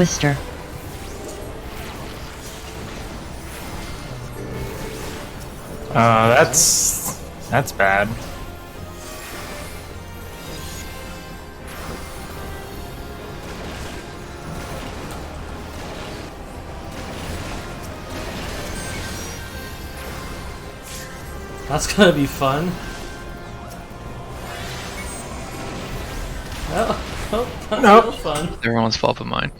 Twister. That's bad. That's gonna be fun. That's real fun. Everyone's fault but mine.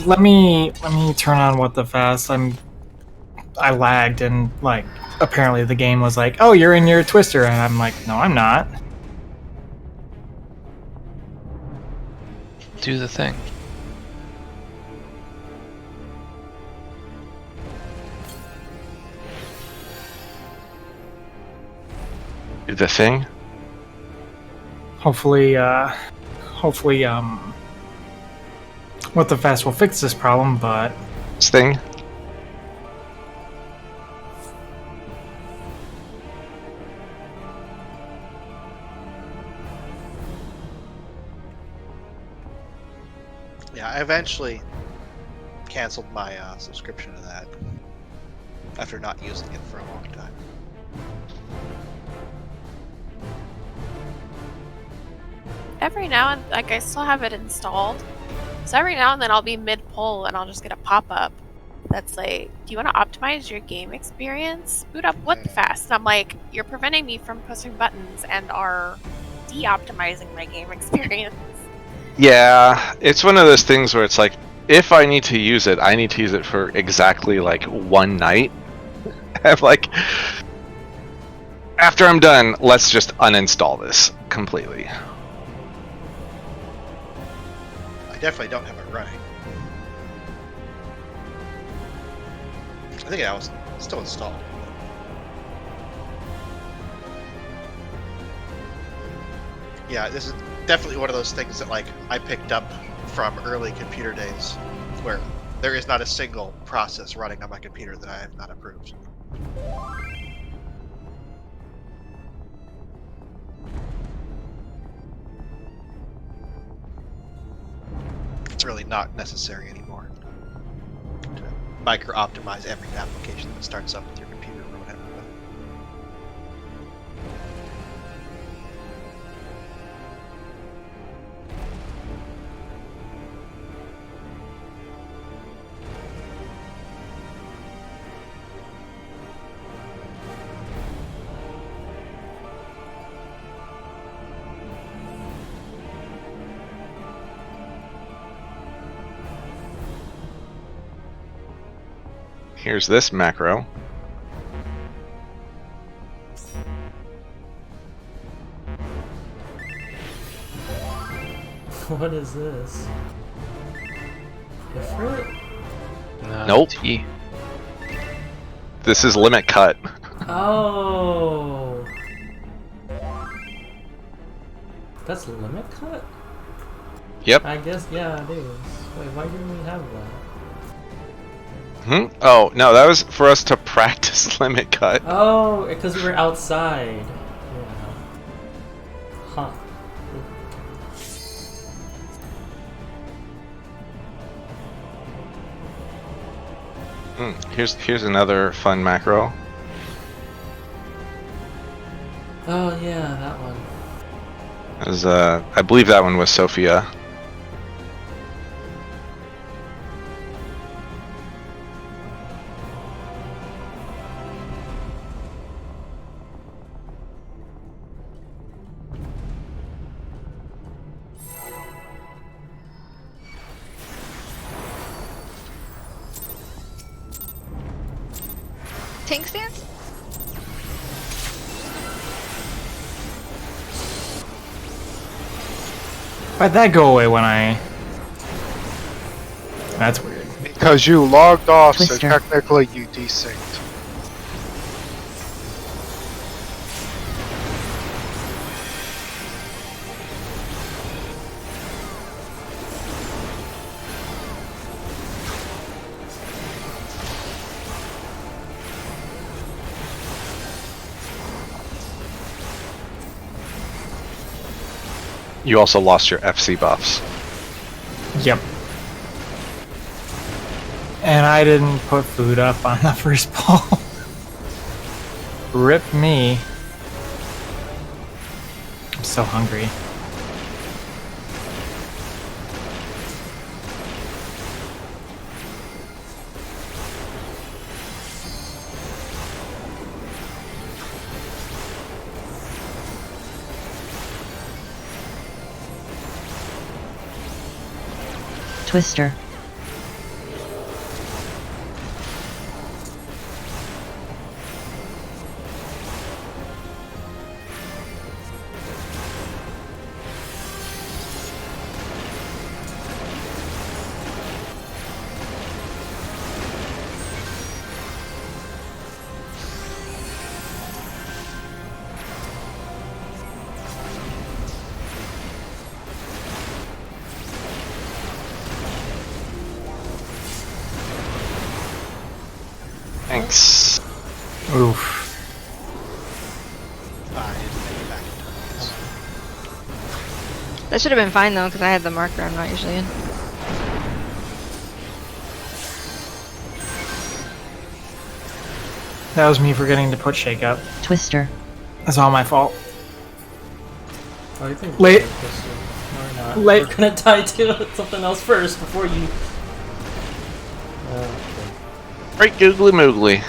Let me turn on what the fast. I lagged and like apparently the game was like, "Oh, you're in your Twister," and I'm like, "No, I'm not." Do the thing. Do the thing? Hopefully, what the fast will fix this problem, but This thing? Yeah, I eventually canceled my subscription to that after not using it for a long time. Every now and like I still have it installed, so every now and then I'll be mid-pull and I'll just get a pop-up that's like, "Do you want to optimize your game experience? Boot up what fast?" And I'm like, "You're preventing me from pushing buttons and are de-optimizing my game experience." Yeah, it's one of those things where it's like, if I need to use it, I need to use it for exactly like one night. I'm like, after I'm done, let's just uninstall this completely. I definitely don't have it running. I think I was still installed. Yeah, this is definitely one of those things that like I picked up from early computer days, where there is not a single process running on my computer that I have not approved. It's really not necessary anymore to micro-optimize every application that starts up with your computer or whatever. But Here's this macro. What is this? Different? No, Nope. T. This is limit cut. Oh. That's limit cut? Yep. I guess, yeah, it is. Wait, why didn't we have that? Oh, no, that was for us to practice limit cut. Oh, because we were outside. Yeah. Huh. Here's another fun macro. Oh, yeah, that one. As I believe that one was Sophia. Tank stance? why'd that go away when I? That's weird. Because you logged off, so Twister. technically you desynced. You also lost your FC buffs. Yep. And I didn't put food up on the first pull. Rip me. I'm so hungry. Twister. Thanks. Oof. I didn't make it back in time. That should have been fine though, because I had the marker I'm not usually in. That was me forgetting to put shake up. Twister. That's all my fault. Oh, you think Late. No, we're not. Late. We're gonna die to something else first before you. Okay. Right, googly moogly.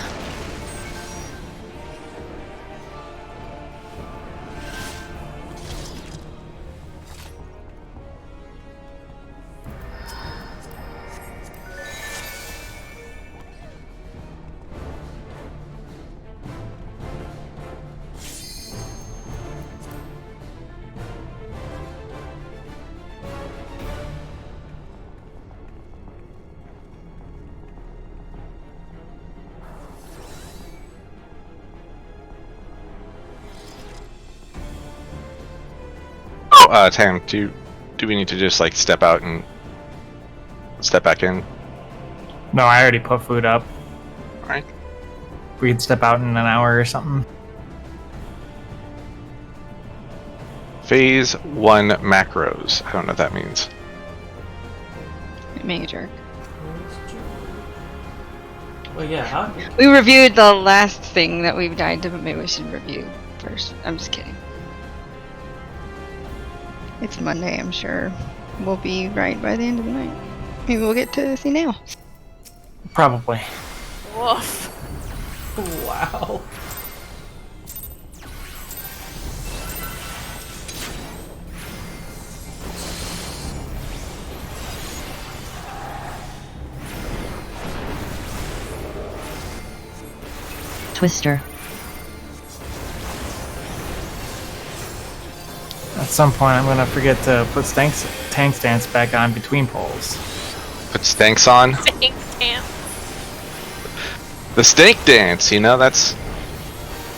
Tam, do we need to just like step out and step back in? No, I already put food up. Alright. We could step out in an hour or something. Phase 1 macros. I don't know what that means. Being a jerk. Well, yeah. How? We reviewed the last thing that we've died to, but maybe we should review first. I'm just kidding. It's Monday, I'm sure we'll be right by the end of the night. Maybe we'll get to see now. Probably. Woof. Wow. Twister. At some point, I'm gonna forget to put tank stance back on between poles. Put stanks on. Thanks, Tam. The stank dance, you know, that's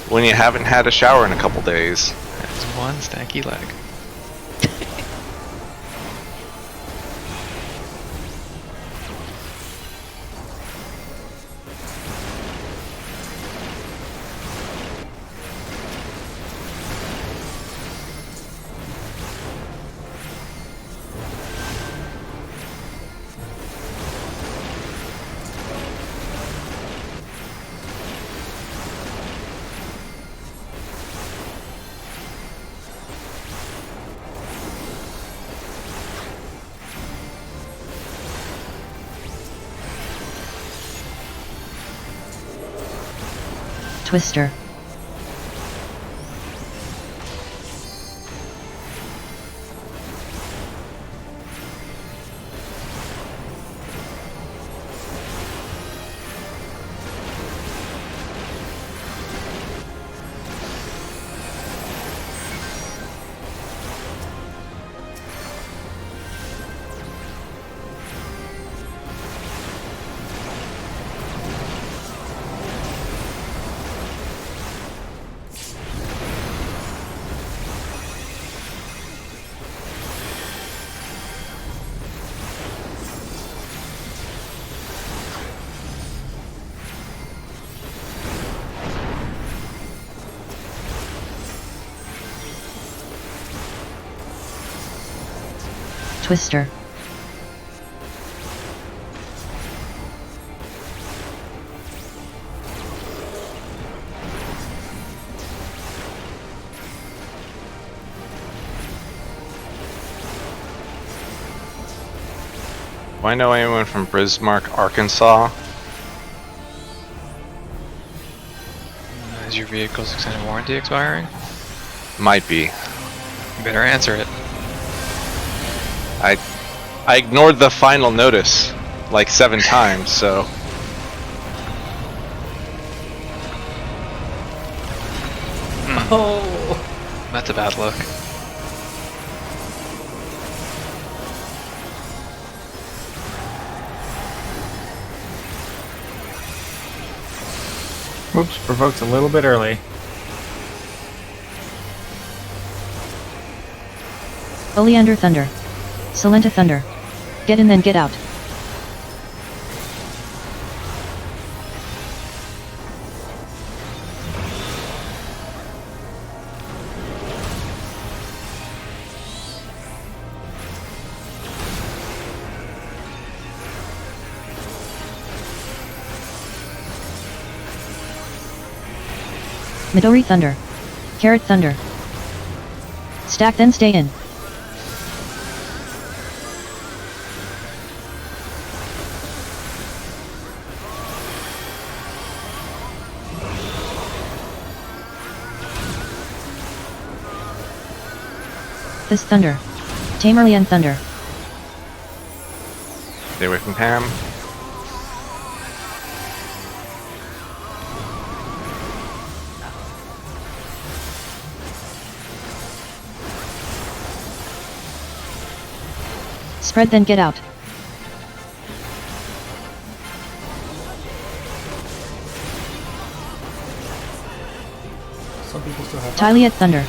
when you haven't had a shower in a couple days. That's one stanky leg. Twister. Twister. Do I know anyone from Bismarck, Arkansas? Is your vehicle's extended warranty expiring? Might be. You better answer it. I ignored the final notice like 7 times, so. Oh! That's a bad look. Oops, provoked a little bit early. Oleander Thunder. Salenta Thunder. Get in then get out. Midori Thunder. Carrot Thunder. Stack then stay in. This Thunder. Tamerlian Thunder. Stay away from Pam. Spread then get out. Some people still have Tyliat Thunder.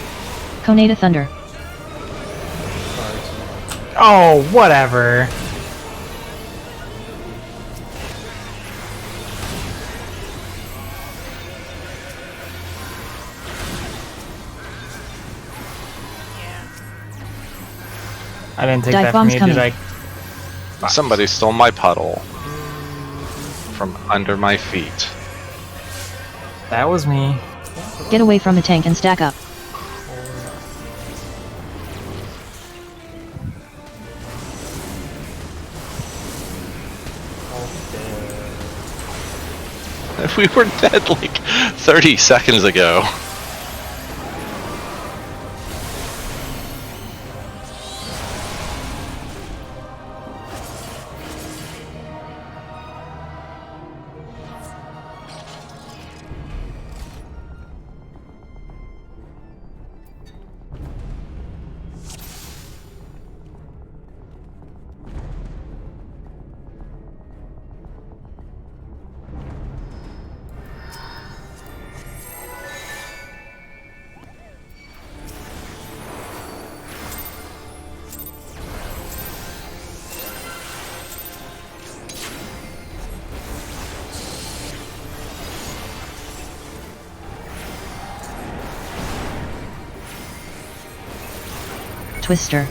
Coneda Thunder. cards. Oh, whatever. I didn't take Dive that from bombs you, coming. did I? Somebody stole my puddle from under my feet. That was me. Get away from the tank and stack up. We were dead like 30 seconds ago. Twister.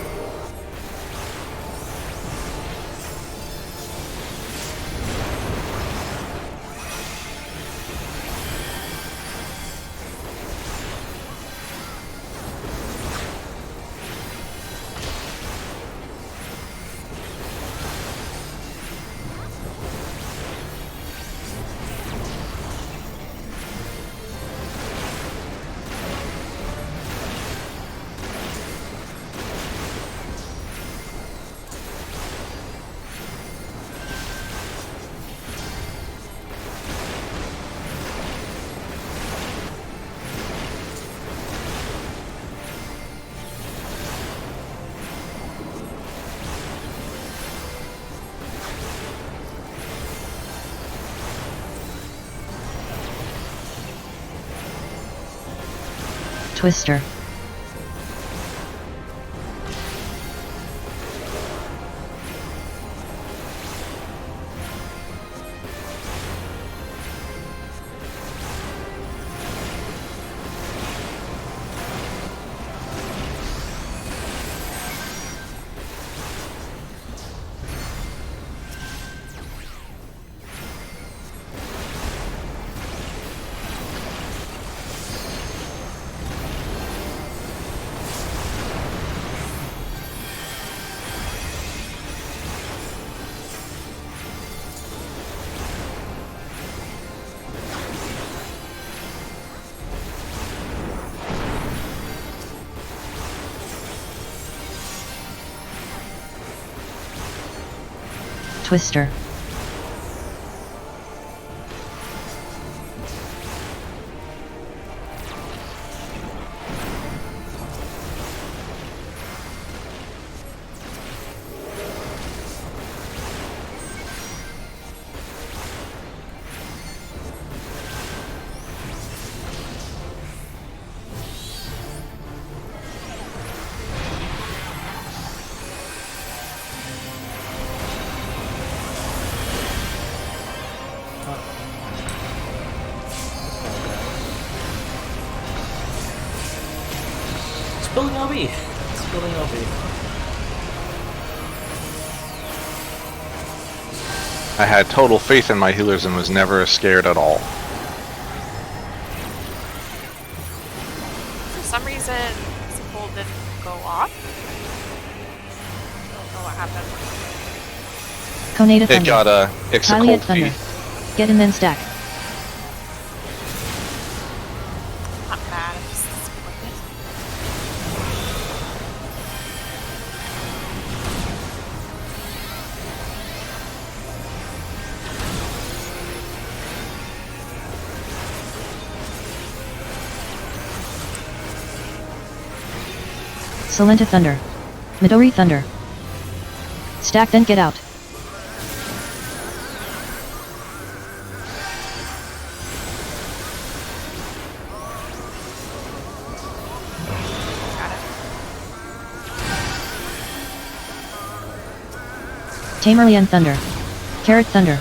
Twister. Twister. Spilling LB. Spilling LB. I had total faith in my healers and was never scared at all. For some reason, Simple didn't go off. I don't know what happened. Conate It Thunder. got it's a Hylian cold Thunder. feet. Get in then stack. Not bad. I'm just disappointed. Salenta Thunder. Midori Thunder. Stack then get out. Got it. Tamerlian Thunder. Carrot Thunder.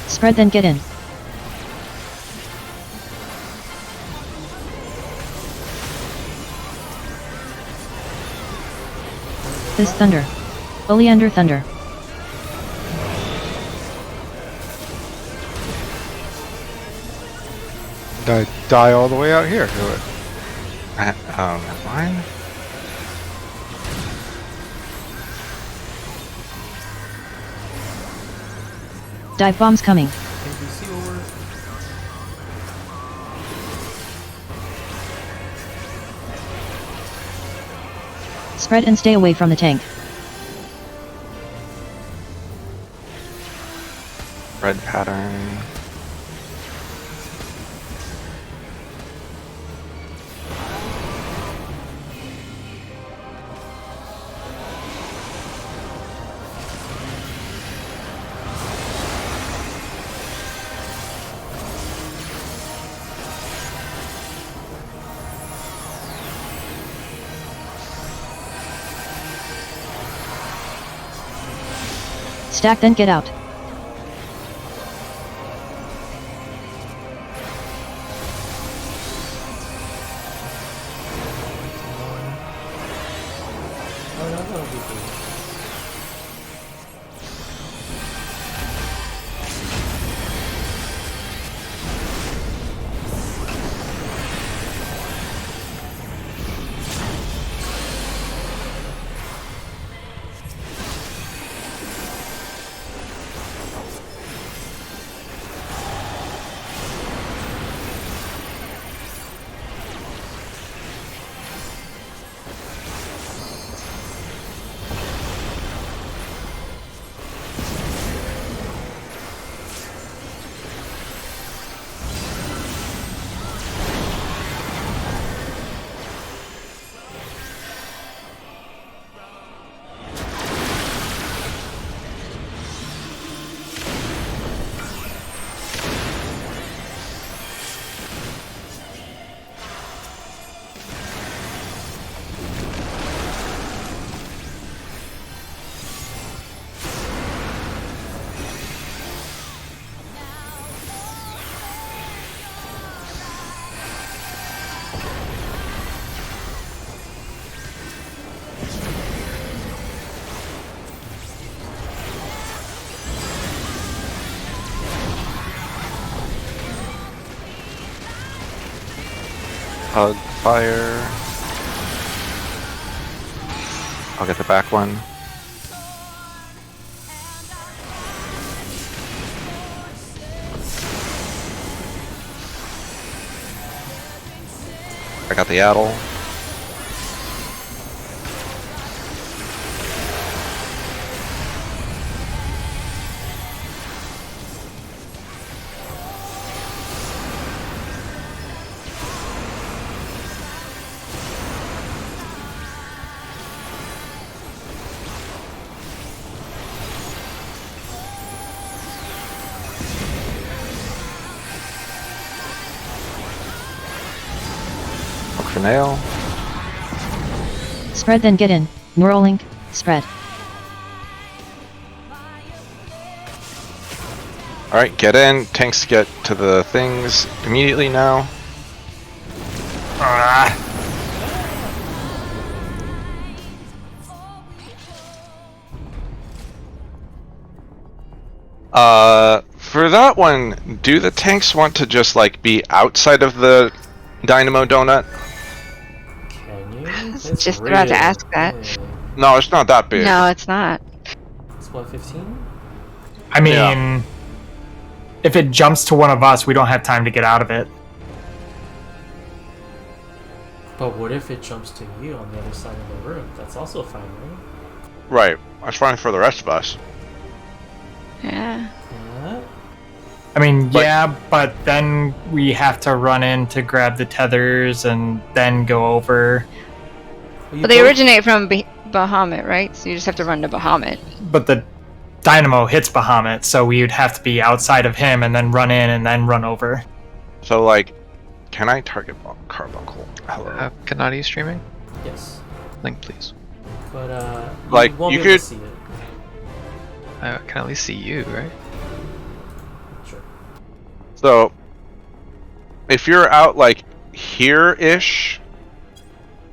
Spread then get in. This Thunder. Oleander Thunder. I die all the way out here to it. Mine? Dive bombs coming. NPC over. Spread and stay away from the tank. Red pattern. Stack then get out. Oh, no, that'll be good. Hug, fire. I'll get the back one. I got the Addle. For nail. Spread then get in. Neuralink, spread. Alright, get in. Tanks get to the things immediately now. For that one, do the tanks want to just like be outside of the Dynamo Donut? Can you? was just about to ask that. big. No, it's not that big. No, it's not. It's what, 15? I mean, Yeah. if it jumps to one of us, we don't have time to get out of it. But what if it jumps to you on the other side of the room? That's also fine, right? Right. That's fine for the rest of us. Yeah. What? I mean, But- yeah, but then we have to run in to grab the tethers and then go over. Well, Well, they originate from Bahamut, right? So you just have to run to Bahamut. But the dynamo hits Bahamut, so we would have to be outside of him and then run in and then run over. So, like, can I target Carbuncle? Hello. Kanadi streaming? Yes. Link, please. But, Like, won't you be able could- to see it. I can at least see you, right? Sure. So, if you're out, like, here-ish,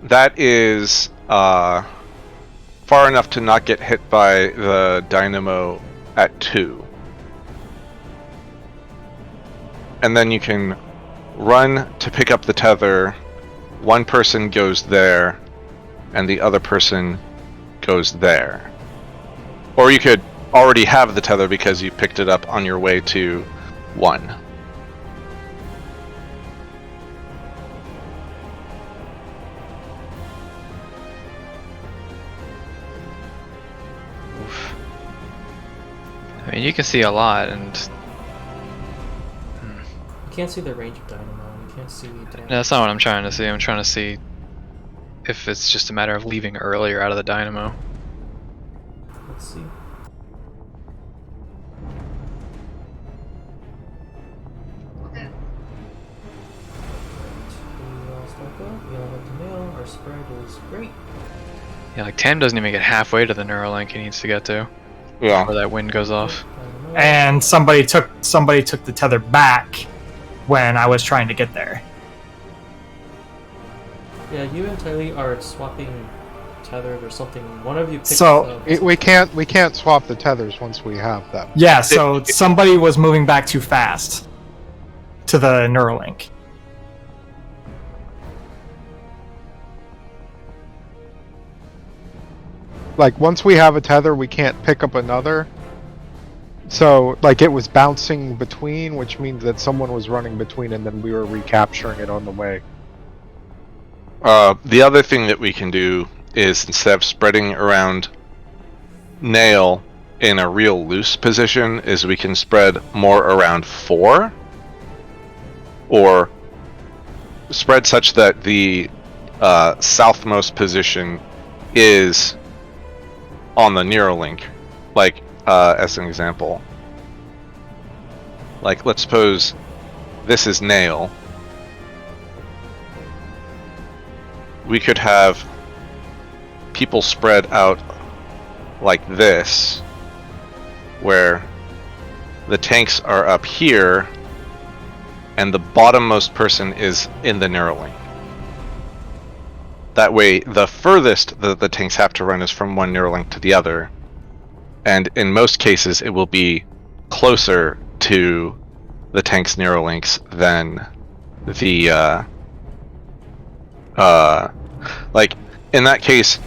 that is, far enough to not get hit by the dynamo at 2. And then you can run to pick up the tether, one person goes there, and the other person goes there. Or you could already have the tether because you picked it up on your way to 1. Oof. I mean, you can see a lot, and You can't see the range of dynamo. You can't see damage. no, that's not what I'm trying to see. I'm trying to see if it's just a matter of leaving early or out of the dynamo. Let's see. We all stack up. We all have the nail. Our spread is great. Yeah, like Tam doesn't even get halfway to the Neuralink he needs to get to Yeah. before that wind goes off. Dynamo. And somebody took the tether back when I was trying to get there. Yeah, you and Tylee are swapping tethered or something. One of you picks So, up. We can't swap the tethers once we have them. Yeah, so somebody was moving back too fast to the Neuralink. Like, once we have a tether, we can't pick up another. So, like, it was bouncing between, which means that someone was running between and then we were recapturing it on the way. The other thing that we can do is instead of spreading around Nail in a real loose position, is we can spread more around 4, or spread such that the southmost position is on the Neuralink. Like, as an example, like, let's suppose this is Nail. We could have people spread out like this, where the tanks are up here and the bottommost person is in the Neuralink. That way, the furthest that the tanks have to run is from one Neuralink to the other, and in most cases it will be closer to the tank's Neuralinks than the like, in that case,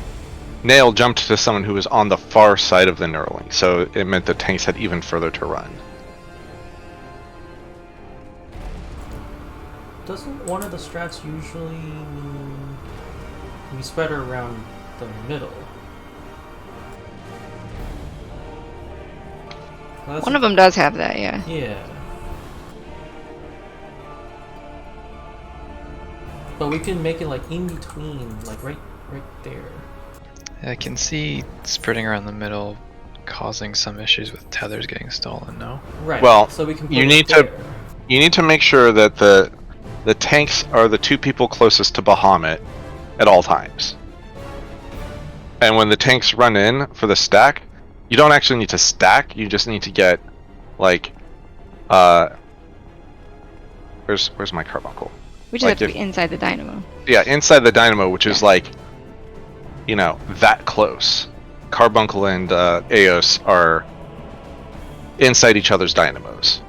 Nail jumped to someone who was on the far side of the Neuralink, so it meant the tanks had even further to run. doesn't one of the strats usually we spread her around the middle? Well, One of them does have that, yeah. Yeah. But we can make it like in between, like right there. I can see spreading around the middle causing some issues with tethers getting stolen, no? Right. Well, so we can put you it need there. to you need to make sure that the tanks are the two people closest to Bahamut at all times. And when the tanks run in for the stack, you don't actually need to stack, you just need to get like where's my carbuncle? We just Like have to be inside the dynamo. Yeah, inside the dynamo, which is like, you know, that close. Carbuncle and Eos are inside each other's dynamos.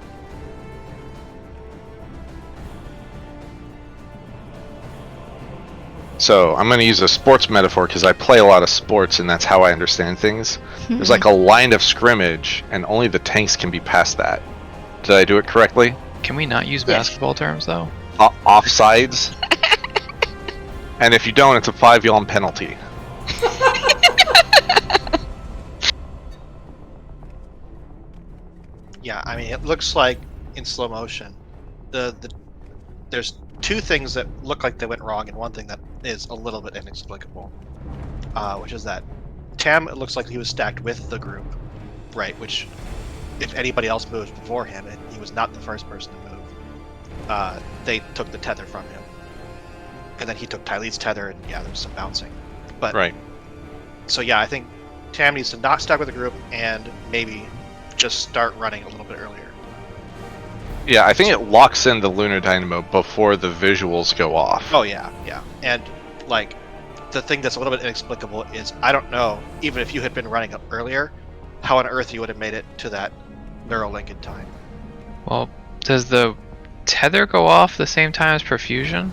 So I'm going to use a sports metaphor because I play a lot of sports and that's how I understand things. There's like a line of scrimmage and only the tanks can be past that. Did I do it correctly? Can we not use basketball terms though? Offsides. And if you don't, it's a 5-yalm penalty. Yeah, I mean, it looks like in slow motion, there's two things that look like they went wrong, and one thing that is a little bit inexplicable, which is that Tam, it looks like he was stacked with the group, right? Which, if anybody else moved before him, and he was not the first person to move, they took the tether from him, and then he took Tylee's tether, and yeah, there was some bouncing. But Right. So yeah, I think Tam needs to not stack with the group and maybe just start running a little bit earlier. Yeah, I think it locks in the lunar dynamo before the visuals go off. Oh yeah, yeah. And like the thing that's a little bit inexplicable is I don't know, even if you had been running up earlier, how on earth you would have made it to that neural link in time. Well, does the tether go off the same time as perfusion?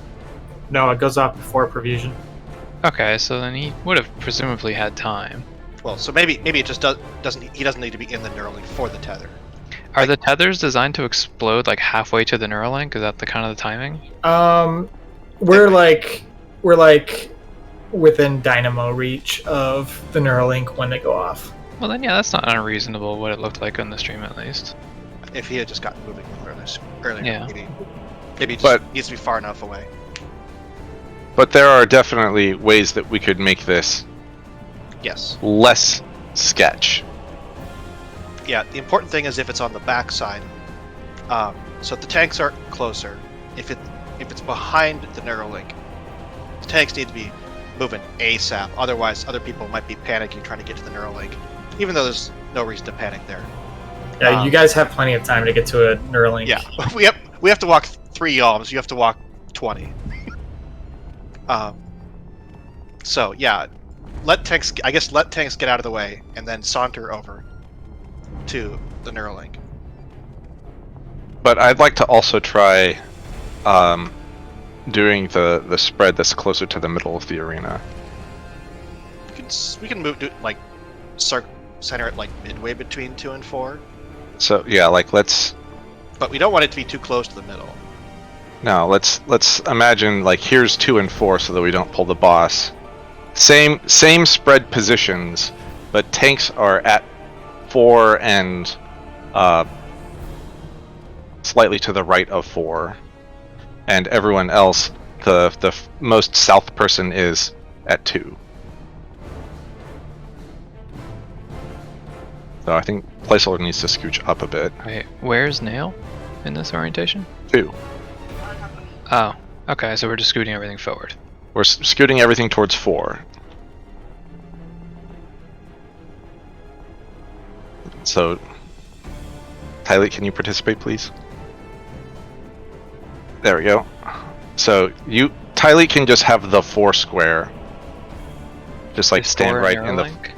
No, it goes off before provision. Okay, so then he would have presumably had time. Well, so maybe it just doesn't he doesn't need to be in the neural link for the tether. Are the tethers designed to explode like halfway to the Neuralink? Is that the kind of the timing? We're like within dynamo reach of the Neuralink when they go off. Well then, yeah, that's not unreasonable. What it looked like on the stream, at least. If he had just gotten moving earlier, Yeah. maybe it just But- needs to be far enough away. But there are definitely ways that we could make this Yes. less sketch. Yeah, the important thing is if it's on the back side. So if the tanks are closer, if it's behind the Neuralink, the tanks need to be moving ASAP. Otherwise, other people might be panicking trying to get to the Neuralink, even though there's no reason to panic there. Yeah, you guys have plenty of time to get to a Neuralink. Yeah, we have to walk 3 yalms. You have to walk 20. So yeah, let tanks get out of the way and then saunter over to the Neuralink. But I'd like to also try doing the spread that's closer to the middle of the arena. We can move to like center it like midway between 2 and 4, So yeah, like let's but we don't want it to be too close to the middle. let's imagine like here's 2 and 4 so that we don't pull the boss. Same spread positions, but tanks are at 4 and slightly to the right of 4, and everyone else, the most south person is at 2. So I think placeholder needs to scooch up a bit. Wait, where's Nail in this orientation? 2. Oh, okay, so we're just scooting everything forward. We're scooting everything towards 4. So, Tylee, can you participate, please? There we go. So Tylee can just have the 4 square. Just like Is stand 4 right in the. Neuralink?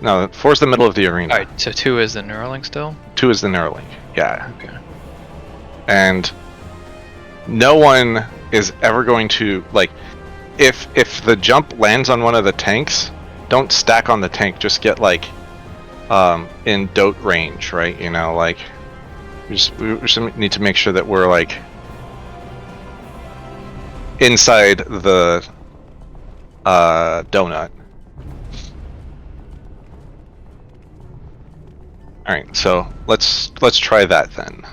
No, 4 is the middle of the arena. Alright, so 2 is the Neuralink still? 2 is the Neuralink. Yeah. Okay. And no one is ever going to like if the jump lands on one of the tanks, don't stack on the tank, just get like in dote range, right? You know, like we just need to make sure that we're like inside the donut. All right, so let's try that then.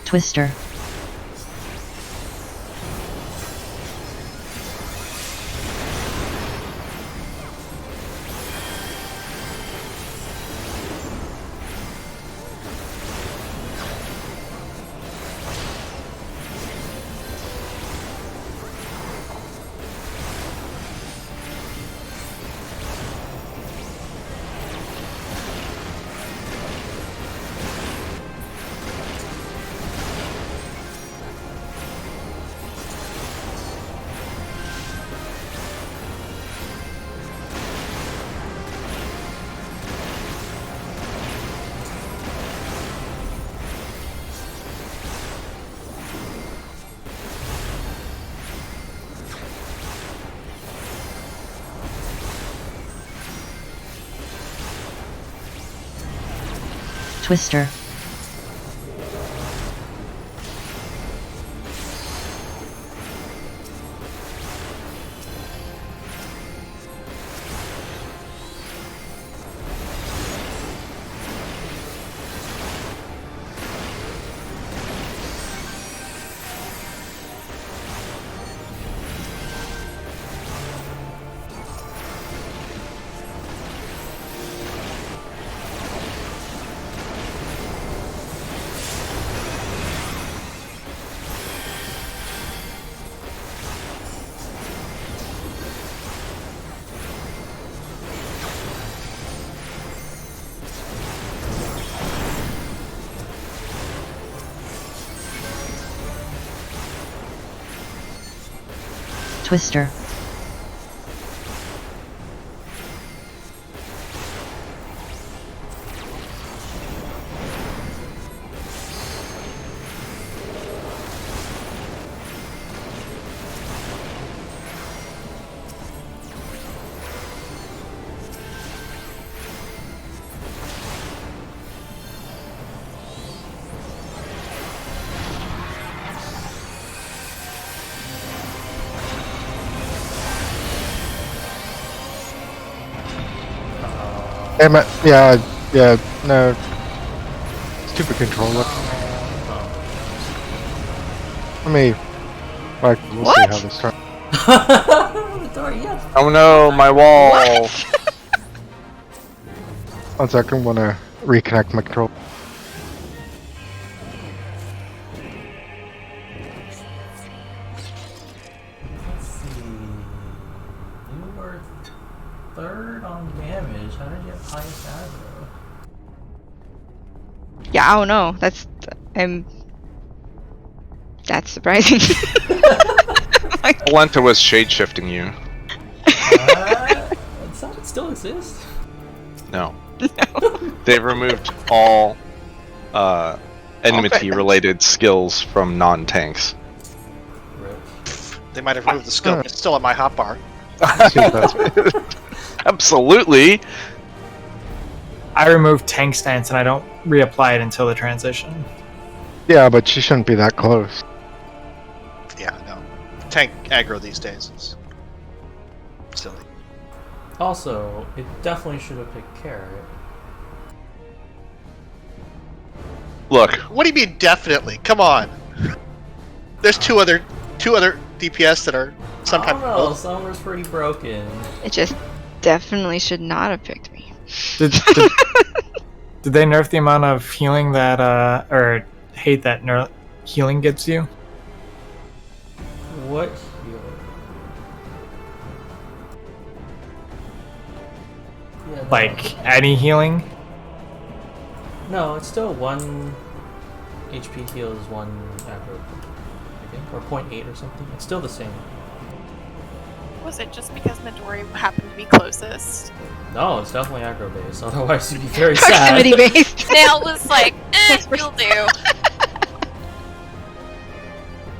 Twister. Twister. Twister. Yeah, no. Stupid controller. Let me, like, we'll see What? how this turns. Oh no, my wall! What? 1 second, wanna reconnect my controller. Let's see. You were third on damage. How did you have highest aggro? Yeah, I don't know. That's surprising. Like, Polenta was shade shifting you. It still exists. No. They've removed all enmity related skills from non-tanks. Rip. They might have removed the skill, but it's still on my hotbar. Absolutely. I removed tank stance and I don't reapply it until the transition. Yeah, but she shouldn't be that close. Yeah, no. Tank aggro these days is silly. Also, it definitely should have picked carrot. Look, What do you mean definitely? Come on. There's two other DPS that are I sometimes don't know, some was pretty broken. it just definitely should not have picked me. Did they nerf the amount of healing that or hate that healing gets you? What healer? Yeah, no. Like any healing? No, it's still 1 HP heal is 1 aggro, I think, or 0.8 or something. It's still the same. Was it just because Midori happened to be closest? No, it's definitely aggro based. Otherwise, you'd be very sad. Proximity based. Nail was like, you'll do.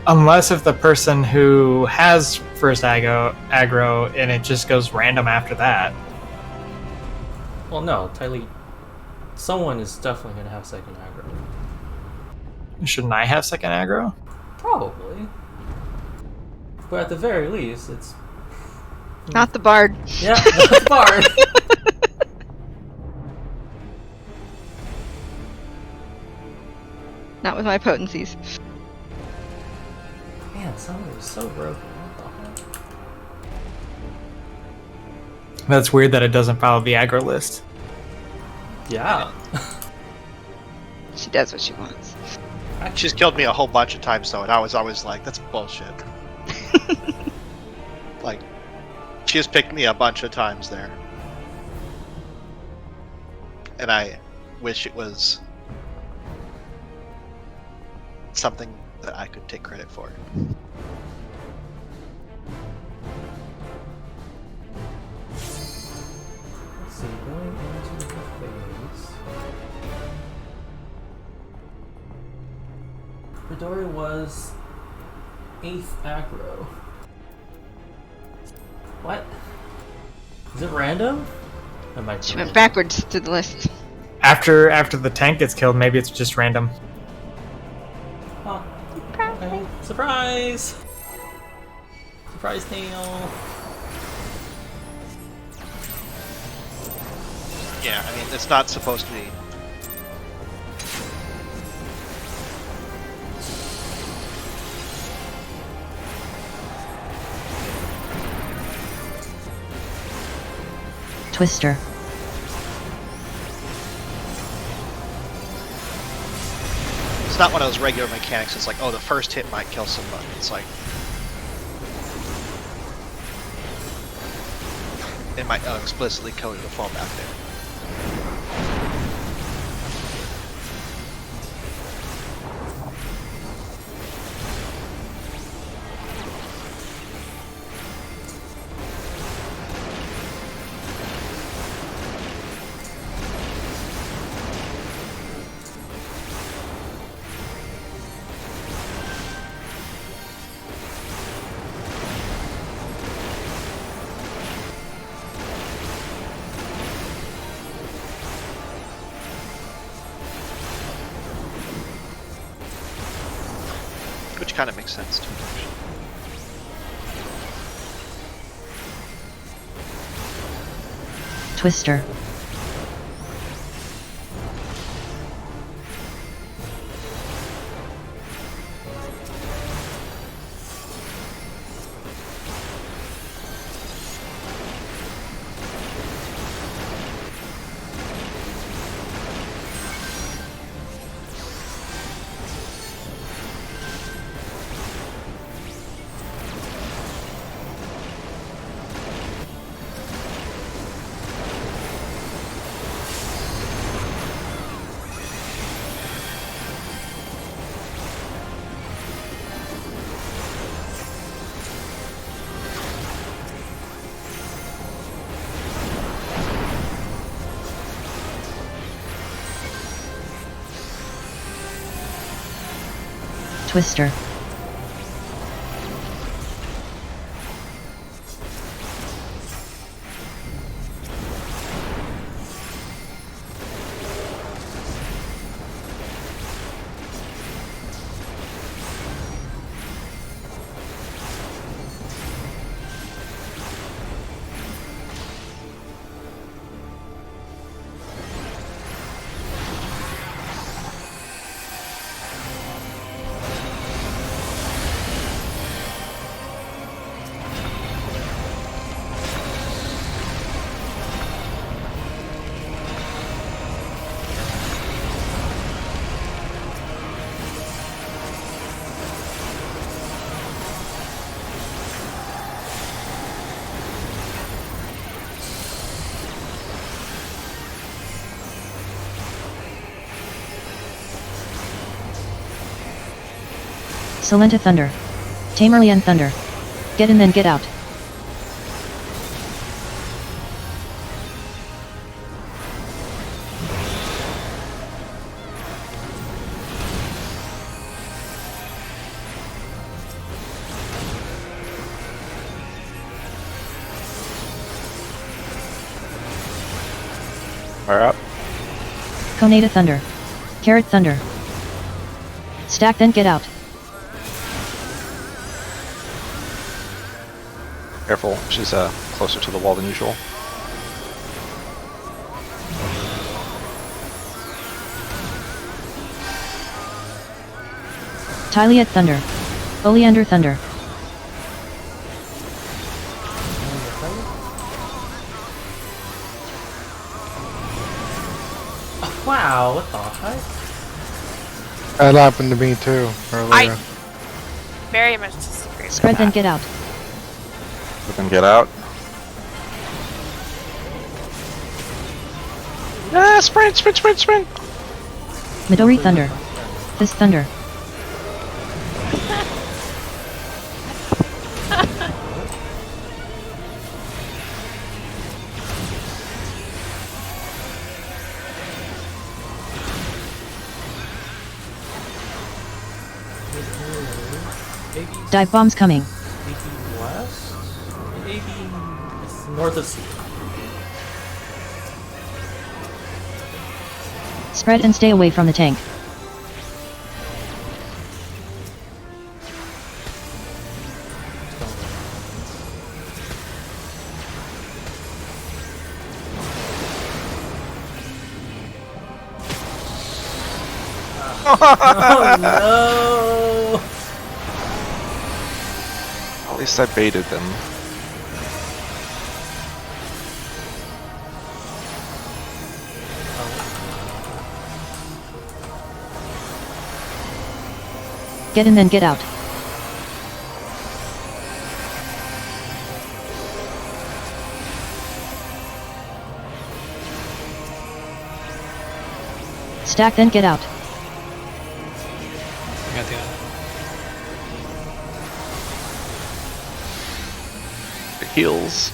Unless if the person who has first aggro and it just goes random after that. Well, no, Tylee. Someone is definitely going to have second aggro. Shouldn't I have second aggro? Probably. But at the very least, it's... Not the bard. Yeah, not the bard. Not with my potencies. Man, someone was so broken. What the heck? That's weird that it doesn't follow the aggro list. Yeah. She does what she wants. She's killed me a whole bunch of times though, and I was always like, "That's bullshit." Like, she has picked me a bunch of times there, and I wish it was something that I could take credit for. Let's see, going into the phase. Midori was 8th aggro. What? Is it random? That might be She random. went backwards to the list. After the tank gets killed, maybe it's just random. Huh. Okay. Surprise! Surprise nail. Yeah, I mean, it's not supposed to be. Twister. It's not one of those regular mechanics. It's like, oh, the first hit might kill somebody. It's like it might explicitly kill you to fall back there. Which kind of makes sense to me. Twister. Twister. Solenta Thunder. Tamerlian Thunder. Get in then get out. Fire up. Conata Thunder. Carrot Thunder. Stack then get out. Careful, she's closer to the wall than usual. Tyliet Thunder. Oleander Thunder. Wow, what the heck? That happened to me too earlier. I very much disagree with Spread that. then get out. Let them get out. Ah, sprint, sprint, sprint, sprint! Midori Thunder. Fist Thunder. Dive bombs coming. 80 west? 80 north of sea. Spread and stay away from the tank. Oh no! At least I baited them. Get in then get out. Stack then get out. I got the The heals.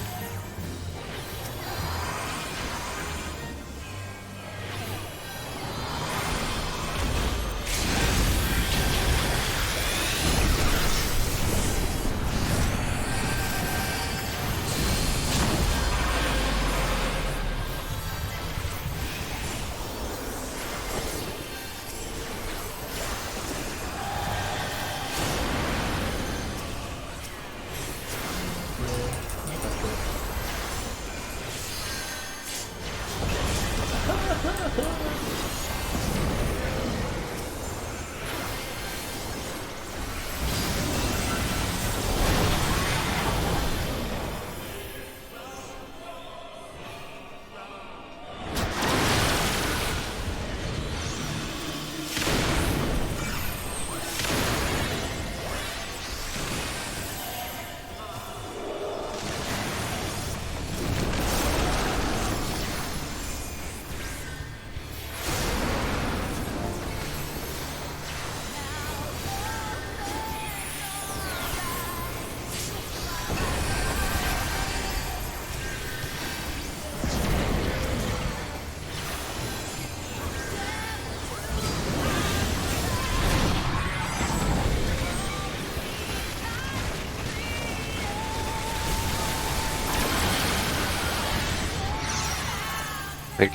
Big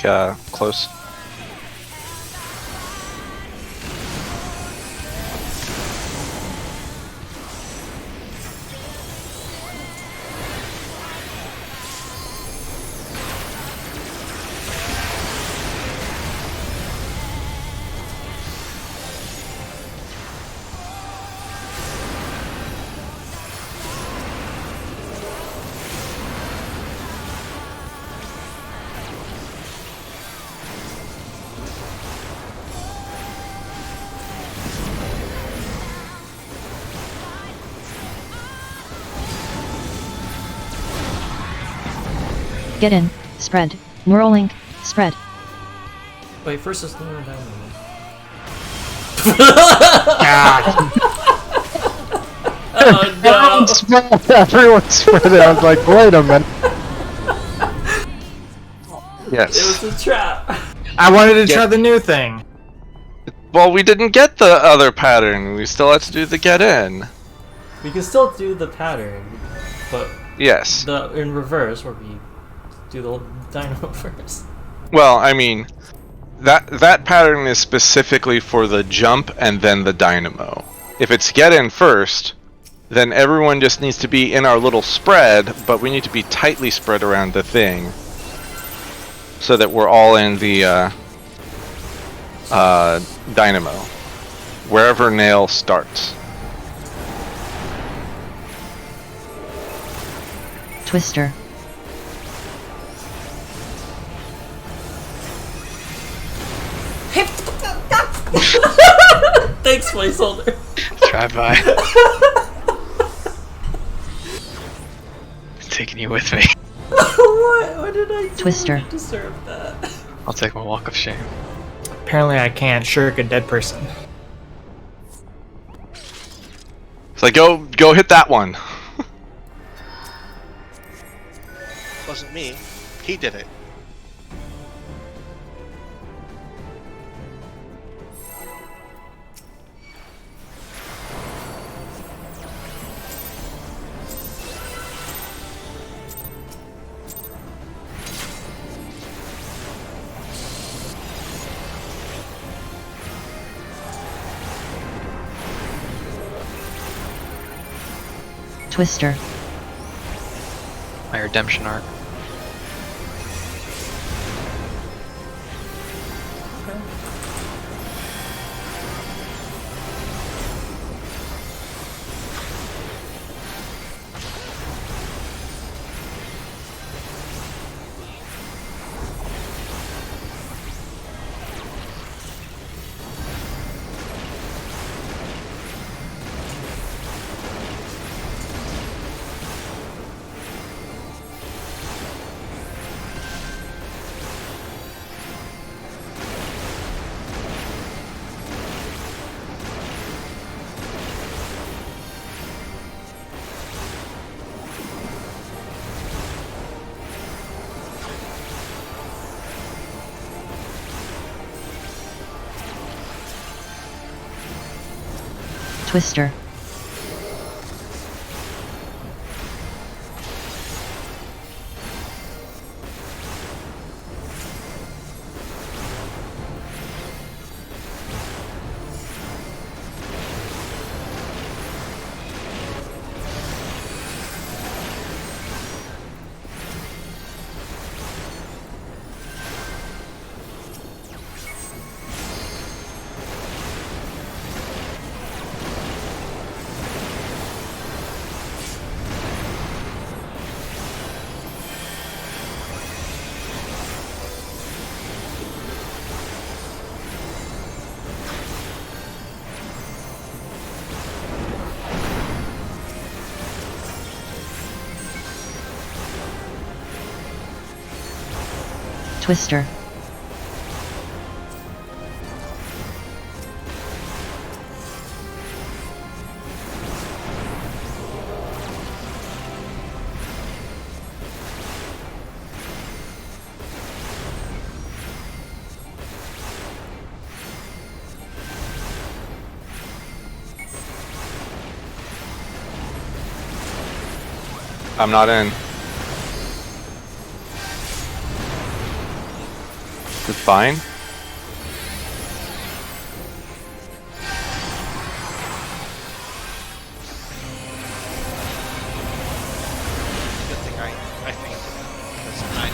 close. Get in. Spread. Neuralink. Spread. Wait, first it's lower down. Oh, no. Everyone spread it. I was like, wait a minute. Yes. It was a trap. I wanted to try the new thing. Well, we didn't get the other pattern. We still had to do the get in. We can still do the pattern, but Yes. in reverse, where we do the dynamo first. Well, I mean, that pattern is specifically for the jump and then the dynamo. If it's get in first, then everyone just needs to be in our little spread, but we need to be tightly spread around the thing so that we're all in the dynamo, wherever nail starts. Twister. Thanks, placeholder. Drive by. Taking you with me. What did I do Twister. to deserve that? I'll take my walk of shame. Apparently I can't shirk a dead person. It's like, go hit that one. Wasn't me. He did it. Twister. My redemption arc. Twister. Twister. I'm not in. It's fine. Good thing I fainted. Because I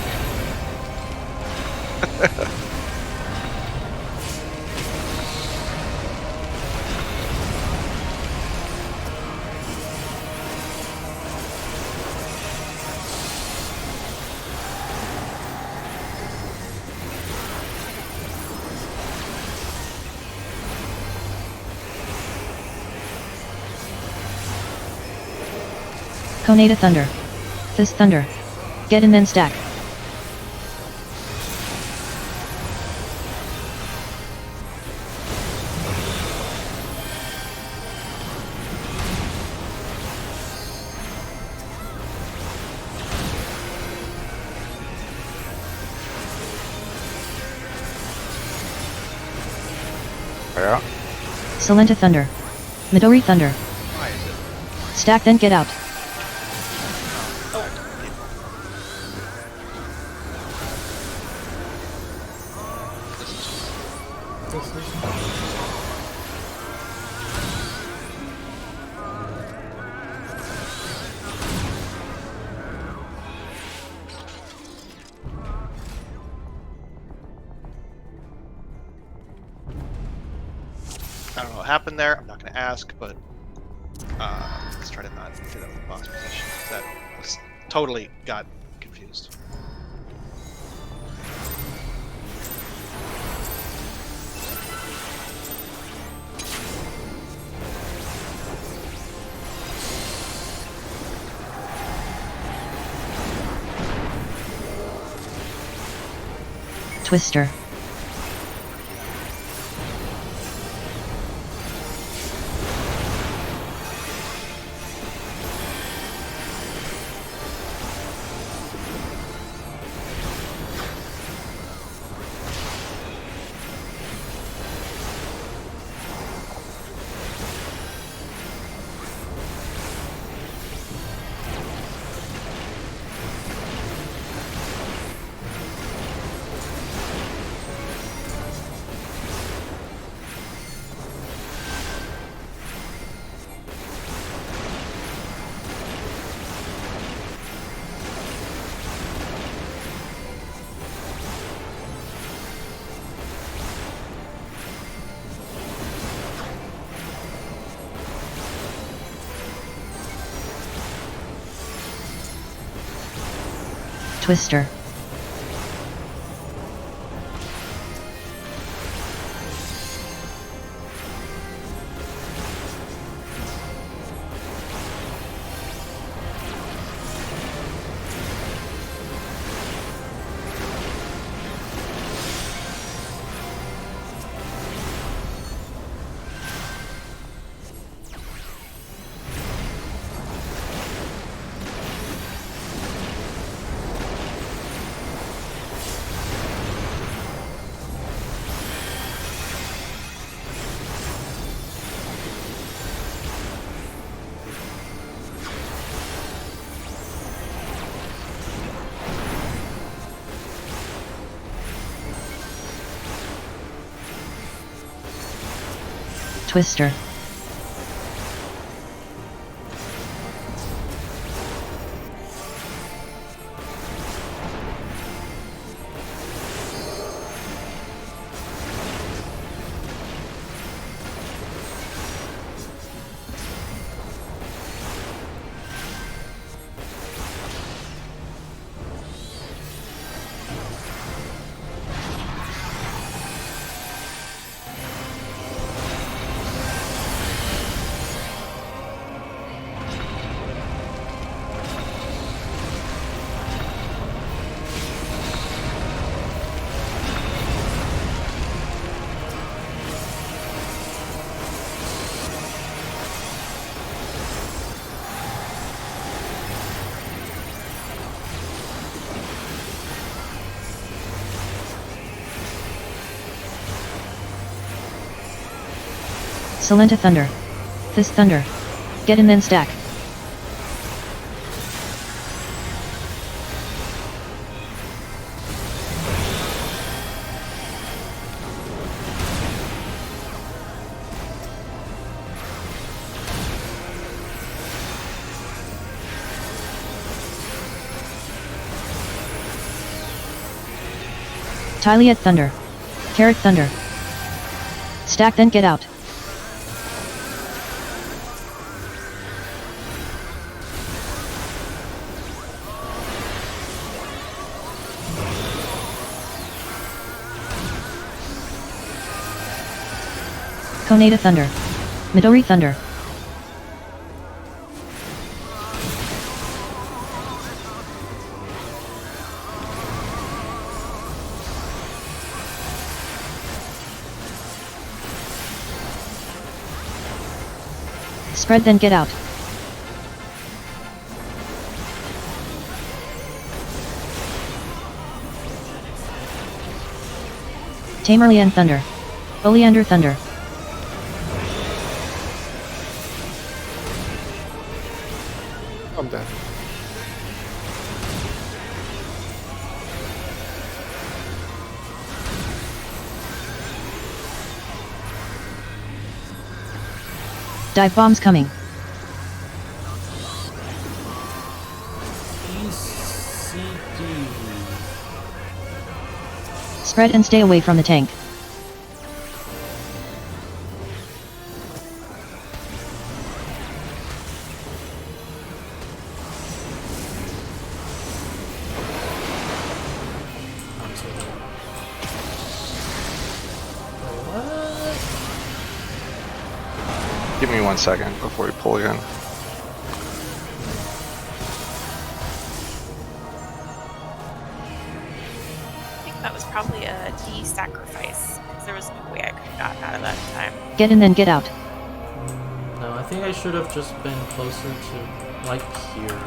Conata Thunder. Fist Thunder. Get in then stack. Yeah. Salenta Thunder. Midori Thunder. Why is it? Stack then get out. I don't know what happened there. I'm not going to ask, but let's try to not do that with the boss position. That was totally got confused. Twister. Twister. Twister. Salenta Thunder. Fist Thunder. Get in then stack. Tyliet Thunder. Carrot Thunder. Stack then get out. Koneda Thunder. Midori Thunder. Spread then get out. Tamerlian Thunder. Oleander Thunder. Dive bombs coming. ECD. Spread and stay away from the tank. Give me 1 second before we pull again. I think that was probably a D-sacrifice, because there was no way I could have gotten out of that in time. Get in then get out. No, I think I should have just been closer to, like, here.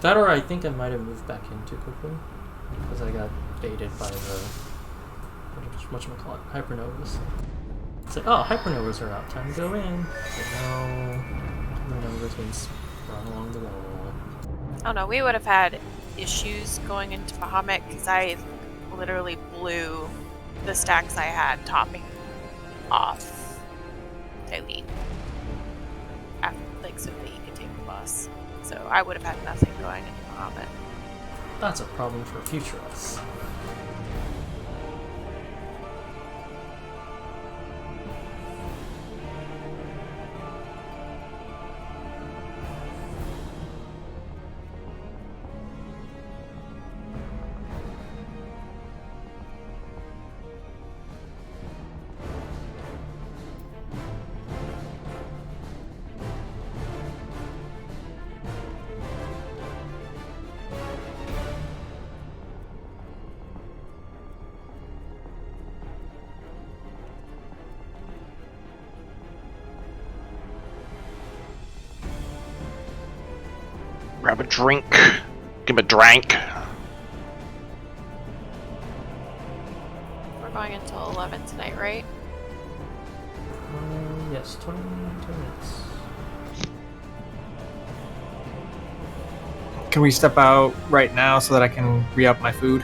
That or I think I might have moved back in too quickly, because I got baited by the, whatchamacallit, hypernovas. It's like, oh, hypernovas are out, time to go in. But no, hypernovas been sprung along the wall. Oh no, we would have had issues going into Bahamut, because I literally blew the stacks I had topping off Elite. Like, so that you could take the bus. So I would have had nothing going into Bahamut. That's a problem for future us. Grab a drink. Give him a drink. We're going until 11 tonight, right? Yes, 20 minutes. Can we step out right now so that I can re-up my food?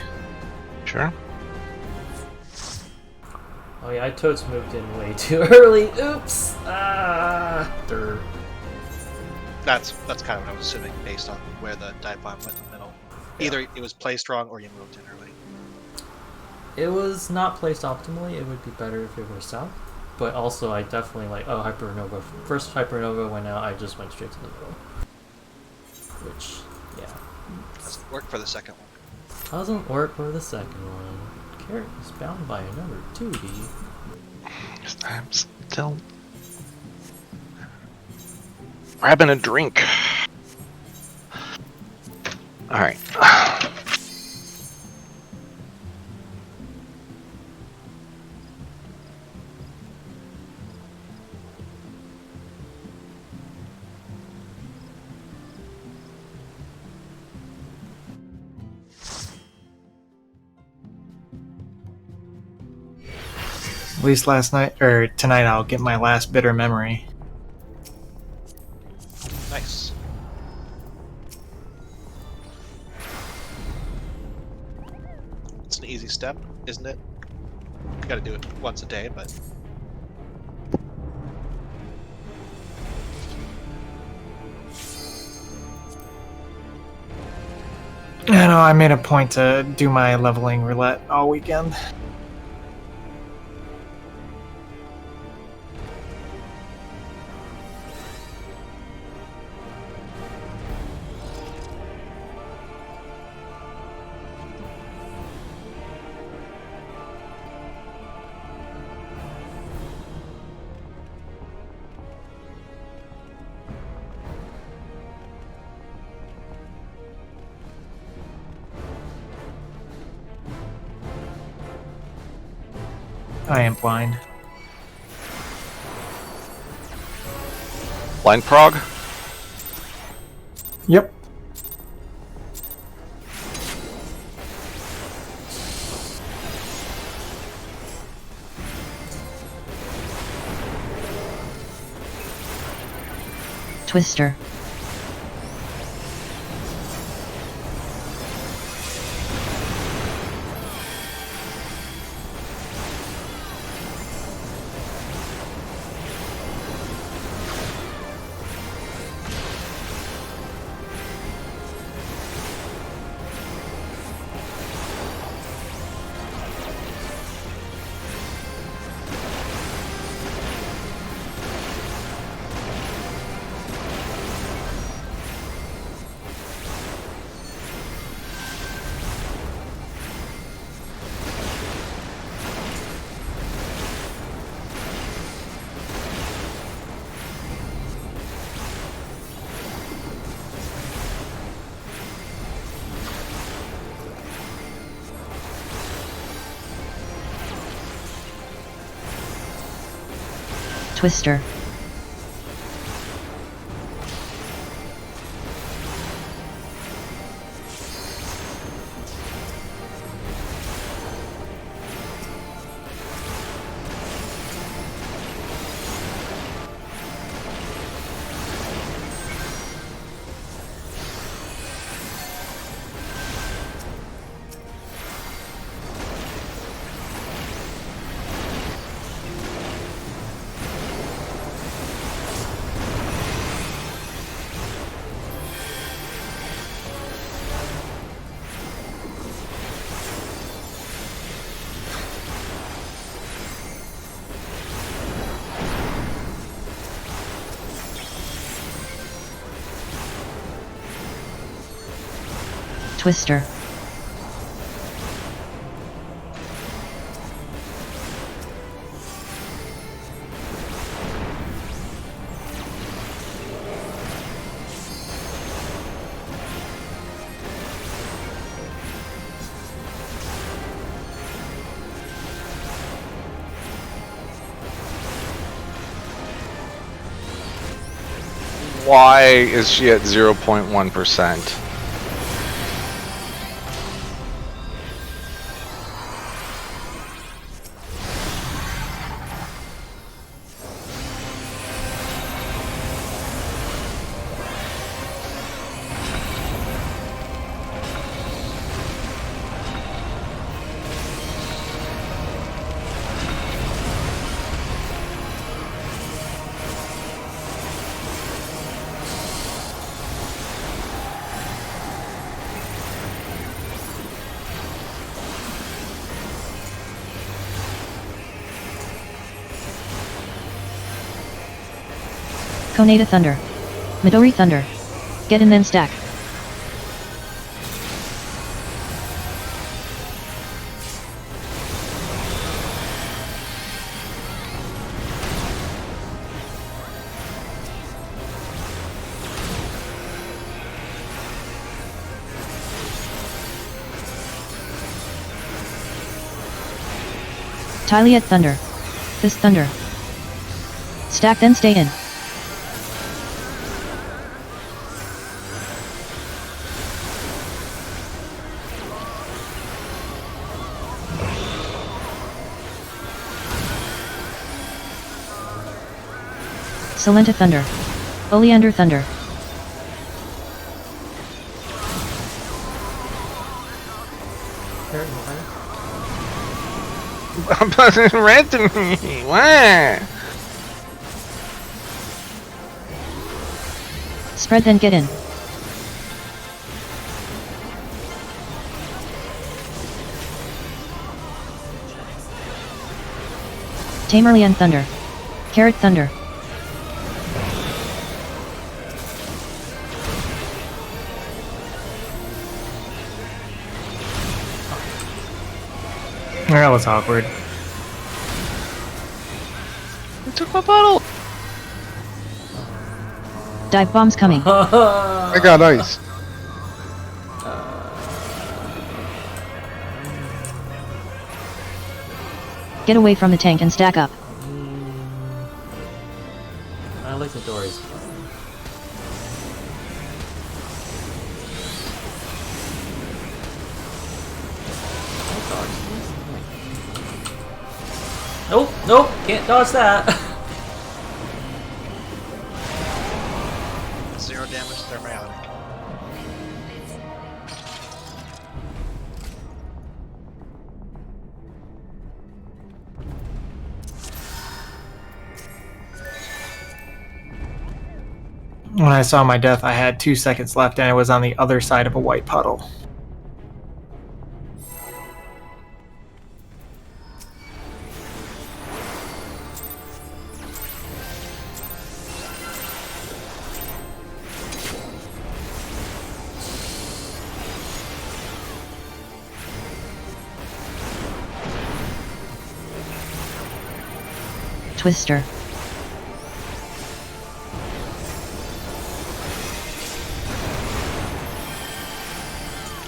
Sure. Oh yeah, I totes moved in way too early. Oops! Durr. That's kind of what I was assuming based on where the dive bomb went in the middle. Either it was placed wrong or you moved in early. It was not placed optimally. It would be better if it were south. But also, I definitely Hypernova. First Hypernova went out, I just went straight to the middle. Which, yeah. Doesn't work for the second one. Doesn't work for the second one. Carrot is bound by another 2D. I'm still grabbing a drink. Alright. At least last night, or tonight, I'll get my last bitter memory. Nice. It's an easy step, isn't it? You gotta do it once a day, but... I know, I made a point to do my leveling roulette all weekend. I am blind. Blind prog? Yep. Twister. Twister. Twister. Why is she at 0.1%? Konata Thunder. Midori Thunder. Get in then stack. Tyliet Thunder. Fist Thunder. Stack then stay in. Silenta Thunder. Oleander Thunder. Randomly, what? Spread then get in. Tamerlian Thunder. Carrot Thunder. That was awkward. You took my bottle! Dive bombs coming. I got ice. Get away from the tank and stack up. I like the Dory's plan. Nope, nope, can't dodge that. 0 damage thermiotic. When I saw my death, I had 2 seconds left and I was on the other side of a white puddle. Twister.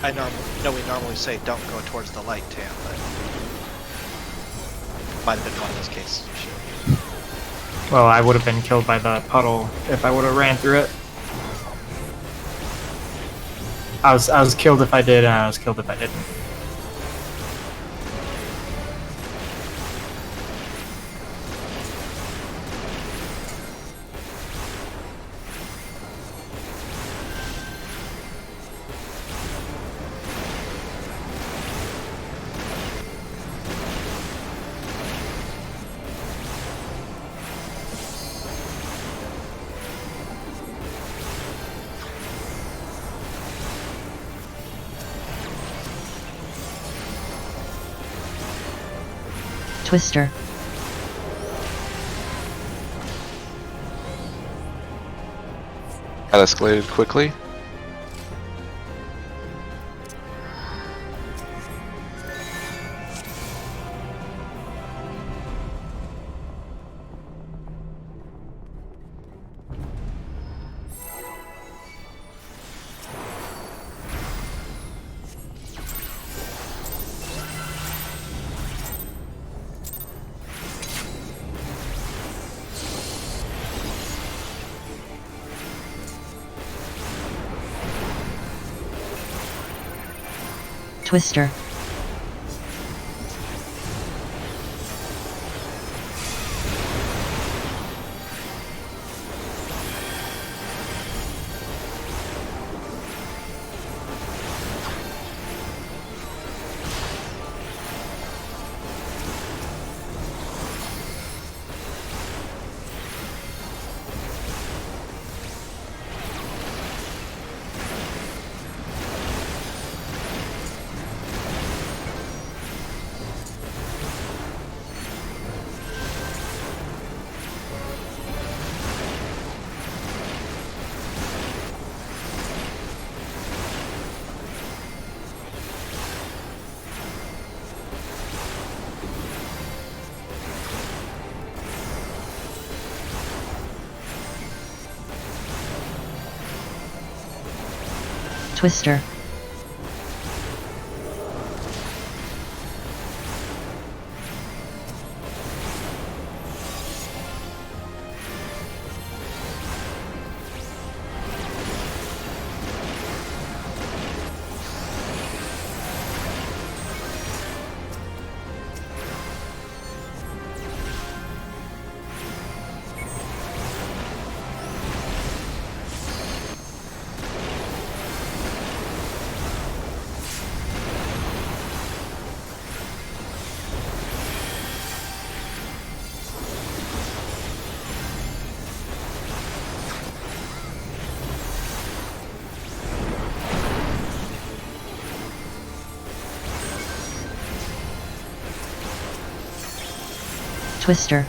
I know we normally say don't go towards the light, Tam, but might have been one of those cases. You should. Well, I would have been killed by the puddle if I would have ran through it. I was killed if I did, and I was killed if I didn't. Twister. That escalated quickly. Twister. Twister. Twister.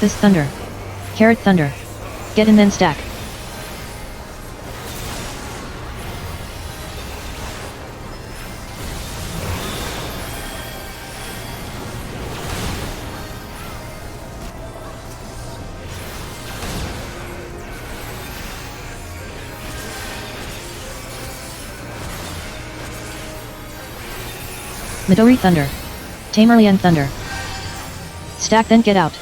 Fist Thunder. Carrot Thunder. Get in then stack. Midori Thunder. Tamerlian Thunder. Stack then get out.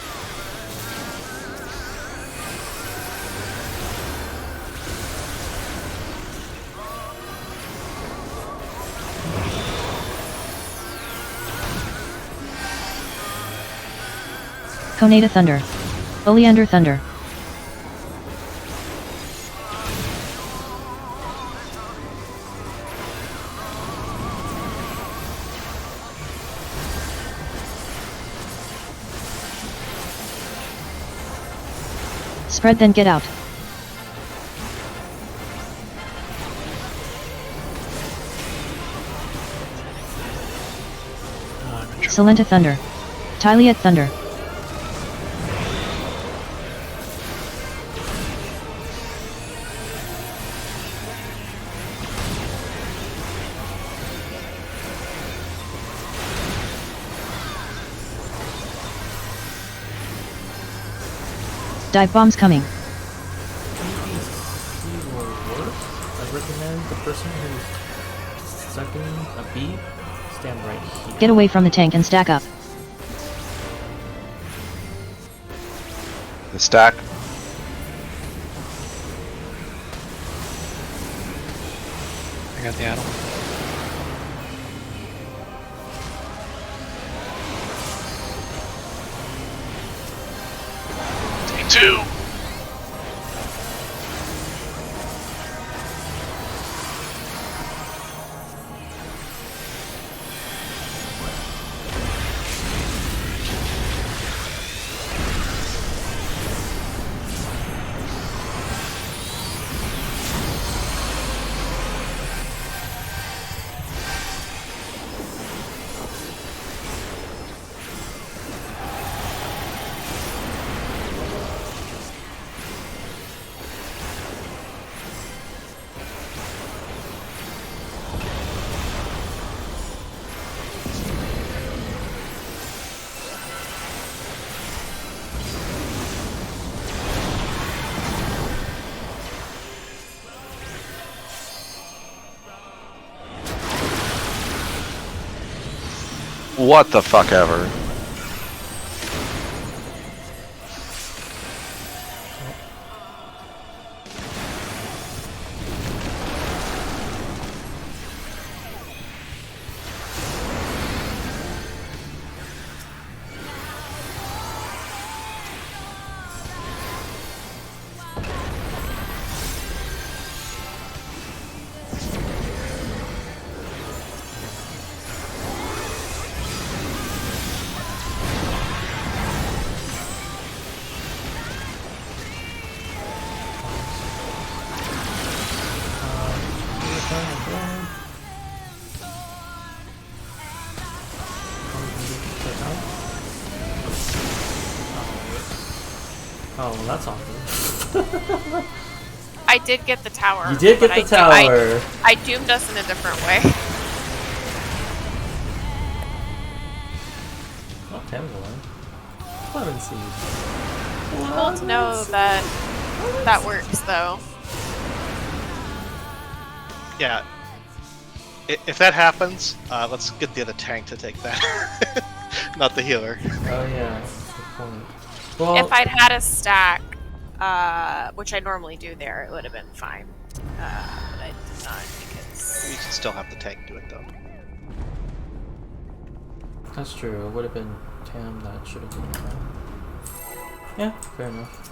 Koneda Thunder. Oleander Thunder. Spread then get out. Silenta Thunder. Tyliet Thunder. Dive bombs coming. I recommend the person who's sucking a bee stand right here. Get away from the tank and stack up. The stack. I got the addle. Take 2. What the fuck ever. Oh, well, that's awkward. I did get the tower. You did get but the tower. I doomed us in a different way. Oh, Tamagotchi. Clemency. Cool to know that that works, though. Yeah. If that happens, let's get the other tank to take that. Not the healer. Oh yeah, that's the point. Well, If I'd had a stack, which I normally do there, it would have been fine. But I did not because... We should still have the tank do it, though. that's true. It would have been Tam that should have been that. Yeah, fair enough.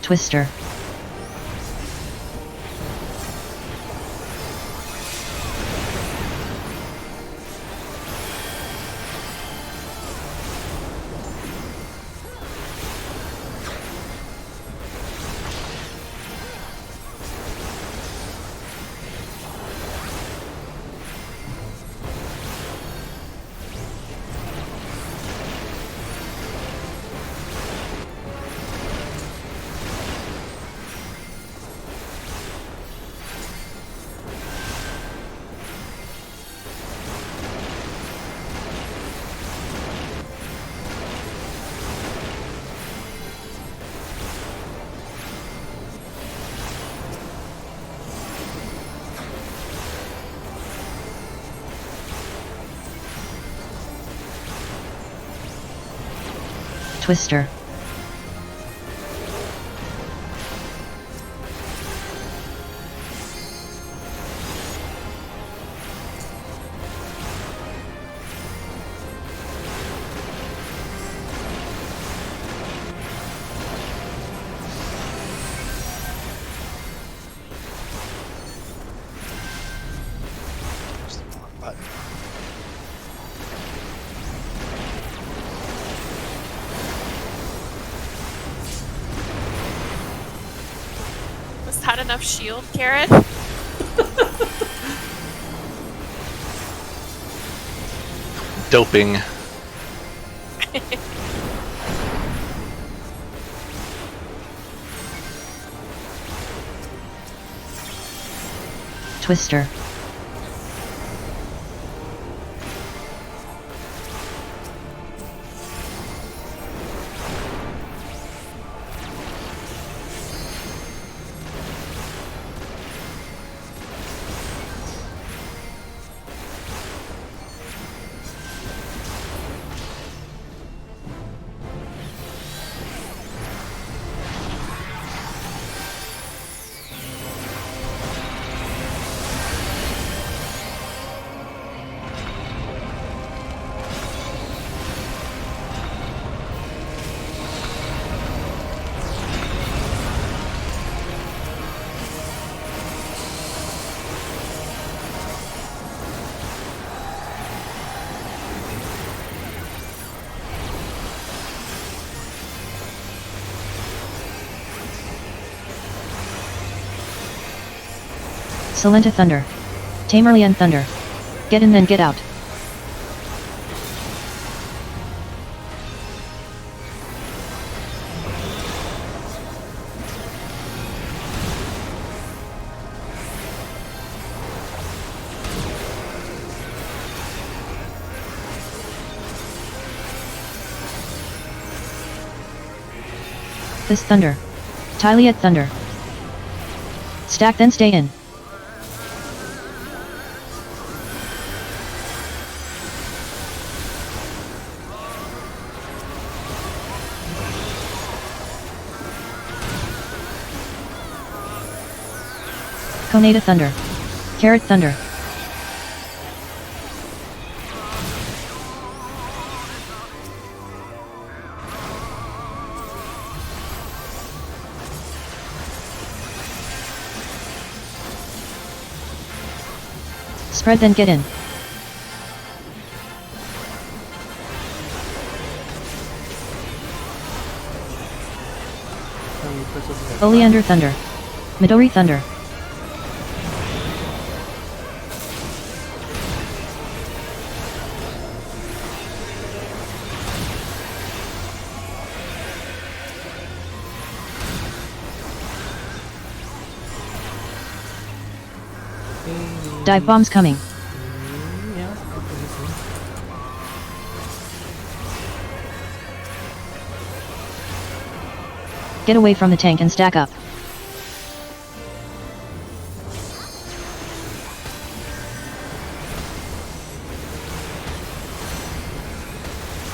Twister. Twister. had enough shield, Karen? Doping. Twister. Silenta Thunder. Tamerlian Thunder. Get in then get out. This Thunder. Tyliat Thunder. Stack then stay in. Conata Thunder. Carrot Thunder. Spread then get in. Oleander Thunder. Midori Thunder. Dive bombs coming. Yeah. Get away from the tank and stack up.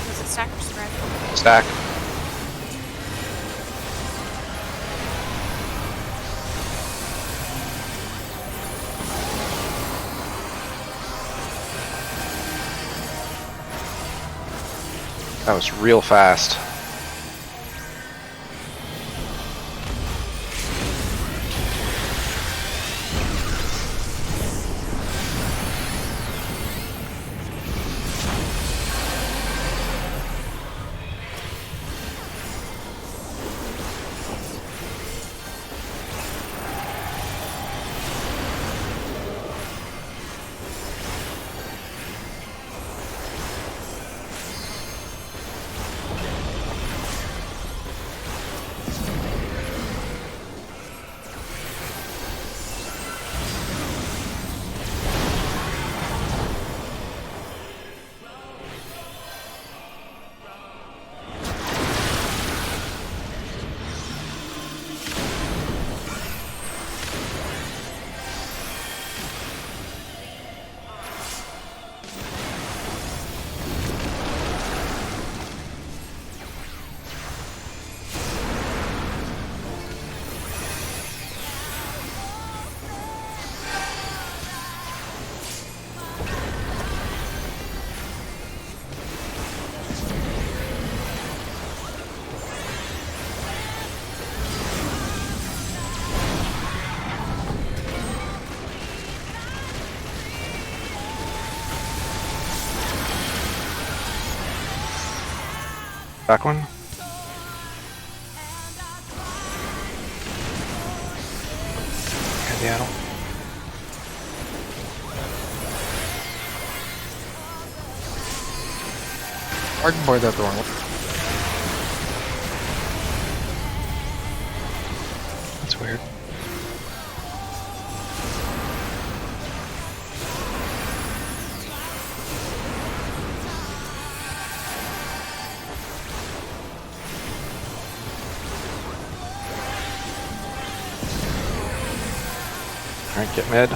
Was it stack or spread? Stack. That was real fast. Back one. Seattle. I can point that the wrong way. That's weird. Alright, get mid.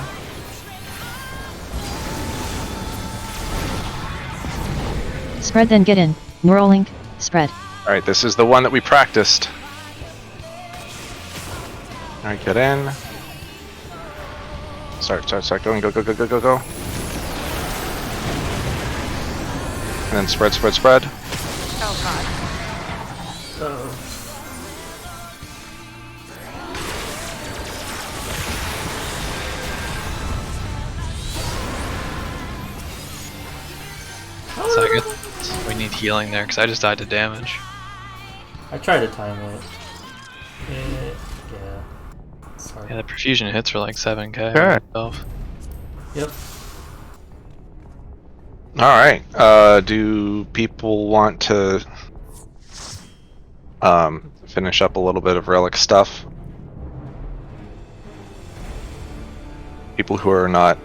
Spread then get in. Neuralink, spread. Alright, this is the one that we practiced. Alright, get in. Start going, go. And then spread. Oh god. Uh-oh. So I guess we need healing there because I just died to damage. I tried to time it. Yeah. Sorry. Yeah, the perfusion hits for like 7k. Okay. Myself. Yep. Alright, do people want to finish up a little bit of relic stuff? People who are not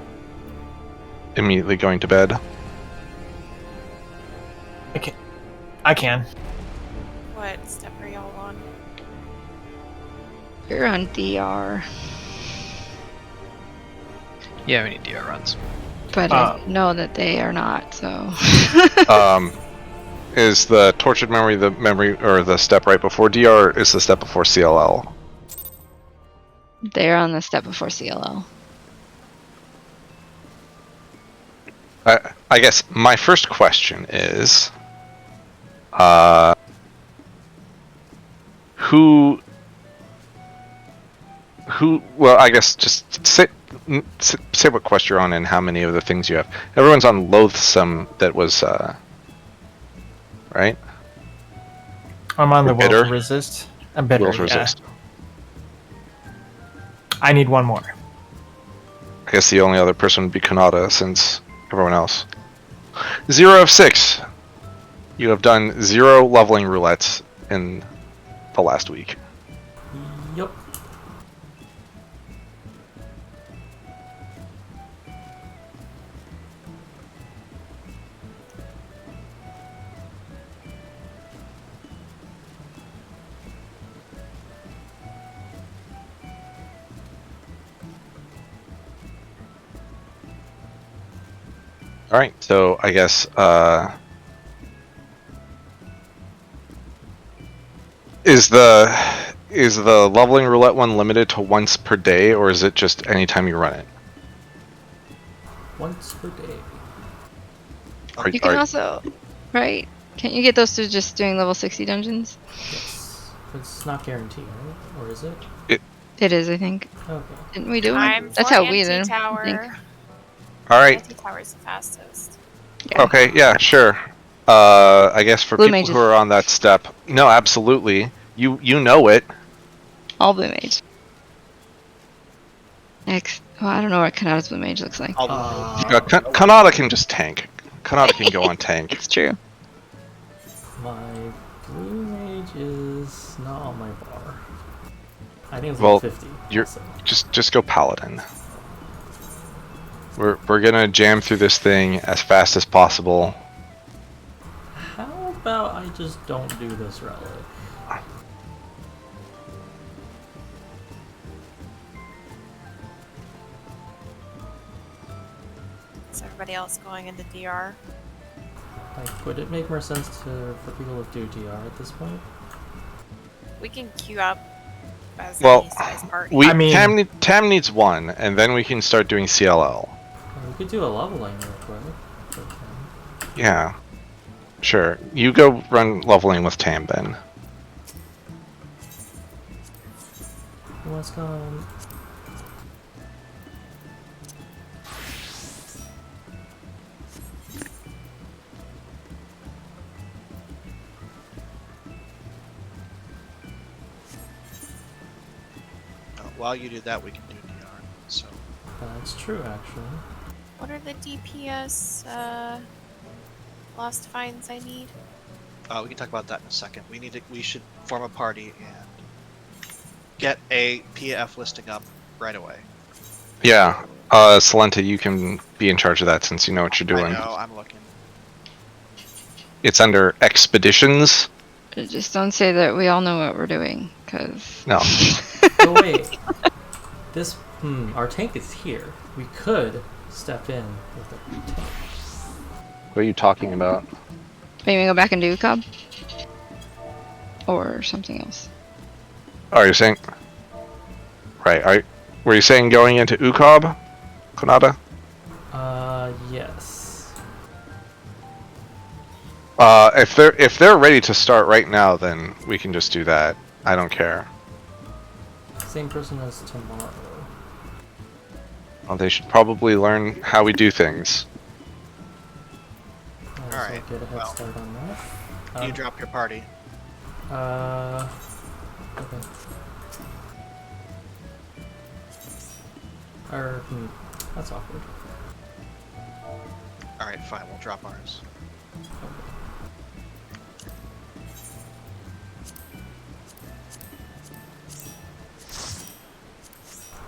immediately going to bed. I can. What step are y'all on? You're on DR, Yeah, we need DR runs. but I know that they are not. So Is the tortured memory the memory or the step right before DR? Is the step before CLL? they're on the step before CLL. I guess my first question is, who? Well, I guess just say what quest you're on and how many of the things you have. Everyone's on Loathsome. That was right. I'm on the Will Bitter? to Resist. I'm bitter. Will to Yeah. resist. I need one more. I guess the only other person would be Kanata since everyone else. 0 of 6. You have done 0 leveling roulettes in the last week. Yep. All right, so I guess is the leveling roulette one limited to once per day, or is it just anytime you run it? Once per day. You can also, right? Can't you get those through just doing level 60 dungeons? Yes. It's not guaranteed, right? Or is it? It is, I think. Okay. Didn't we do I'm it? That's for how we did it. I Anti-Tower. think. All right. Anti-Tower's the fastest. Yeah. Okay. Yeah. Sure. I guess for Blue people mages. who are on that step, no, absolutely. You know it. All blue mage. Next. Oh, I don't know what Kanata's blue mage looks like. Kanata can just tank. Kanata can go on tank. It's true. My blue mage is not on my bar. I think it's Well, like 50. you're so. just go paladin. We're gonna jam through this thing as fast as possible. How about I just don't do this relic? Is everybody else going into DR? Like, would it make more sense for people to do DR at this point? We can queue up as Well, any size party. We I mean- Tam needs one, and then we can start doing CLL. We could do a leveling real quick. Okay. Yeah, sure. You go run leveling with Tam then. Who wants gone? While you do that, we can do DR. So That's true, actually. What are the DPS lost finds I need? we can talk about that in a second. We should form a party and get a PF listing up right away. Yeah. Salenta, you can be in charge of that since you know what you're doing. I know, I'm looking. It's under expeditions. Just don't say that we all know what we're doing, because... No. Oh wait, this our tank is here. We could step in with a tank. What are you talking about? Maybe go back and do Cub? Or something else. Oh, you're saying... Right, were you saying going into Ukob? Konada? Yes. If they're ready to start right now, then we can just do that. I don't care. Same person as tomorrow. Well, they should probably learn how we do things. Alright, Get a head well, start on that. you drop your party. Okay. Or, that's awkward. Alright, fine, we'll drop ours.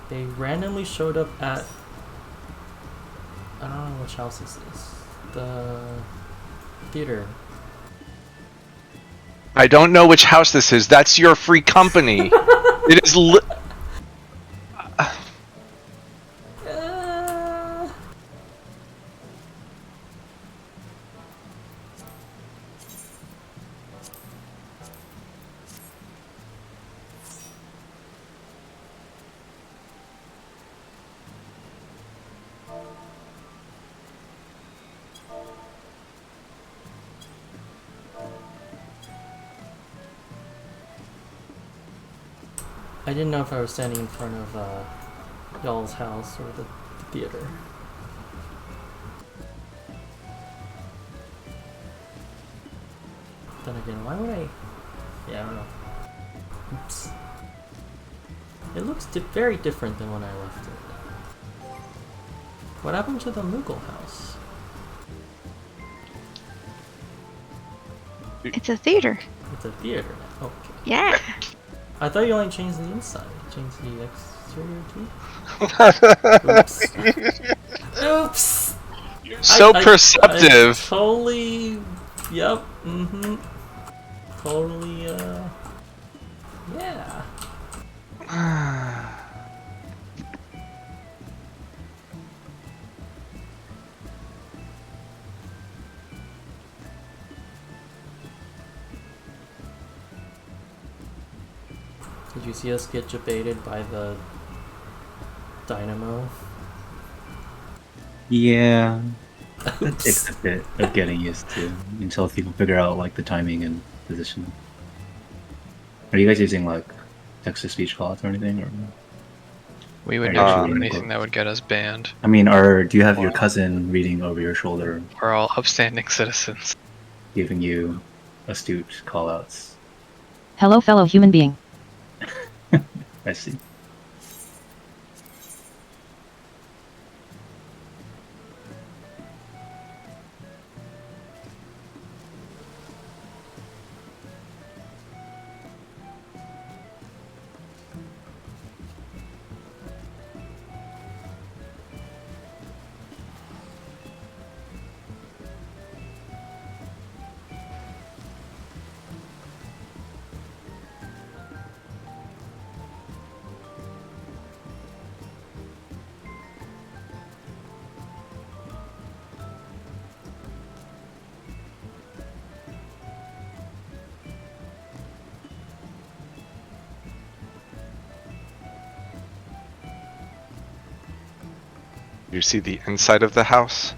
They randomly showed up at... I don't know which house this is. The theater. I don't know which house this is. That's your free company. It is I didn't know if I was standing in front of y'all's house or the theater. Then again, why would I? Yeah, I don't know. Oops. It looks very different than when I left it. What happened to the Moogle house? It's a theater. It's a theater now. Okay. Yeah. I thought you only changed the inside. You changed the exterior too? Oops. Oops. so perceptive. I totally. Yep. Totally. Yeah. Did you see us get debated by the dynamo? Yeah. It takes a bit of getting used to until people figure out like the timing and position. Are you guys using like text-to-speech calls or anything, or? We would Are you never actually do reading anything that would get us banned. I mean, or do you have your cousin reading over your shoulder, We're all upstanding citizens. giving you astute call-outs? Hello, fellow human being. I see. You see the inside of the house?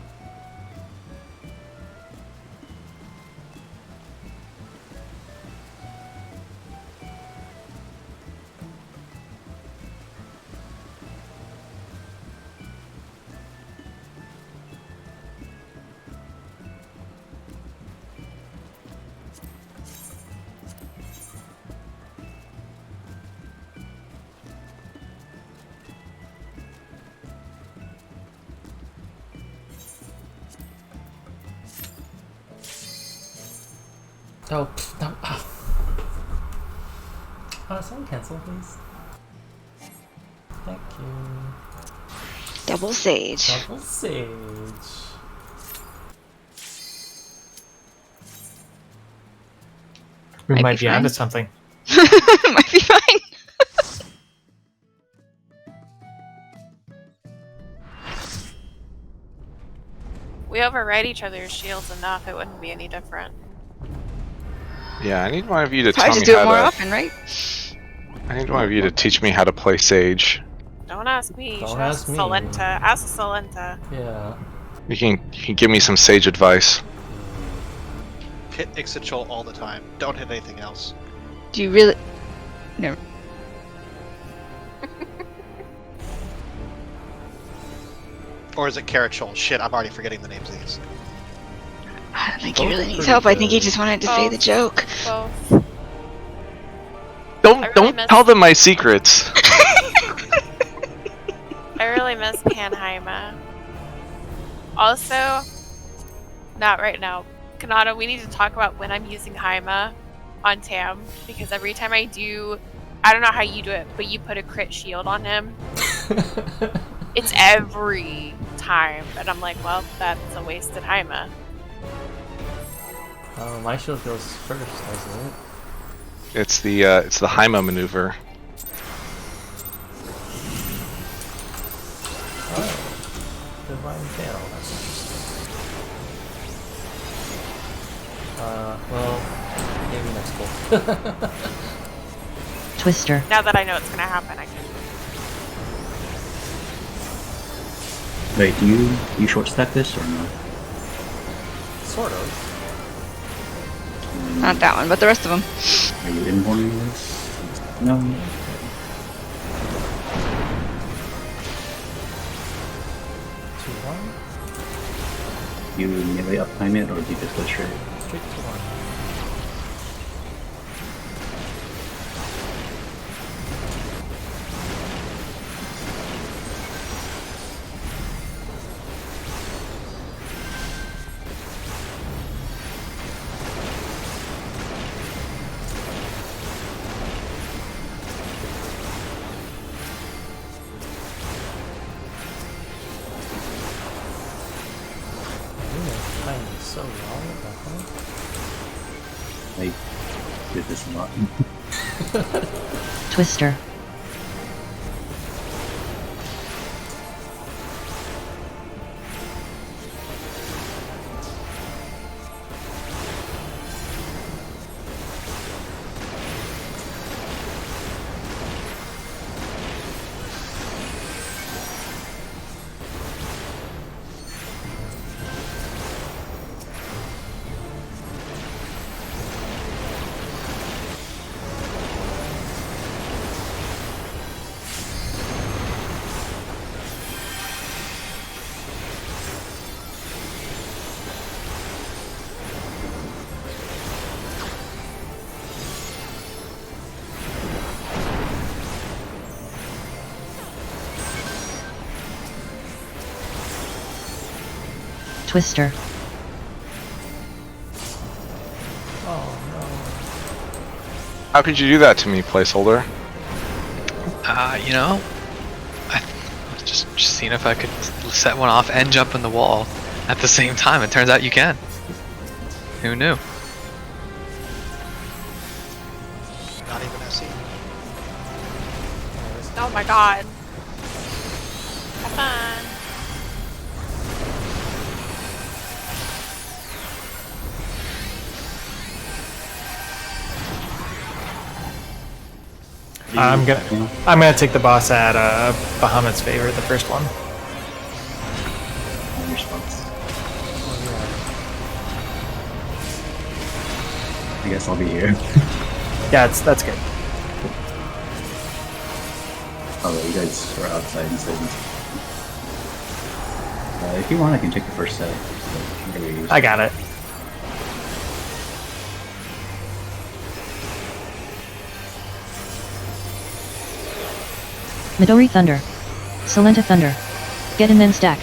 Oh, no. Someone cancel, please. Thank you. Double sage. Double sage. We Might might be be onto fine. something. Might be fine. We override each other's shields enough, it wouldn't be any different. Yeah, I need one of you to Probably tell just me do it how more to. often, right? I need one of you to teach me how to play Sage. Don't ask me. You Don't should ask me. Solenta. Ask Solenta. Yeah. You can give me some Sage advice. Hit Ixachol all the time. Don't hit anything else. Do you really? No. Or is it Carachol? Shit, I'm already forgetting the names of these. I don't think he Both really are needs pretty help. I think he good. just wanted to say the joke. Both. Don't I really don't miss- tell them my secrets. I really miss Panheima. Also, not right now. Kanata, we need to talk about when I'm using Haima on Tam, because every time I do, I don't know how you do it, but you put a crit shield on him. It's every time, and I'm like, well, that's a wasted Haima. My shield goes first, doesn't it? It's the Haima maneuver. Oh. Divine Veil, that's interesting. Well, maybe next pull. Twister. Now that I know it's gonna happen, I can. Wait, do you short stack this or not? Sort of. Not that one, but the rest of them. Are you inboarding this? No. 2-1. You melee uptime it or do you just go straight? Straight to 1. Timing is so wrong at that point. I did this a lot. Twister. Twister. Oh How could you do that to me, placeholder? You know, I was just seeing if I could set one off and jump in the wall at the same time. It turns out you can. Who knew? Not even SE. Oh my god. Have fun. I'm gonna take the boss at Bahamut's favor, the first one. Response. I guess I'll be here. Yeah, that's good. Oh, you guys were outside instead. If you want, I can take the first set. So, I got it. Midori Thunder. Solenta Thunder. Get in then stack.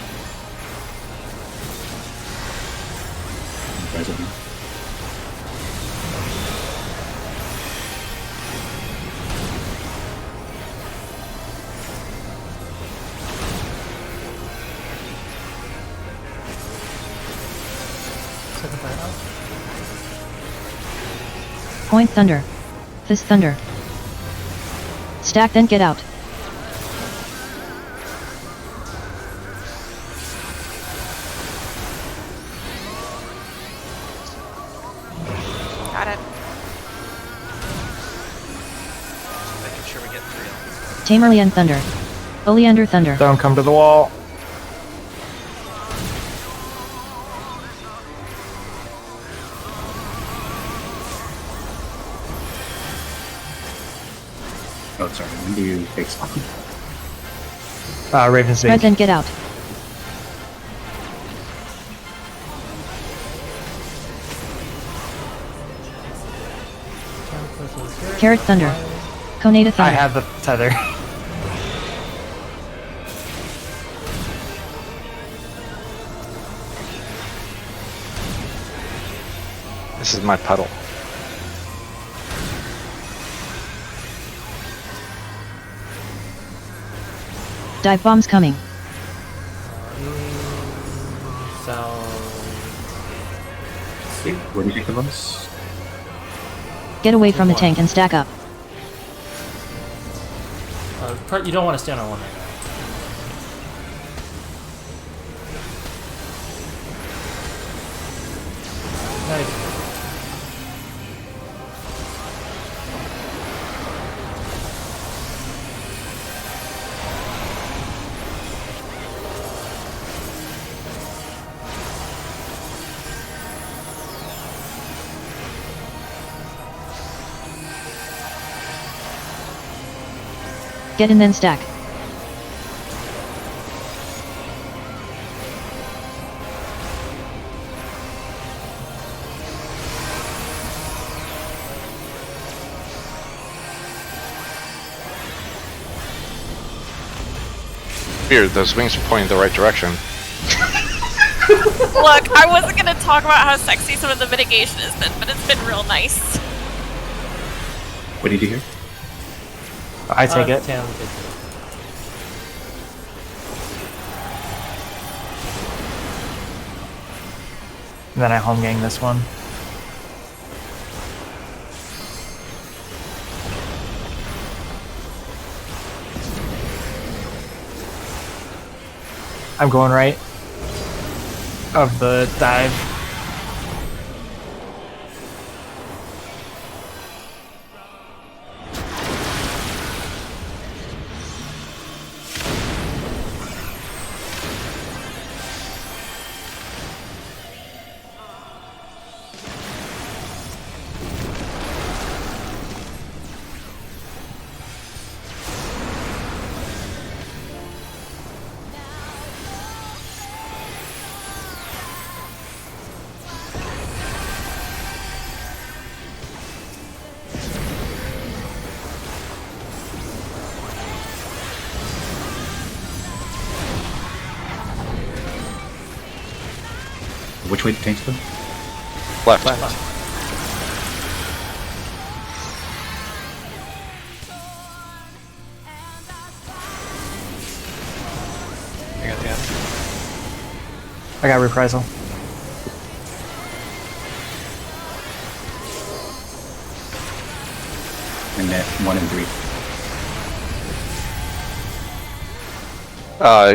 Point thunder. Fist thunder. Stack then get out. Got it. Making sure we get 3 elements. Tamerlian thunder. Oleander thunder. Don't come to the wall. Oh, sorry. When do you fix one? Raven's Spread then get out. Carrot thunder. Conata I thunder. have the tether. This is my puddle. Dive bombs coming. So Wait, where do you take the bombs? Get away from the tank and stack up. you don't want to stand on one right now. Nice. Get in then stack. Weird, those wings are pointing the right direction. Look, I wasn't gonna talk about how sexy some of the mitigation has been, but it's been real nice. What did you hear? I take it. Tam takes it. And then I home gang this one. I'm going right of the dive. Which way do tanks go? Left. I got the end. I got reprisal. And then 1 and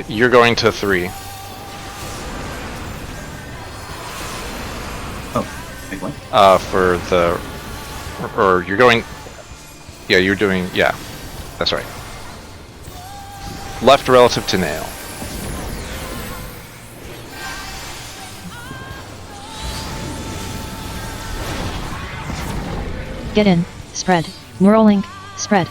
3. You're going to 3. Oh, wait, what? For the, or you're going, yeah, you're doing, yeah, that's right. Left relative to nail. Get in. Spread. Neuralink. Spread.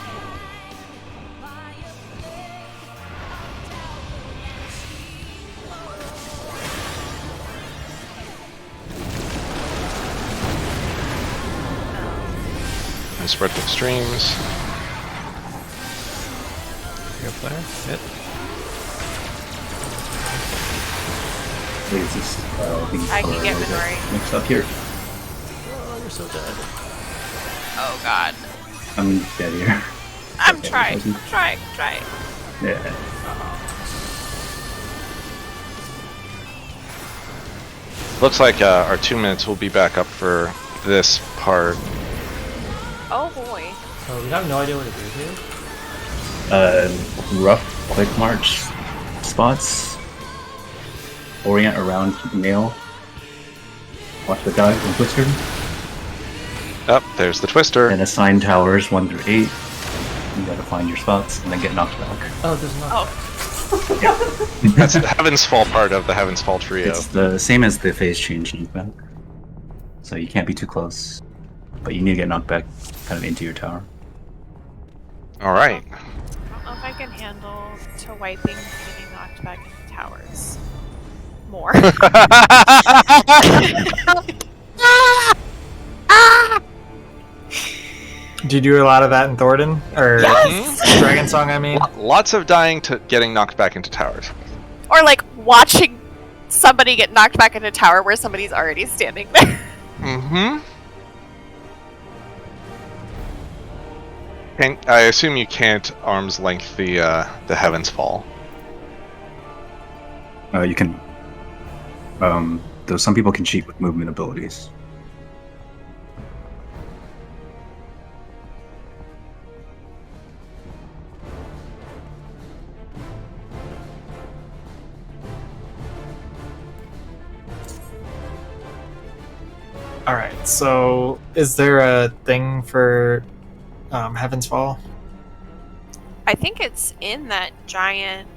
And spread to extremes. Go flare. Hit. Wait, is this I can get Midori. mixed up here? Oh, you're so dead. Oh god. I'm dead here. I'm Okay, trying. doesn't- Trying. Yeah. Looks like our 2 minutes will be back up for this part. Oh boy. So we have no idea what to do here. Rough, quick march spots. Orient around nail. Watch the dive and twister. Up there's the twister. And assign towers 1 through 8. You gotta find your spots and then get knocked back. Oh, there's not. Oh. That's the Heaven's Fall part of the Heaven's Fall trio. It's the same as the phase change knockback. So you can't be too close, but you need to get knocked back kind of into your tower. All right. I don't know if I can handle to wiping getting knocked back into towers. More. Do you do a lot of that in Thornton? Or Yes! Dragon Song, I mean? Lots of dying to getting knocked back into towers. Or like watching somebody get knocked back into a tower where somebody's already standing there. Mm-hmm. And I assume you can't arm's length the Heaven's Fall. You can. Though some people can cheat with movement abilities. Alright, so is there a thing for Heaven's Fall? I think it's in that giant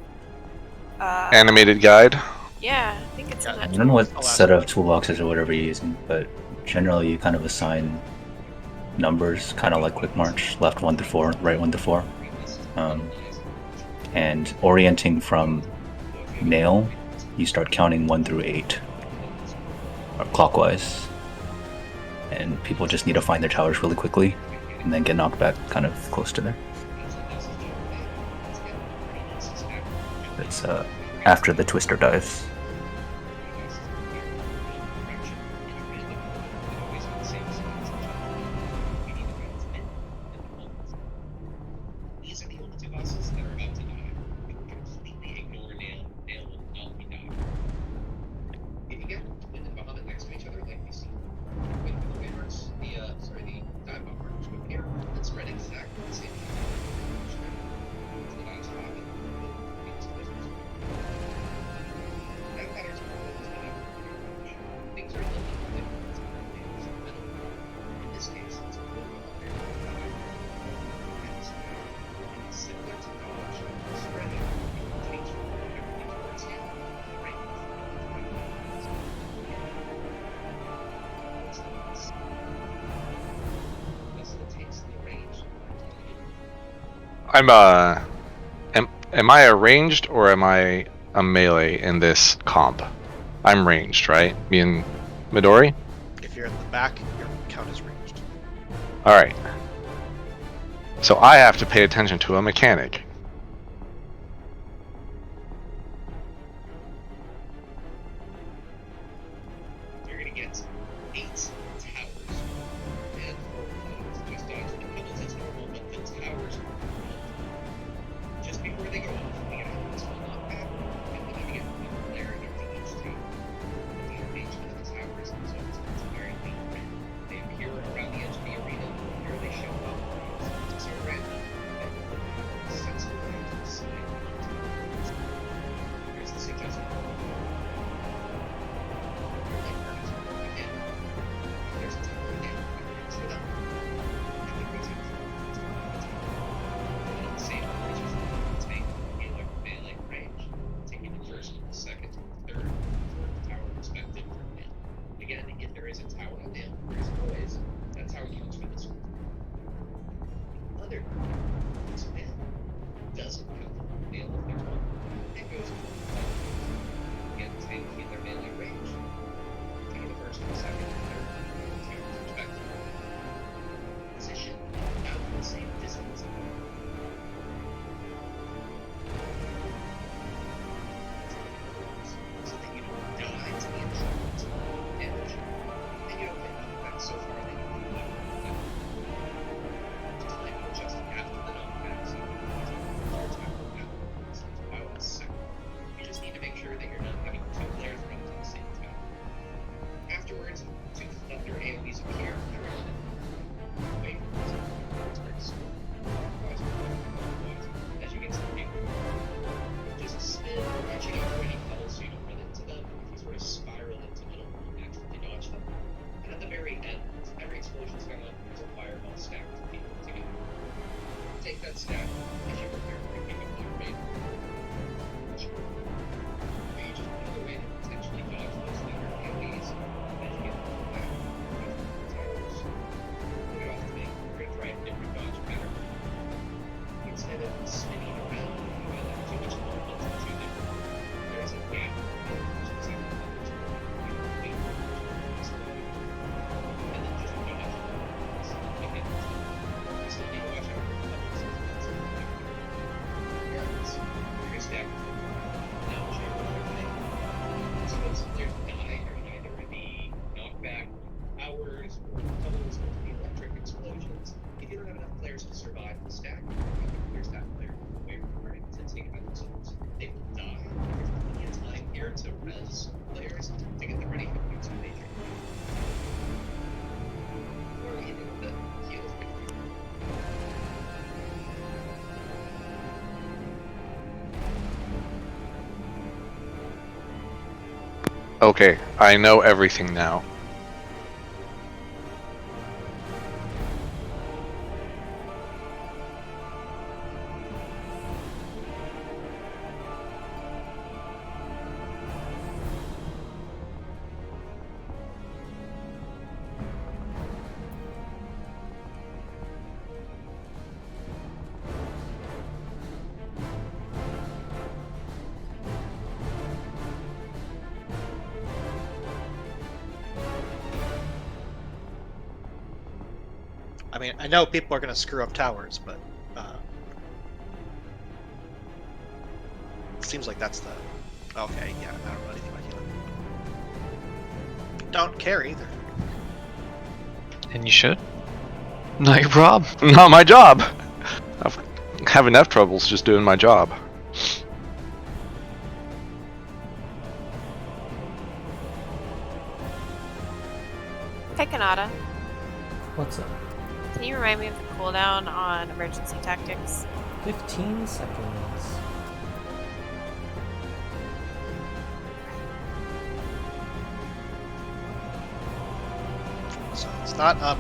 Animated guide. yeah, I think it's in I that don't know what set of toolboxes or whatever you're using, but generally you kind of assign numbers, kind of like Quick March, left 1 to 4, right 1 to 4. And orienting from nail, you start counting 1 through 8, or clockwise. And people just need to find their towers really quickly, and then get knocked back kind of close to there. It's after the twister dives. Am I a ranged or am I a melee in this comp? I'm ranged, right? Me and Midori? If you're in the back, your count is ranged. Alright. So I have to pay attention to a mechanic. You're gonna get 8 towers. And just dodge the pebbles as normal, but the towers are just before they go off, we gotta have this one knockback, and we need to get one player into each tower. The arrangement of the towers is it's very neat. They appear around the edge of the arena, here they show up. So random, and sensible way to decide. Here's the suggestion. Again, if there is a tower on nail, there's always that tower units for this one. Other nail doesn't have nail of their own. It goes again, same in their melee range. Take the first and second and third towers respectively. Position out the same distance. So that you don't die to the insurance damage, and you don't get knocked back so far that you can leave. Just like just after the knockback, so you can use your tower now. So it's about a second. You just need to make sure that you're not having 2 players run to the same tower. take that stack if you prepare for picking up your main. But you just another way to potentially dodge those later AoEs as you get back to the towers. You have to try a different dodge pattern. Instead of spinning around, you have too much movement to do there. There's a gap between the two levels. You wait for the explode, and then just dodge it. Again, you still need to watch out for the levels. Regardless, you're gonna stack now check everything. So those players die are either the knockback towers or tunnels or the electric explosions. If you don't have enough players to survive the stack, there's that player where you're ready to take out the souls. They will die. There's plenty of time here to res players to get them ready for the next major. Or even the heals. Okay, I know everything now. I mean, I know people are going to screw up towers, but it seems like that's the. Okay, yeah, I don't know anything about healing. Don't care either. And you should. Not your problem. Not my job. I have enough troubles just doing my job. Hey, Kanata. What's up? Can you remind me of the cooldown on emergency tactics? 15 seconds. So it's not up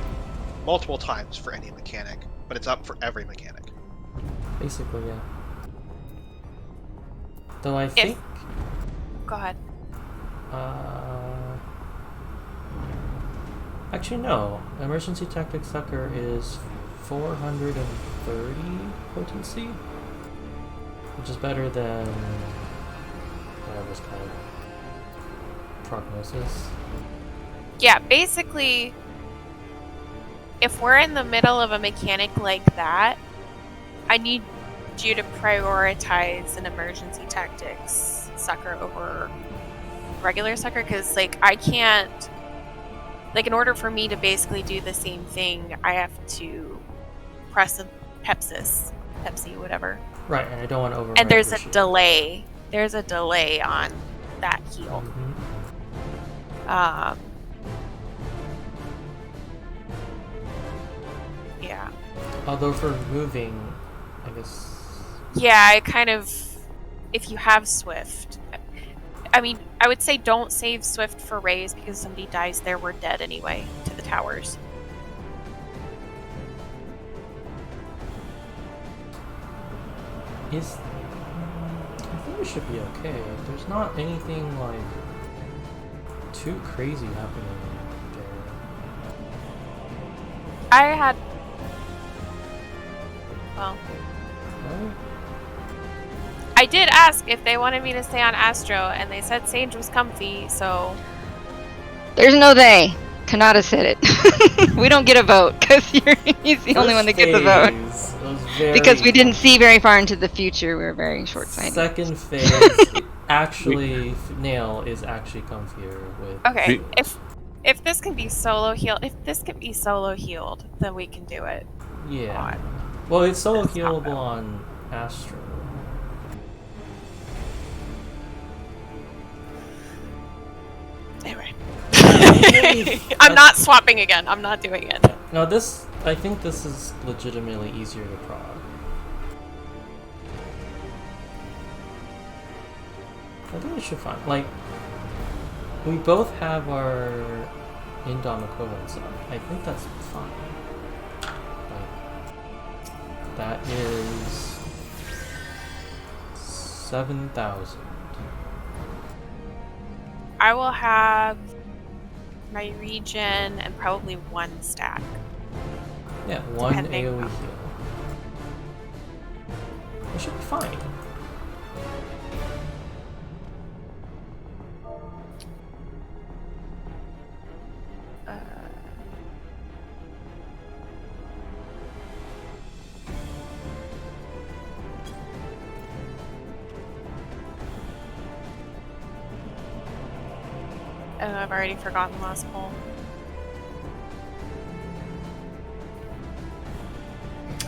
multiple times for any mechanic, but it's up for every mechanic. Basically, yeah. Though I think... Go ahead. Actually, no. Emergency Tactic Sucker is 430 potency, which is better than whatever's called Prognosis. Yeah, basically, if we're in the middle of a mechanic like that, I need you to prioritize an emergency tactics sucker over regular sucker, because like I can't, like in order for me to basically do the same thing, I have to press a Pepsi, whatever. Right, and I don't want to override. And there's your a shield. delay. There's a delay on that heal. Mhm. Yeah. Although for moving, I guess. Yeah, I kind of, if you have Swift, I mean, I would say don't save Swift for Rays because if somebody dies there, we're dead anyway to the towers. I think we should be okay. There's not anything like too crazy happening there. I had, well, Right? I did ask if they wanted me to stay on Astro, and they said Sage was comfy, so. There's no they. Kanata said it. We don't get a vote because he's the only one that gets a vote. Because we didn't see very far into the future, we were very short-sighted. Second phase, actually, Nail is actually comfier with. Okay, if this can be solo healed, then we can do it. Yeah. Well, it's solo healable on Astro. Anyway. I'm not swapping again. I'm not doing it. No, I think this is legitimately easier to prod. I think we should find, like, we both have our Indom equivalents up. I think that's fine. Like, That is 7,000. I will have my regen and probably one stack. Yeah, one Depending AoE on- heal. It should be fine. Oh, I've already forgotten the last poll.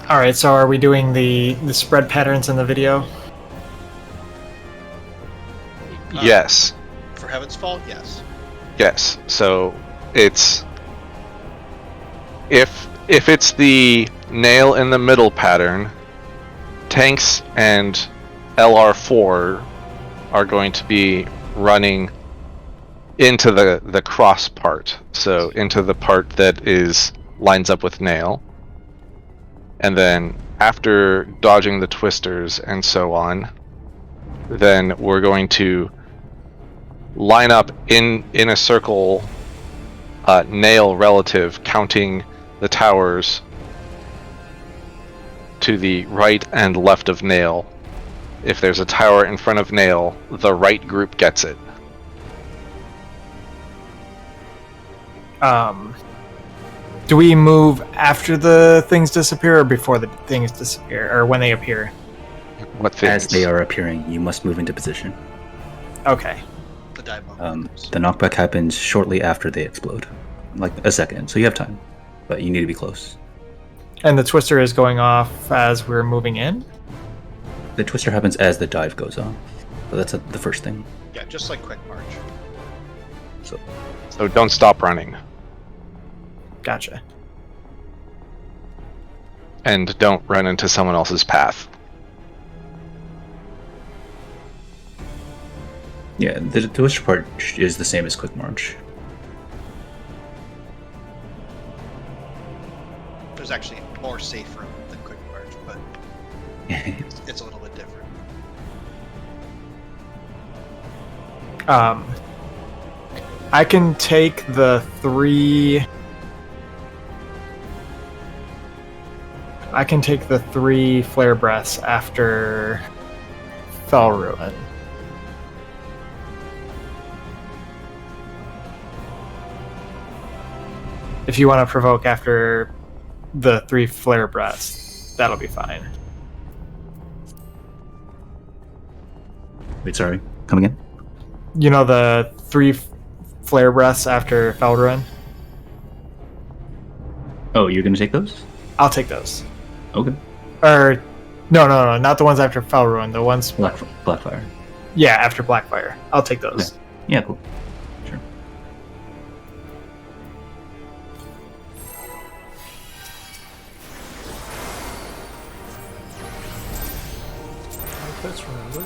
All right, so are we doing the spread patterns in the video? Yes. For Heaven's Fall, yes. Yes. So it's if it's the nail in the middle pattern, tanks and LR4 are going to be running into the cross part, so into the part that lines up with nail. And then after dodging the twisters and so on, then we're going to line up in a circle, nail relative, counting the towers to the right and left of nail. If there's a tower in front of nail, the right group gets it. Do we move after the things disappear or before the things disappear, or when they appear? What things? As they are appearing, you must move into position. Okay. The dive bomb. The knockback happens shortly after they explode, like a second, so you have time, but you need to be close. And the twister is going off as we're moving in? The twister happens as the dive goes on, so that's the first thing. Yeah, just like Quick March. So don't stop running. Gotcha. And don't run into someone else's path. Yeah, the twister part is the same as Quick March. There's actually more safe room than Quick March, but it's a little bit different. I can take the three flare breaths after Fell Ruin. If you want to provoke after the 3 flare breaths, that'll be fine. Wait, sorry, come again? You know the 3 flare breaths after Fell Ruin? Oh, you're gonna take those? I'll take those. Okay. Or, no, not the ones after Fell Ruin. The ones... Blackfire. Yeah, after Blackfire. I'll take those. Okay. Yeah, cool. Sure. Let's remember.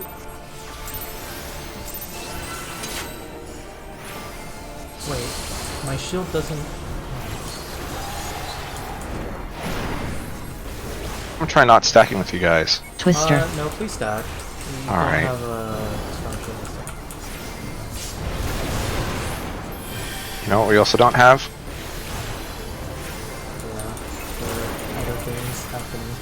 Wait, my shield doesn't... I'm trying not stacking with you guys. Twister. No, please stack. We All don't right. have a strong shield this time. You know what we also don't have? Yeah, there are other things happening.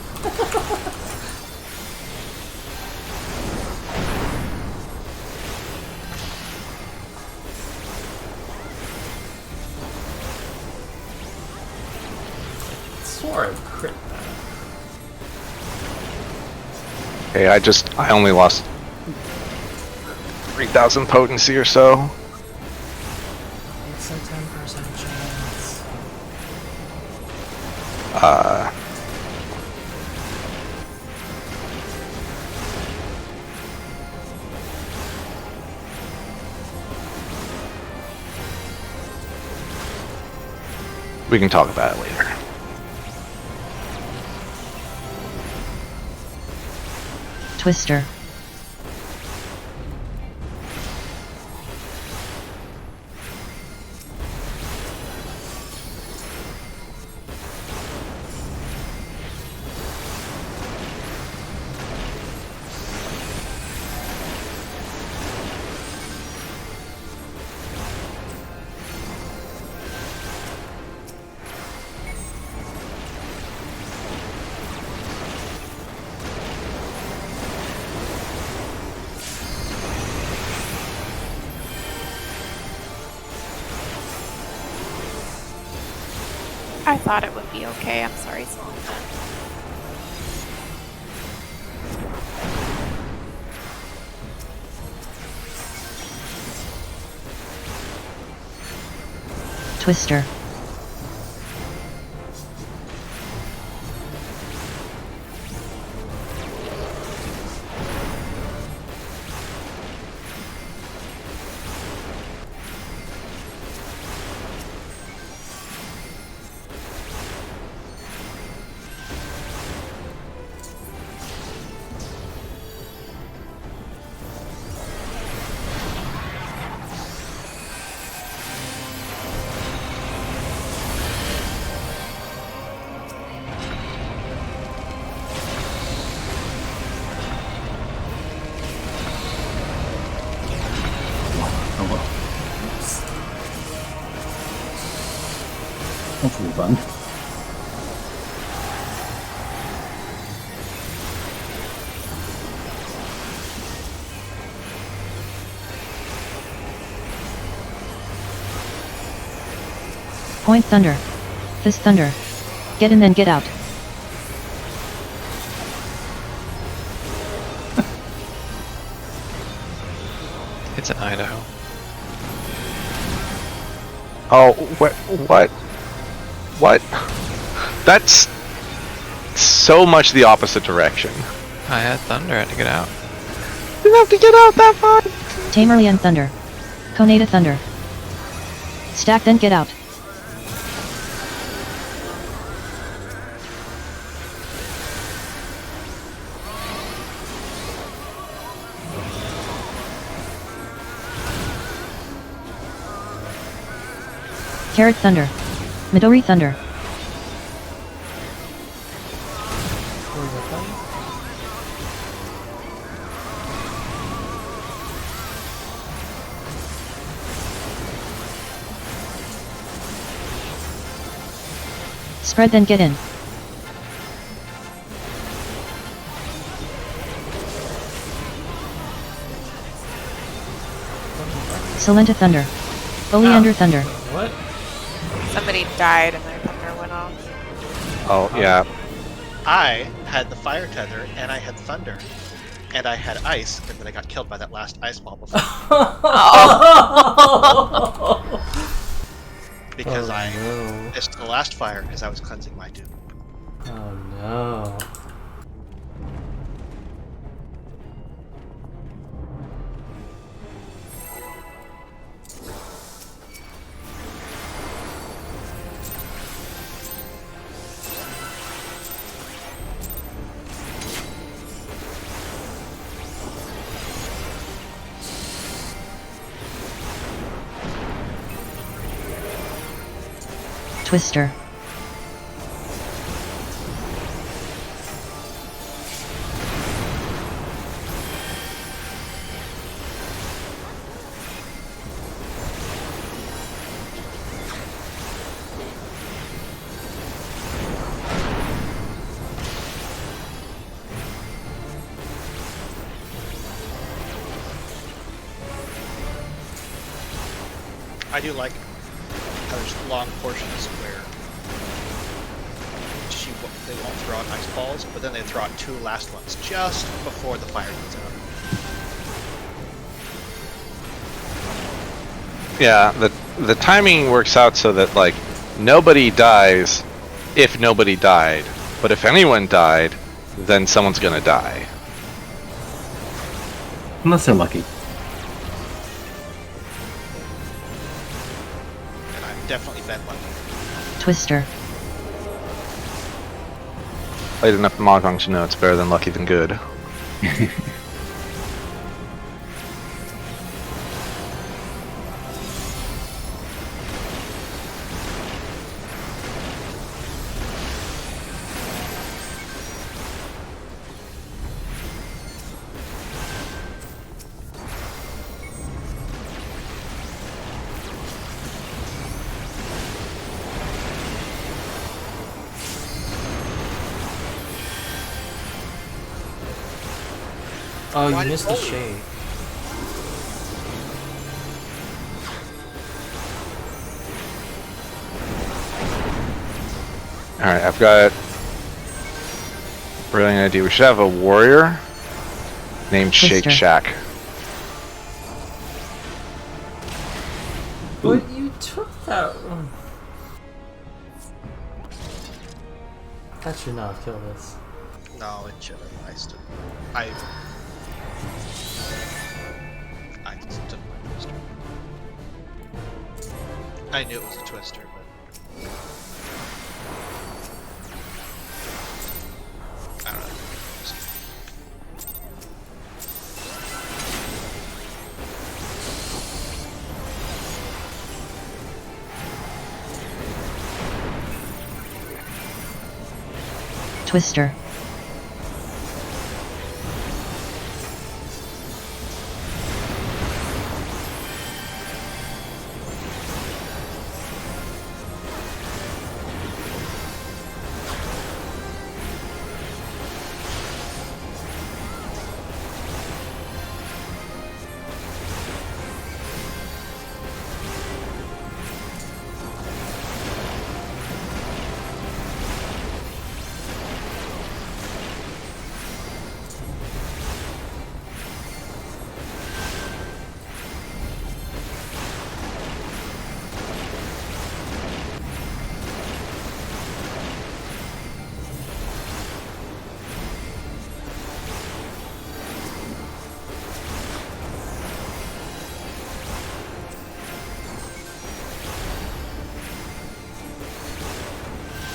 I swore I crit that. Hey, I only lost 3,000 potency or so. It's a 10% chance. We can talk about it later. Twister. I thought it would be okay. I'm sorry, Selena. Twister. Oh well. Hopefully fun. Point Thunder. Fist Thunder. Get in then get out. It's in Idaho. Oh, what? What? That's so much the opposite direction. I had thunder, I had to get out. You didn't have to get out that far. Tamerlian Thunder. Conata Thunder. Stack then get out. Carrot Thunder. Midori Thunder. Spread then get in. Silenta Thunder. Oleander Thunder. What? Somebody died and their thunder went off. Oh yeah. I had the fire tether, and I had thunder, and I had ice, and then I got killed by that last ice ball before. Because I missed the last fire because I was cleansing my doom. Oh no. Twister. I do like how there's long portions where they won't throw out ice balls, but then they throw out 2 last ones just before the fire goes out. Yeah, the timing works out so that like nobody dies if nobody died, but if anyone died, then someone's gonna die. Unless they're lucky. And I've definitely been lucky. Twister. Played enough Mahjong to know it's better than lucky than good. Oh, you missed the shade. Alright, I've got a brilliant idea. We should have a warrior named Shake Twister. Shack. But you took that one. That should not kill this. No, it should have. I still. I just didn't like Twister. I knew it was a Twister, but. I don't know. Twister.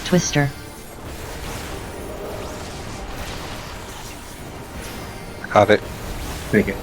Twister. Got it. Take it.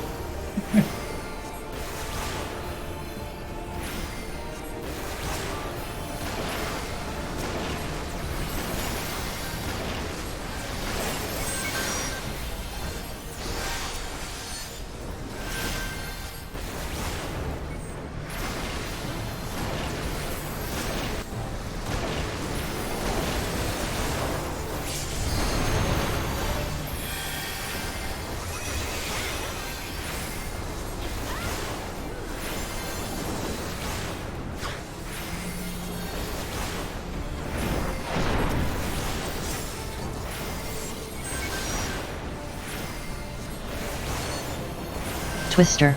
Twister.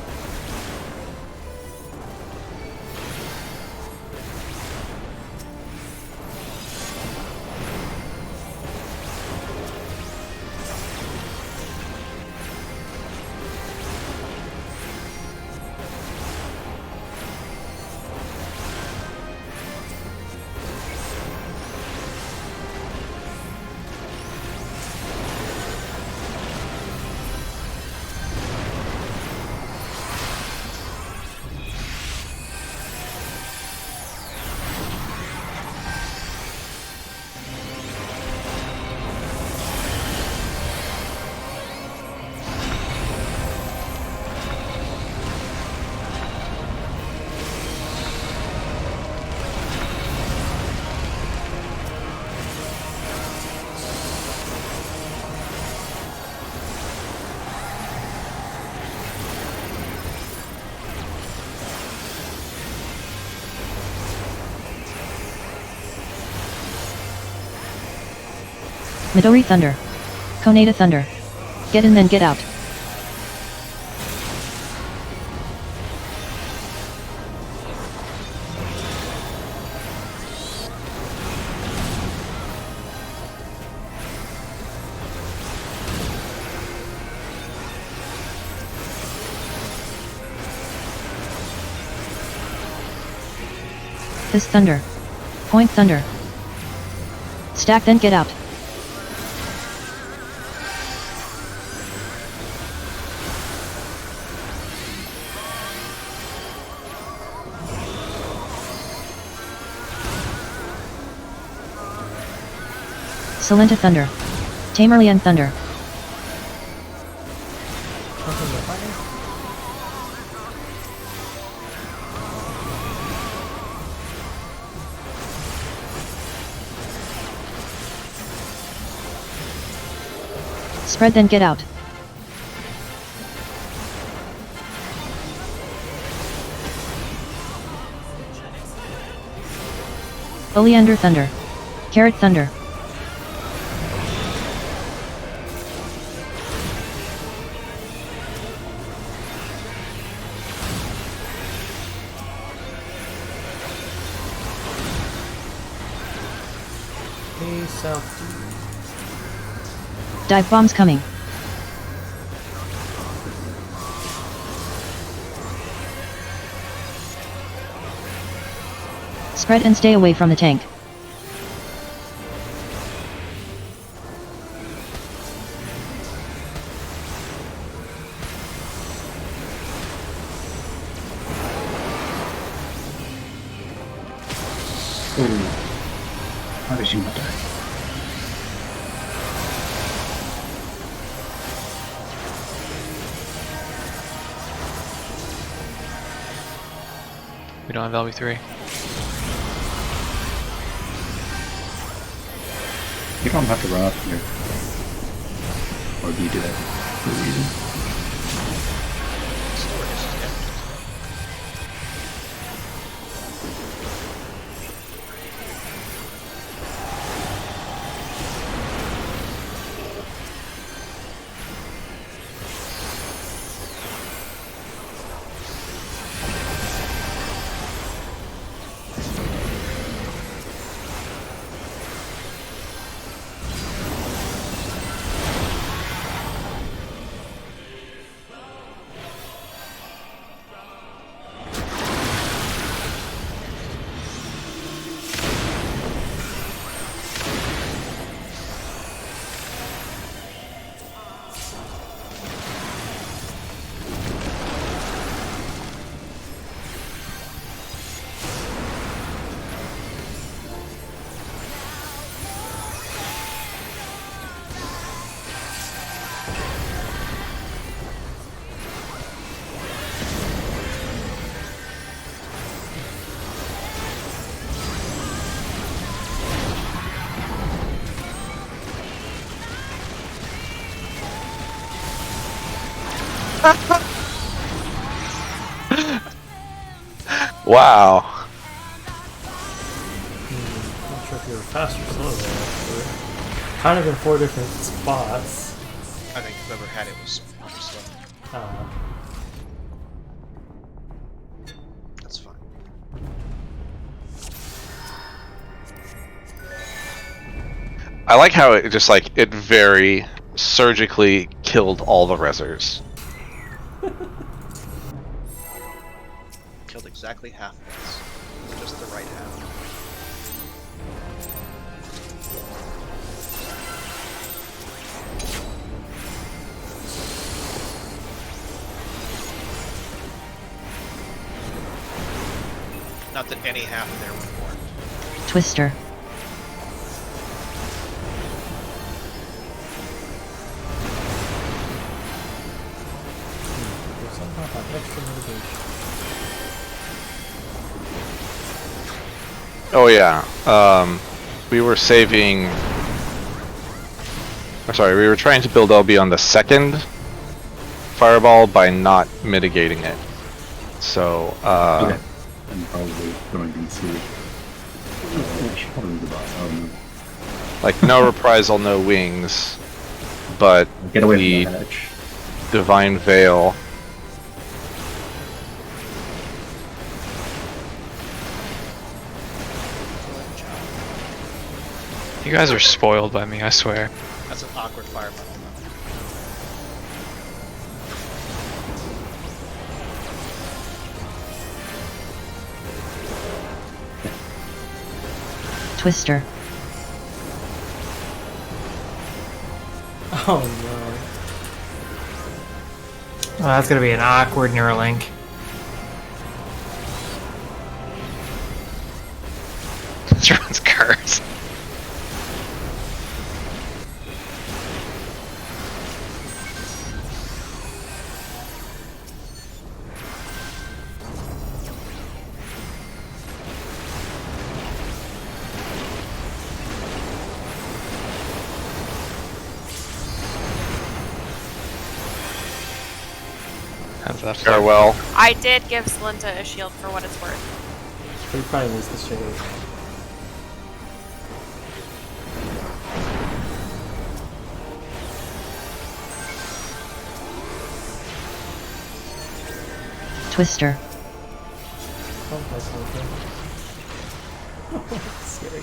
Midori Thunder. Konata Thunder. Get in then get out. Fist Thunder. Point Thunder. Stack then get out. Silenta Thunder. Tamerlian Thunder. Spread then get out. Oleander Thunder. Carrot Thunder. south. Dive bombs coming. Spread and stay away from the tank. How did she not die? We don't have LB3. You don't have to run up here. Or do you do that for a reason? Wow. Not sure if you were fast or slow there, actually. Kind of in 4 different spots. I think whoever had it was super slow. That's fine. I like how it just like it very surgically killed all the resers. Killed exactly half of us. Just the right half. Not that any half there were born. Twister. Somehow have extra mitigation. Oh yeah. We were saving. Or sorry, we were trying to build LB on the second fireball by not mitigating it. So Okay. I'm probably going to see. She's probably the boss. I don't know. like no reprisal, no wings, but Get away the from the hatch. divine veil. You guys are spoiled by me, I swear. That's an awkward fireball. Twister. Oh no. Oh, that's gonna be an awkward Neuralink. This runs cursed. How's that feel? Farewell. I did give Slinta a shield for what it's worth. He probably needs the shade. Twister. Oh, that's something. Scary.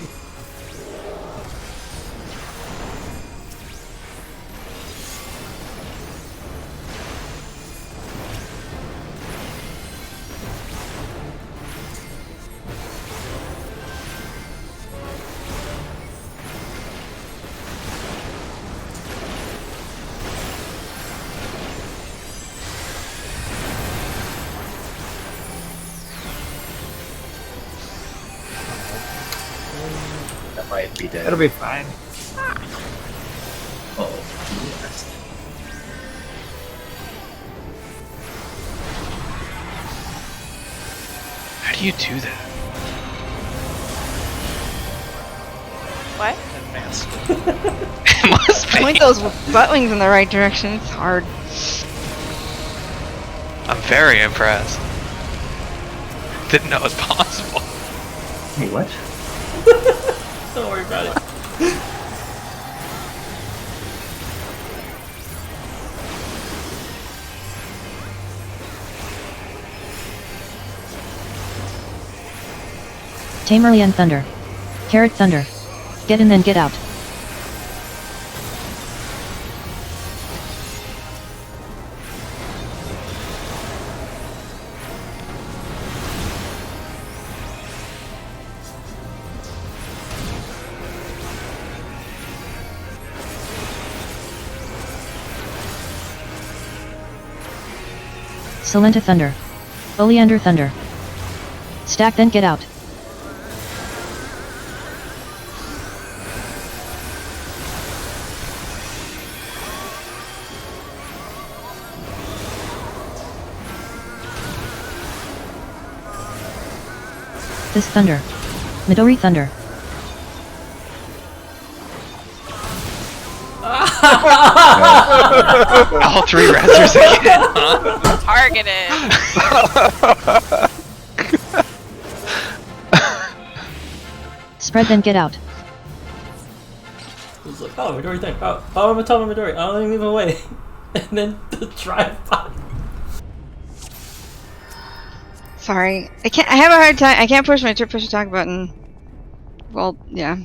I'd be dead. It'll be fine. Oh, How do you do that? What? Advance. It must be. Point those butt wings in the right direction. It's hard. I'm very impressed. Didn't know it was possible. Wait, what? Don't worry about it. Tamarian Thunder. Carrot Thunder. Get in then get out. Solenta Thunder. Oleander Thunder. Stack then get out. This Thunder. Midori Thunder. All three rezzers again, huh? Targeted. Spread then get out. It's like, oh, Midori thing. Oh, I'm a Tama Midori. Oh, let me move away. And then the drive by. Sorry, I can't. I have a hard time. I can't push my push to talk button. Well, yeah.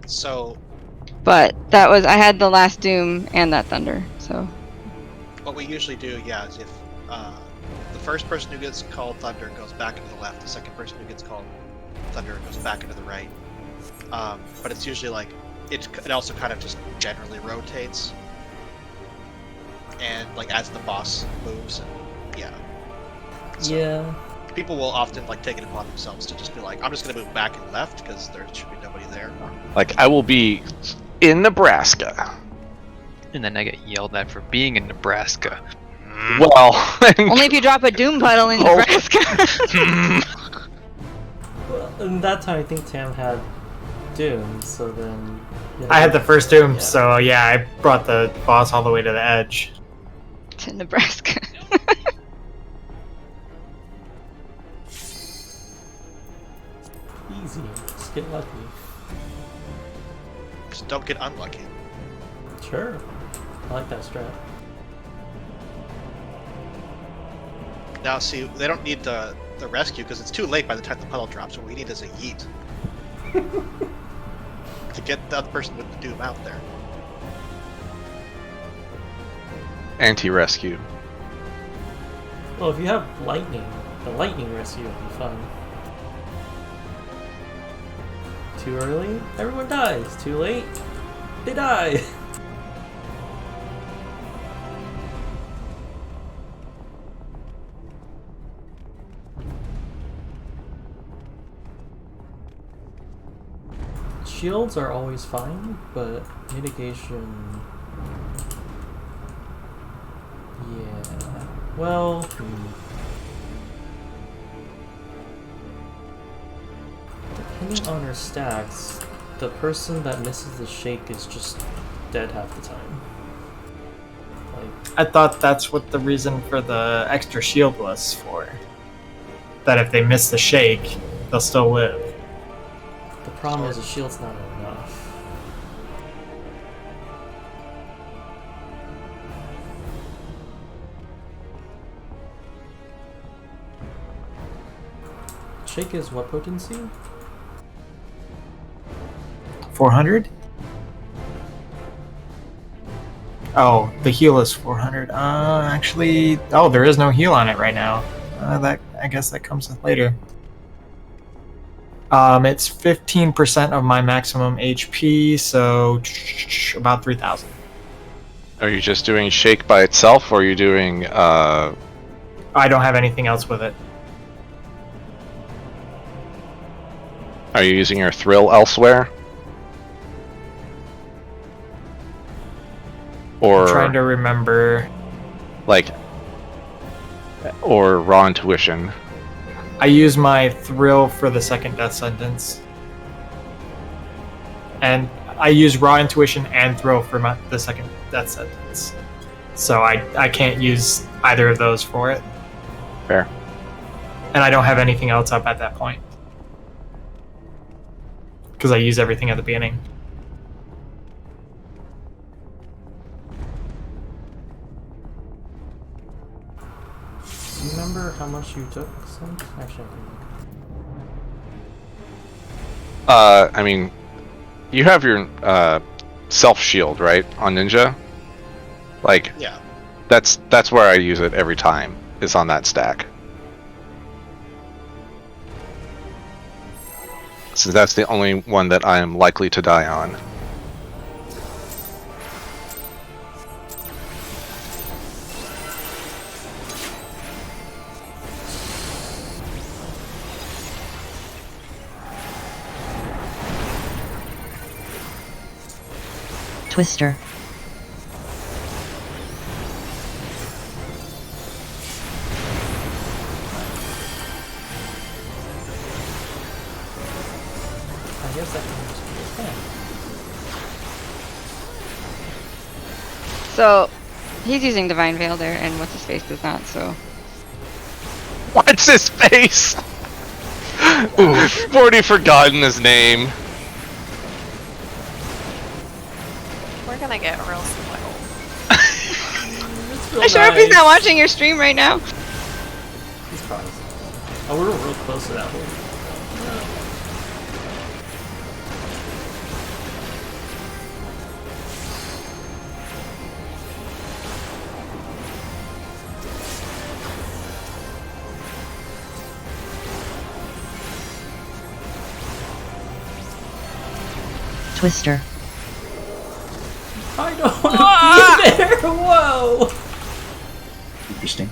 So, But that was, I had the last Doom and that Thunder, so. what we usually do, yeah, is if the first person who gets called Thunder goes back into the left, the second person who gets called Thunder goes back into the right. But it's usually like, it also kind of just generally rotates. And like as the boss moves, and yeah. So Yeah. people will often like take it upon themselves to just be like, I'm just gonna move back and left because there should be nobody there. Like, I will be in Nebraska. And then I get yelled at for being in Nebraska. Well, Only if you drop a Doom puddle in Oh. Nebraska. Well, and that time I think Tam had Doom, so then... you know, I had the first Doom, yeah. so yeah, I brought the boss all the way to the edge. To Nebraska. Easy. Just get lucky. Just don't get unlucky. Sure. I like that strat. Now see, they don't need the rescue because it's too late by the time the puddle drops. What we need is a yeet. To get the other person with the Doom out there. anti-rescue. Well, if you have lightning, the lightning rescue would be fun. Too early, everyone dies. Too late, they die. Shields are always fine, but mitigation... Yeah... Well... Depending on her stacks, the person that misses the shake is just dead half the time. Like, I thought that's what the reason for the extra shield was for. That if they miss the shake, they'll still live. the problem is the shield's not enough. Shake is what potency? 400? Oh, the heal is 400. Actually, oh, there is no heal on it right now. That I guess that comes later. It's 15% of my maximum HP, so about 3,000. Are you just doing shake by itself, or are you doing I don't have anything else with it. Are you using your thrill elsewhere? Or I'm trying to remember. like, or raw intuition? I use my thrill for the second death sentence. And I use raw intuition and thrill for the second death sentence. So I can't use either of those for it. Fair. And I don't have anything else up at that point. Because I use everything at the beginning. Do you remember how much you took? Son? Actually, I mean, you have your self shield, right, on Ninja? Like, Yeah. that's where I use it every time. Is on that stack. So that's the only one that I am likely to die on. Twister. I guess that can just be a thing. So, he's using Divine Veil there, and what's his face does not, so. What's his face? Ooh, I've already forgotten his name. We're gonna get real spoiled. I sure hope he's not watching your stream right now. He's probably. Oh, we're real close to that one. Twister. I don't want to be there! Whoa! Interesting.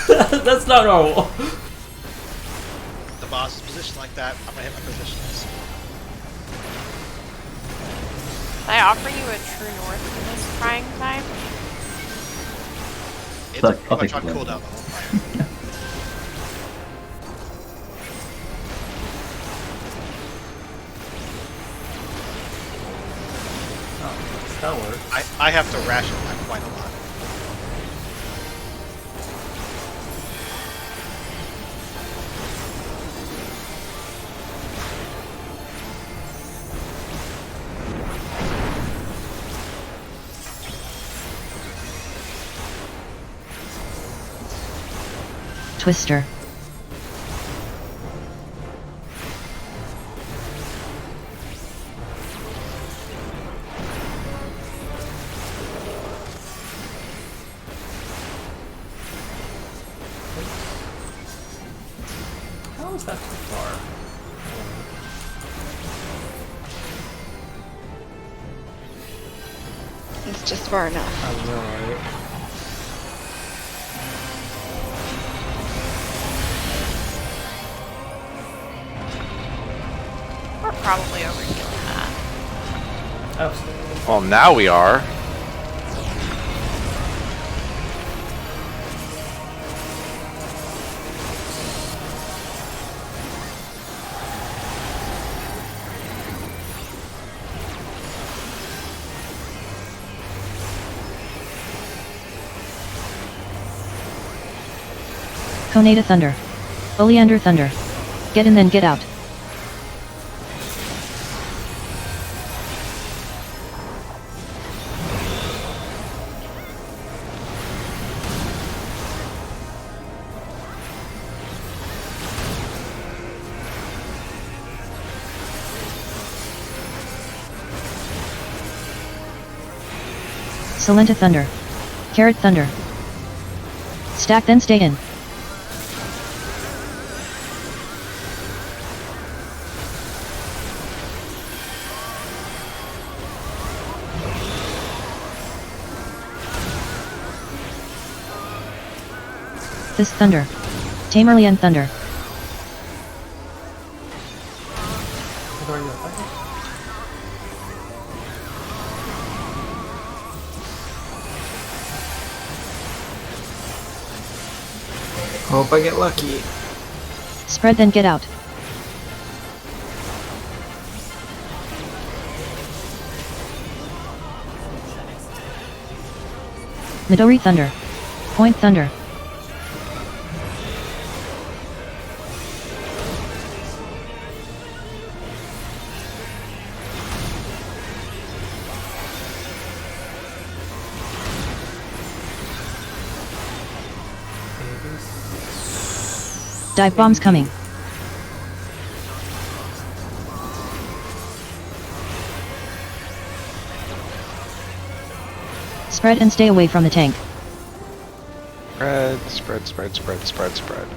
That's not normal. The boss is positioned like that. I'm gonna hit my positions. Can I offer you a true north for this trying time? It's Look, pretty much I'll on take the cooldown the whole time. That works. I have to ration that quite a lot. Twister. How is that too far? It's just far enough. I know, right? We're probably overdoing that. Absolutely. Well, now we are. Conata Thunder. Oleander Thunder. Get in then get out. Salenta Thunder. Carrot Thunder. Stack then stay in. Fist Thunder. Tamerlian Thunder. Hope I get lucky. Spread then get out. Midori Thunder. Point Thunder. Dive bombs coming. Spread and stay away from the tank. Spread.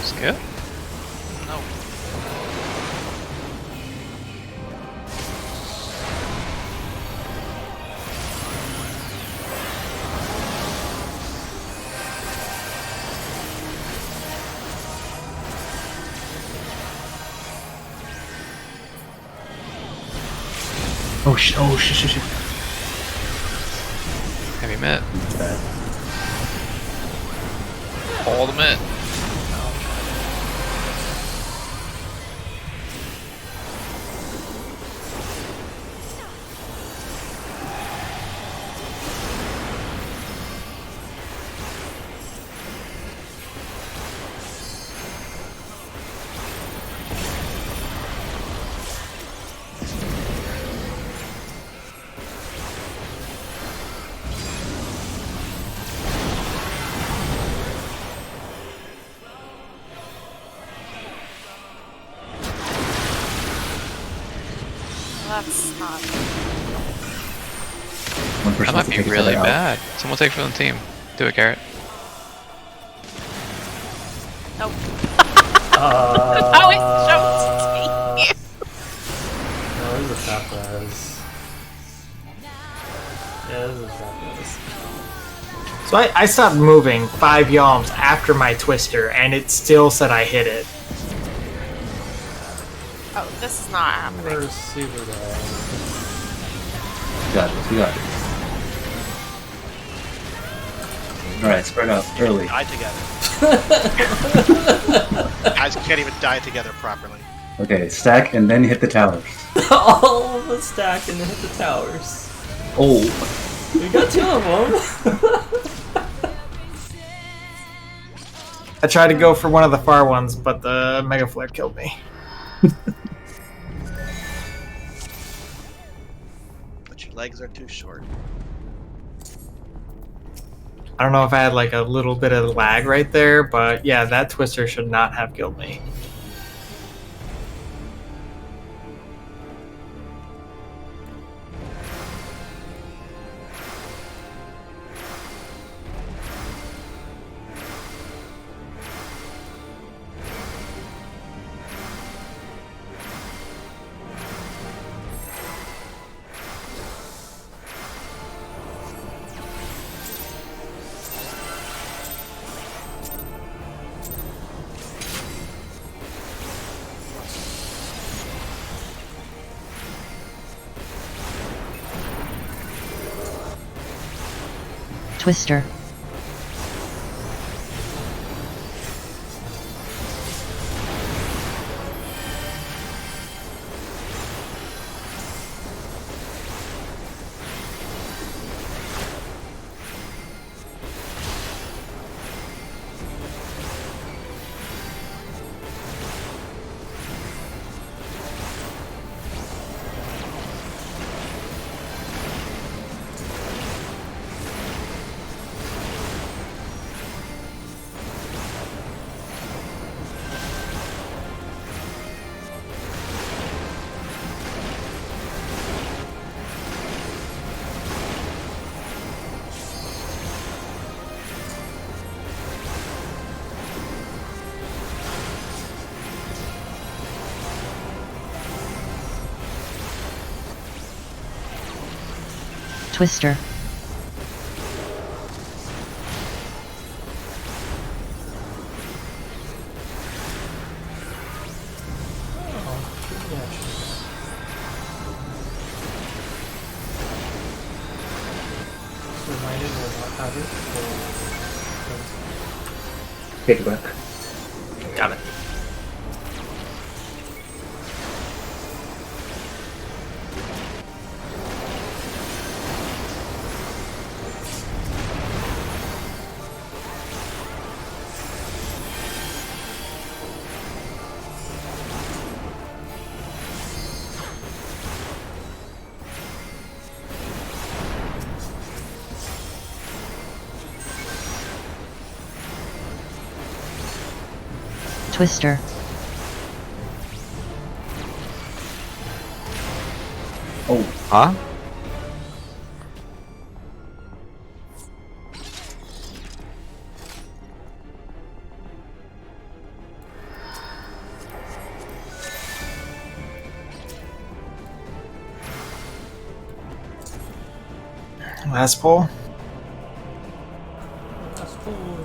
Skip? No. Oh shit! Oh shit! Heavy mitt. Bad. Hold the mitt. That's not. One person That has might to be take each really other out. bad. Someone take from the team. Do it, Garrett. Nope. Uh, How is Joe No, this is a trap res. Yeah, this is a trap res. So I stopped moving 5 yalms after my twister, and it still said I hit it. Oh, this is not happening. We're super bad. You got this. You got this. All right, spread out early. Die together. Guys can't even die together properly. Okay, stack and then hit the towers. All of us stack and then hit the towers. Oh, We got 2 of them. I tried to go for one of the far ones, but the Mega Flare killed me. But your legs are too short. I don't know if I had like a little bit of lag right there, but yeah, that twister should not have killed me. Twister. Twister. it or not have it. Take it back. Got it. Twister. Oh, Huh? Last pull. That's cool.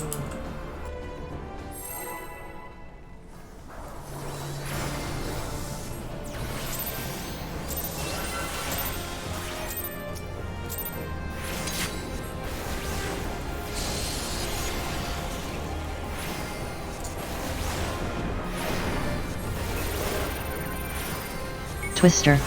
Twister.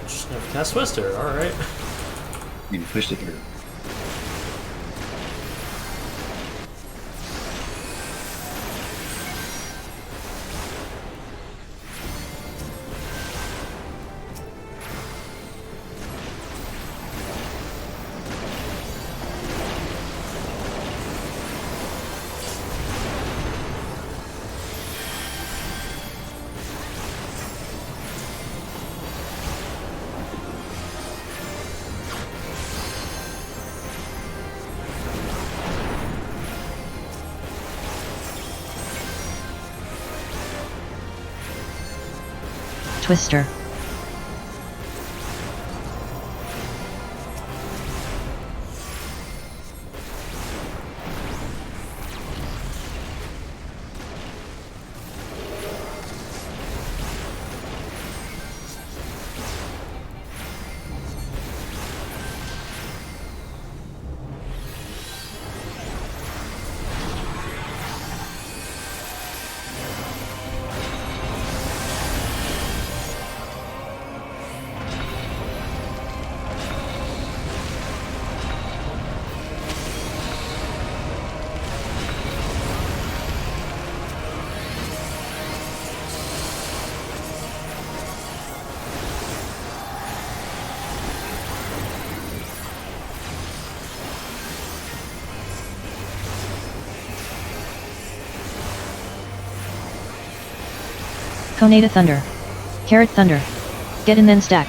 Just never cast Twister, alright. you pushed it through. Twister. Conata Thunder. Carrot Thunder. Get in then stack.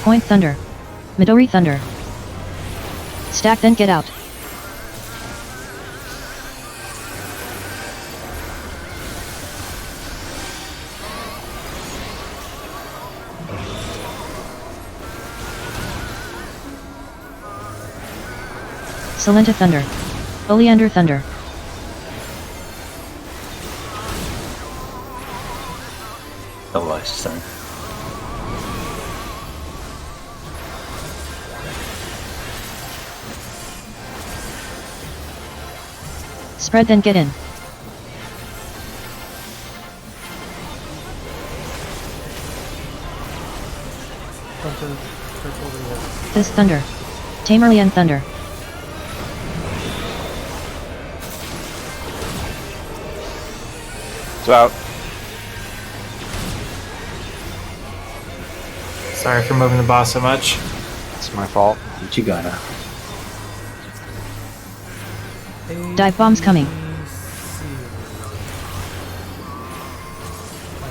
Point Thunder. Midori Thunder. Stack then get out. Salenta Thunder. Oleander Thunder. Spread then get in. Hunter, careful over here. This thunder. Tamerlian thunder. It's out. Sorry for moving the boss so much. It's my fault. What you gotta? Dive bombs coming. Might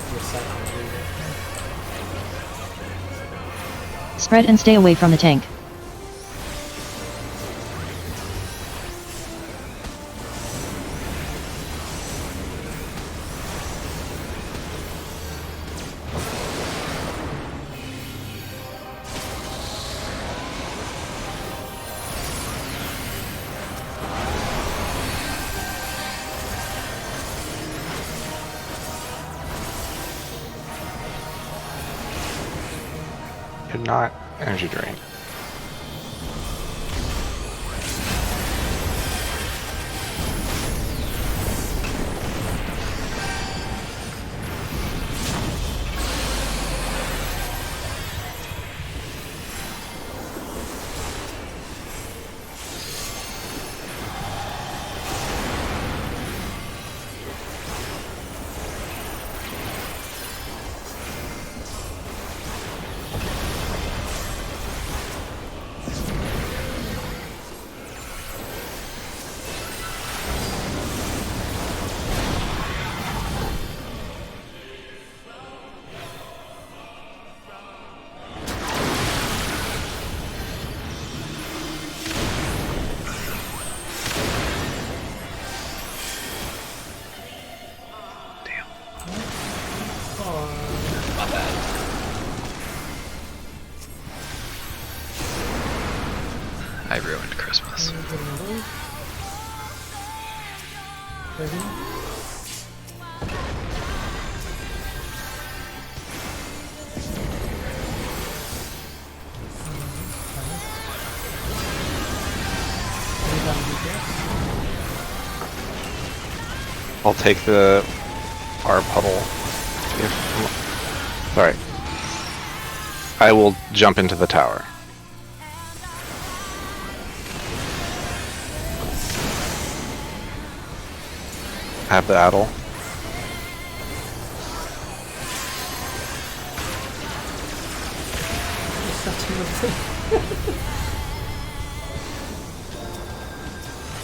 be a second. Spread and stay away from the tank. You're not energy drained. My bad. I ruined Christmas. I'll take the our puddle. Sorry. I will jump into the tower. Have the addle.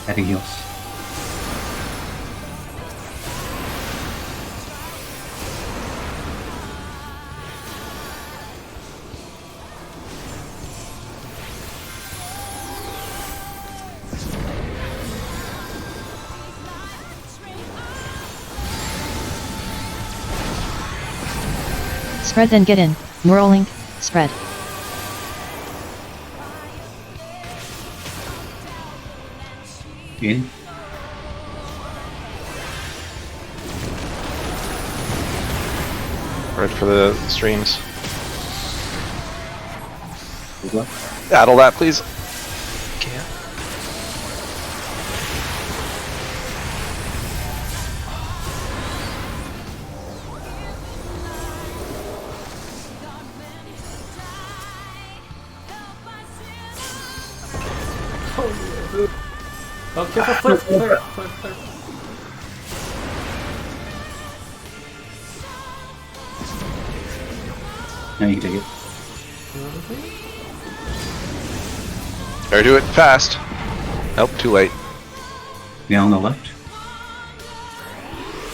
Adding heals. Spread then get in. Neuralink. Spread. In. Right for the streams. Good luck. Addle that, please. Can't. Oh, careful, flare. Now you can take it. Better do it fast. Nope, too late. Now on the left.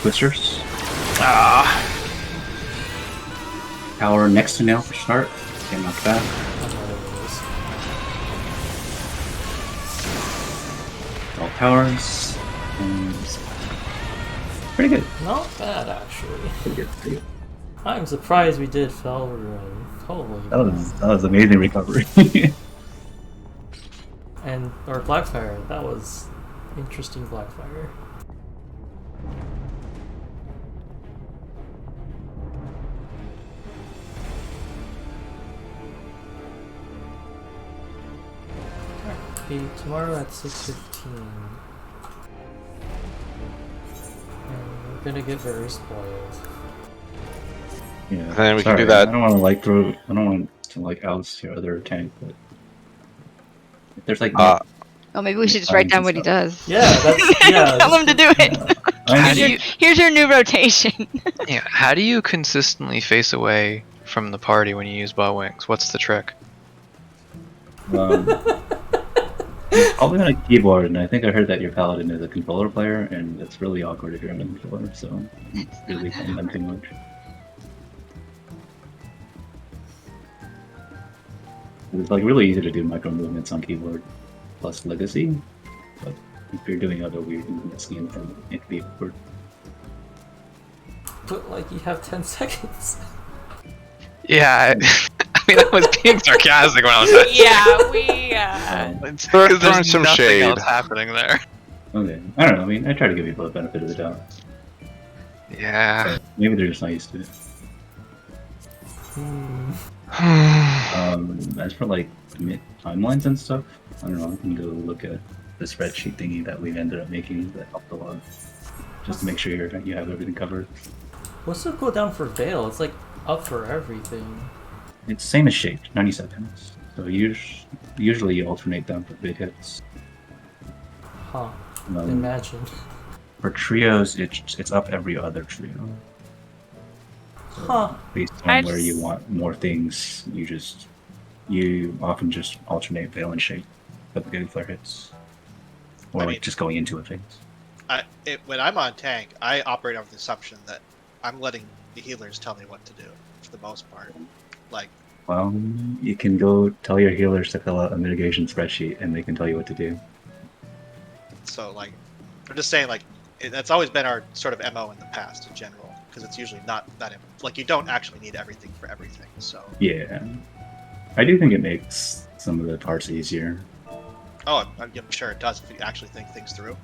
Twisters. Ah. Tower next to now for start. Get knocked back. All towers. And pretty good. Not bad, actually. Pretty good. Pretty good. I'm surprised we did Fell Run. Holy. That was amazing recovery. And our Blackfire, that was interesting Blackfire. Okay, tomorrow at 6:15. gonna get very spoiled. Yeah. And then we can Sorry, do that. I don't want to like throw. I don't want to like oust your other tank, but if there's like Oh, maybe we should just write down what he does. Yeah, that's yeah. Tell him to do it. I do you- Here's your new rotation. Yeah, how do you consistently face away from the party when you use bow wings? What's the trick? Probably on a keyboard, and I think I heard that your paladin is a controller player, and it's really awkward if you're on a controller, so it's really commenting much. It's like really easy to do micro movements on keyboard, plus legacy, but if you're doing other weird schemes, then it can be awkward. But like you have 10 seconds. Yeah, I mean, I was being sarcastic when I was saying Yeah, we. it's Throwing because there's some nothing shade. else happening there. Okay, I don't know, I mean, I try to give people the benefit of the doubt. Yeah. Maybe they're just not used to it. As for like timelines and stuff, I don't know, I can go look at the spreadsheet thingy that we've ended up making that helped a lot. Just to make sure you have everything covered. What's the cooldown for Veil? It's like up for everything. It's same as Shaped, 90 seconds. So usually you alternate them for big hits. Huh. Imagine. For trios, it's up every other trio. Huh. Based on where you want more things, you often just alternate Veil and Shape for the big flare hits. Or just going into a phase. When I'm on tank, I operate on the assumption that I'm letting the healers tell me what to do, for the most part. Like, well, you can go tell your healers to fill out a mitigation spreadsheet, and they can tell you what to do. so like, I'm just saying, like, that's always been our sort of MO in the past, in general, because it's usually not that like you don't actually need everything for everything. So Yeah, I do think it makes some of the parts easier. oh, I'm sure it does if you actually think things through.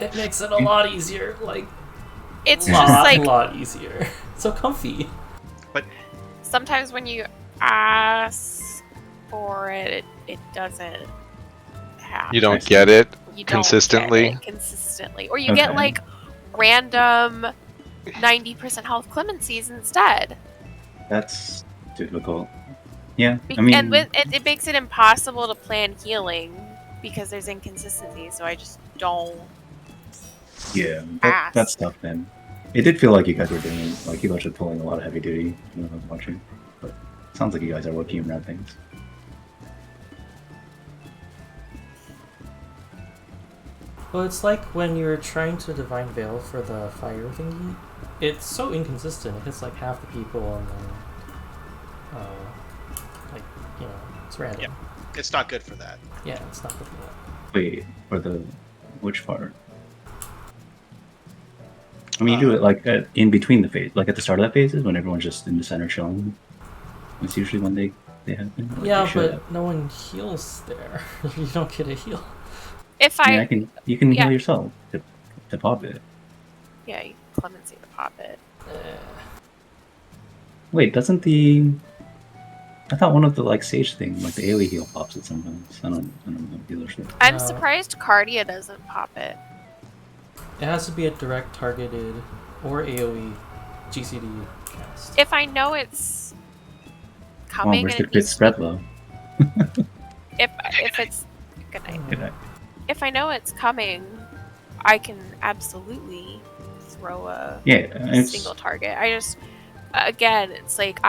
It makes it a lot easier. Like It's a just like lot easier. So comfy. But sometimes when you ask for it, it doesn't happen. You don't get it You don't consistently. get it consistently, or you get like random 90% health clemencies instead. That's difficult. Yeah, I mean, And it makes it impossible to plan healing because there's inconsistency. So I just don't. yeah, that's tough then. It did feel like you guys were doing, like you guys were pulling a lot of heavy duty when I was watching, but it sounds like you guys are working around things. Well, it's like when you're trying to Divine Veil for the fire thingy. It's so inconsistent. It hits like half the people, and then, like, you know, it's random. Yeah, it's not good for that. Yeah, it's not good for that. Wait, for the which part? I mean, you do it like in between the phase, like at the start of that phase is when everyone's just in the center chilling. It's usually when they happen. Like Yeah, they show but up. no one heals there. You don't get a heal. If I mean, you can yeah. heal yourself to pop it. Yeah, you clemency to pop it. Wait, doesn't I thought one of the like sage thing, like the AoE heal pops it sometimes. I don't know healers. I'm surprised Cardia doesn't pop it. It has to be a direct targeted or AoE GCD cast. If I know it's coming, where's and the crit spread low? if it's good night. Good night. If I know it's coming, I can absolutely throw a single target. I just, again, it's like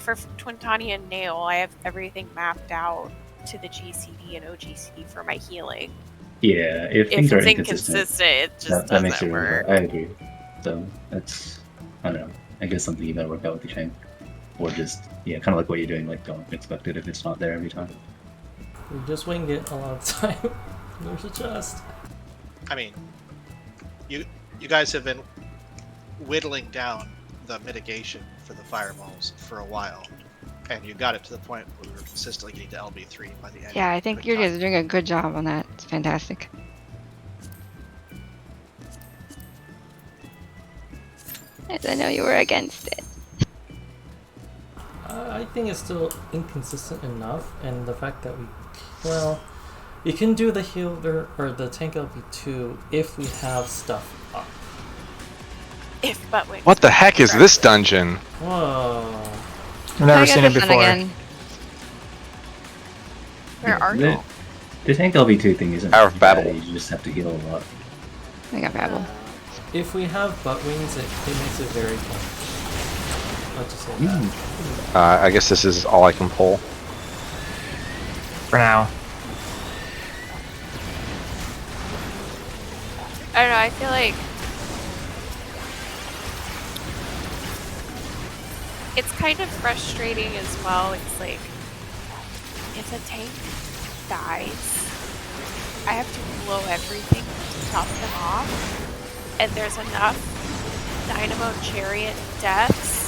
for Twintani and Nail, I have everything mapped out to the GCD and OGCD for my healing. Yeah, if things are it's inconsistent, it just that makes doesn't it work. I agree. So that's, I don't know. I guess something you gotta work out with the tank, or just kind of like what you're doing. Like, don't expect it if it's not there every time. We just wing it a lot of the time. There's a chest. I mean, you guys have been whittling down the mitigation for the fireballs for a while, and you got it to the point where we were consistently getting to LB3 by the end. Yeah, I think you guys are doing a good job on that. It's fantastic. Yes, I know you were against it. I think it's still inconsistent enough, and the fact that you can do the healer or the tank LB2 if we have stuff up. If Buttwings. What the heck is this dungeon? Whoa. I've never I seen got it this one before. again. Where are the, you? the tank LV2 thing isn't Hour of battle. bad, you just have to heal a lot. I got Babel. If we have butt wings, it makes it very fun. Let's just say that. I guess this is all I can pull. For now. I don't know, I feel like it's kind of frustrating as well. It's like, if a tank dies, I have to blow everything to top them off, and there's enough Dynamo Chariot deaths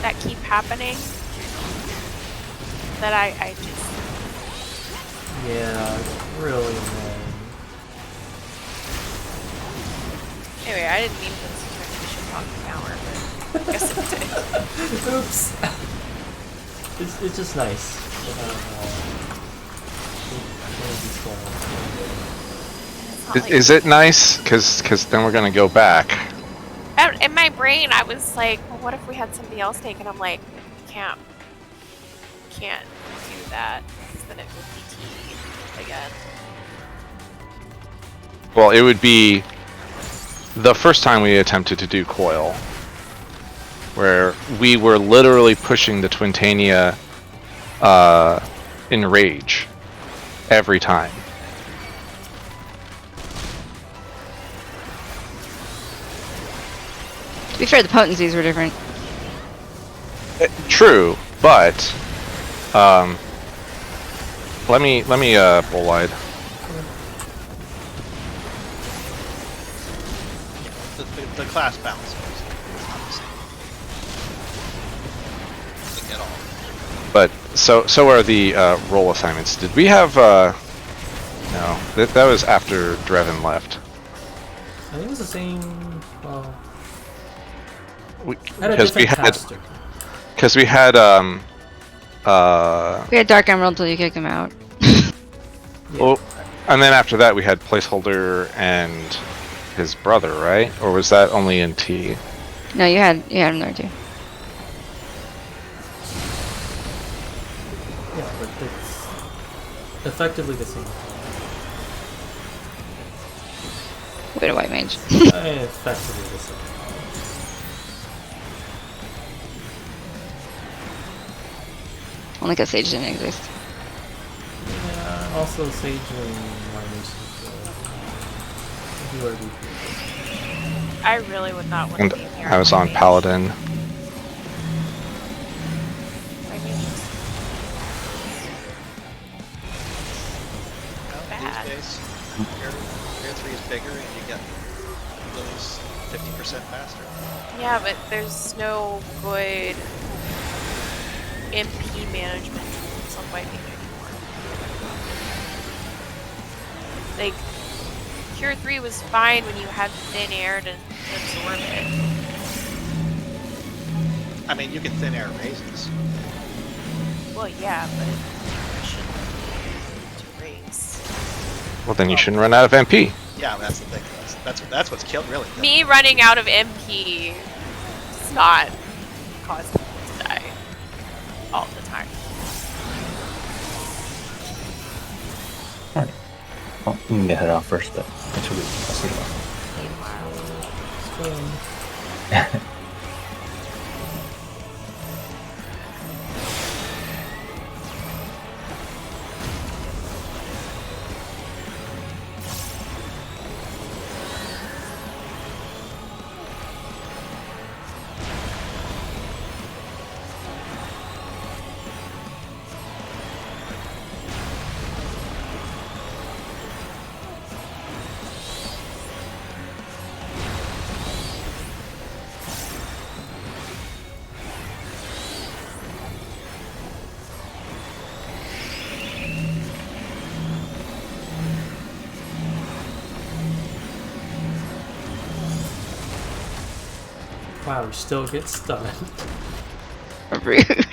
that keep happening that I just... Yeah, it's really annoying. Anyway, I didn't mean this to turn into shit talking hour, but I guess it did. Oops. It's just nice to have Is it nice? Because then we're gonna go back. In my brain, I was like, well, what if we had somebody else take? And I'm like, can't do that, because then it would be T again. Well, it would be the first time we attempted to do Coil, where we were literally pushing the Twintania in rage every time. To be fair, the potencies were different. True, but let me bull wide. The class balance is not the same. At all. But so are the role assignments. Did we have no? That was after Drevin left. I think it was the same. Well, Because we had caster. because we had We had Dark Emerald till you kicked him out. well, and then after that we had placeholder and his brother, right? Or was that only in T? No, you had him there too. Yeah, but it's effectively the same. Wait a white mage. Effectively the same. Only because Sage didn't exist. Yeah, also Sage and Miners. I really would not want And to be here. I was on Paladin. I mean, bad. These days, Tier 3 is bigger and you get those 50% faster. Yeah, but there's no good MP management tools on Viking anymore. Like, Cure 3 was fine when you had thin air to absorb it. I mean, you can thin air raisins. Well, yeah, but it shouldn't be to raise. Well, then you shouldn't run out of MP. Yeah, that's the thing. That's what's killed really. Me running out of MP does not cause people to die all the time. Alright. Well, we can get head off first, but thanks for leaving. I'll see you tomorrow. Wow, we still get stunned. Rude.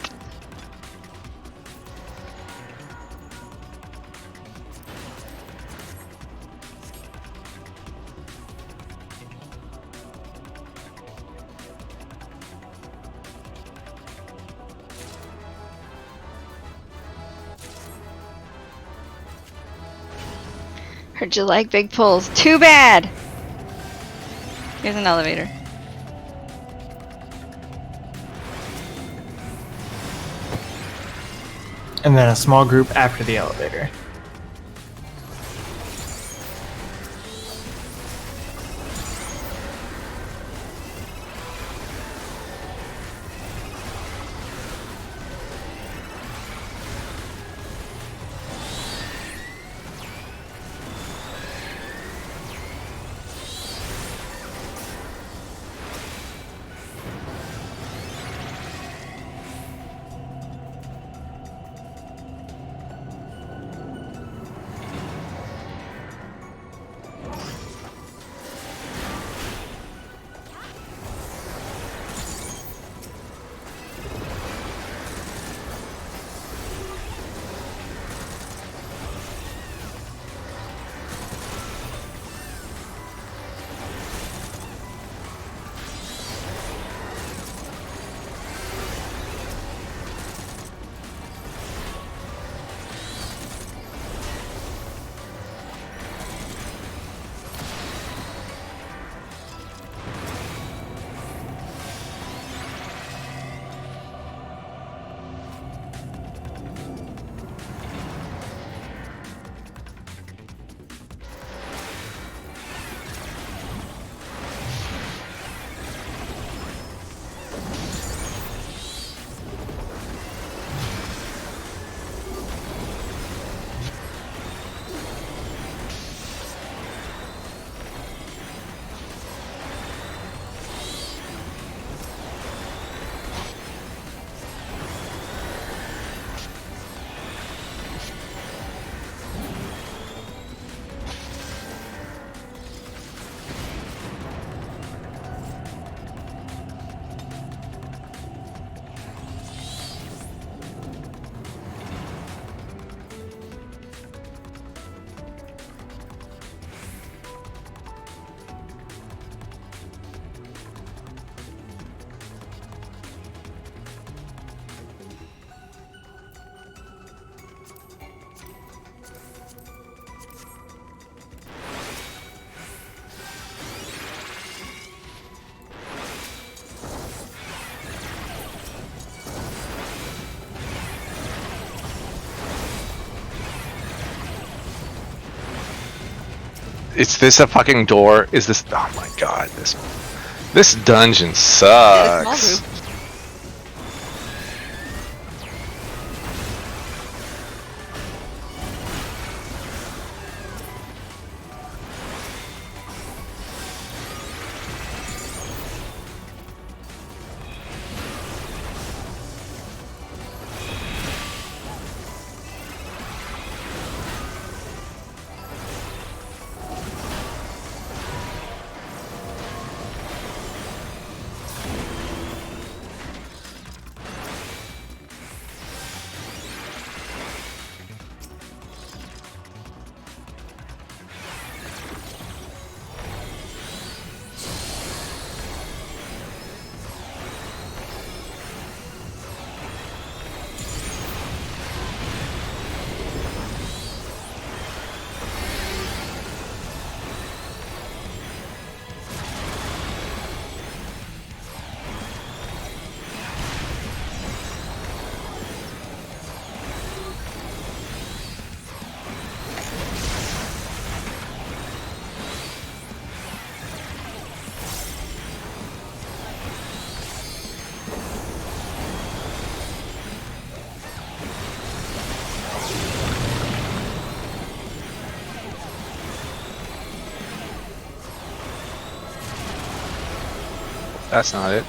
Heard you like big pulls. Too bad! Here's an elevator. And then a small group after the elevator. Is this a fucking door? Is this? Oh my god, this dungeon sucks. That's not it.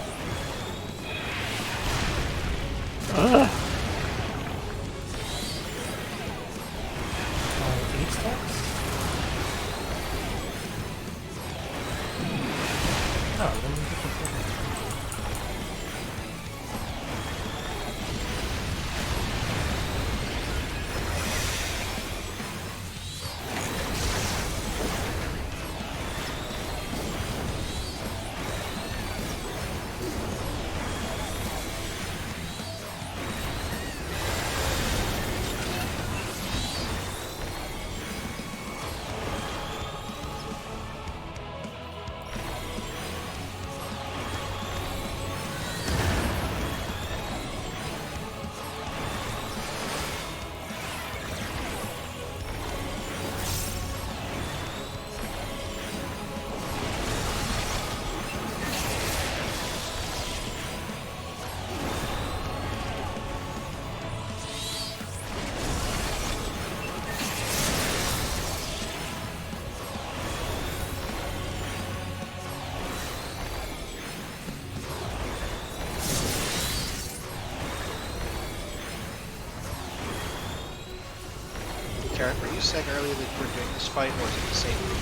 you said earlier that you were doing this fight, or is it the same group?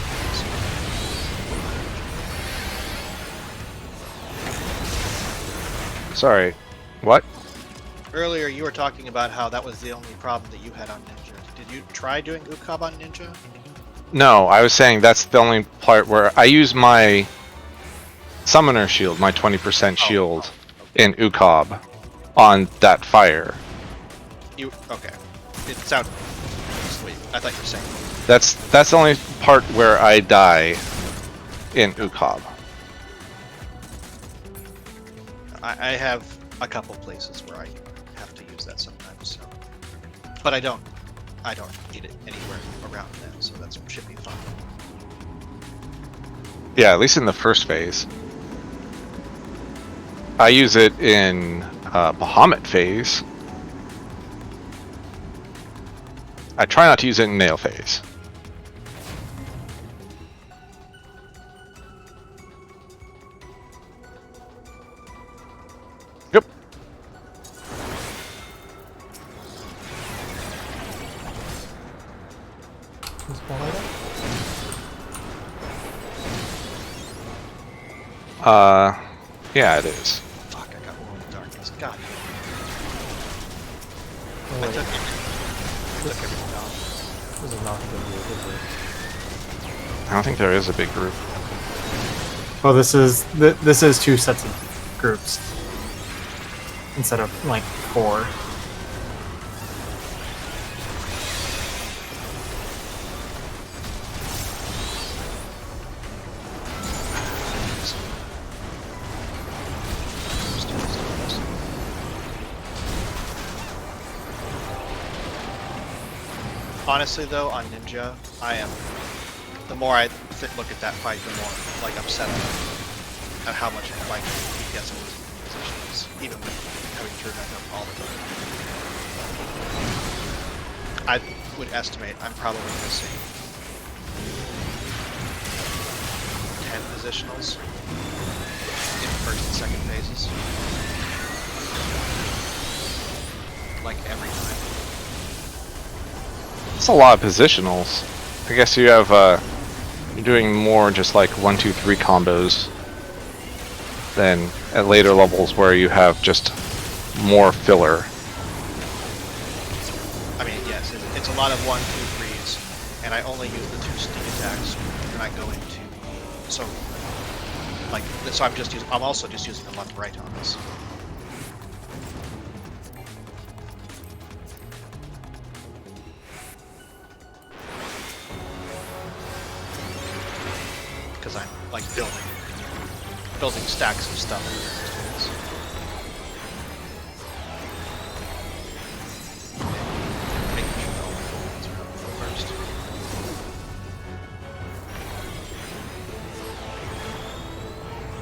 Sorry. What? Earlier, you were talking about how that was the only problem that you had on Ninja. Did you try doing Ukab on Ninja? No, I was saying that's the only part where I use my summoner shield, my 20% shield, in Ukab on that fire. Okay. It sounded sweet. I thought you were saying. That's the only part where I die in Ukab. I have a couple places where I have to use that sometimes, so. But I don't need it anywhere around that, so that should be fine. Yeah, at least in the first phase. I use it in Bahamut phase. I try not to use it in Nail phase. Yep. Is Paul light up? Yeah, it is. Fuck, I got World of Darkness. God. Oh, I wait. took everything off. This is not a good move, is it? I don't think there is a big group. Well, this is two sets of groups instead of like 4. Honestly, though, on Ninja, the more I look at that fight, the more like upset I am at how much like he gets in these positions, even with having turned back up all the time. I would estimate I'm probably missing 10 positionals in first and second phases, like every time. It's a lot of positionals. I guess you have you're doing more just like 1, 2, 3 combos than at later levels where you have just more filler. I mean, yes, it's a lot of 1, 2, 3s, and I only use the 2 sneak attacks when I go into so I'm also just using the left right on this. Because I'm like building stacks of stuff. Making sure all my bullets are up first.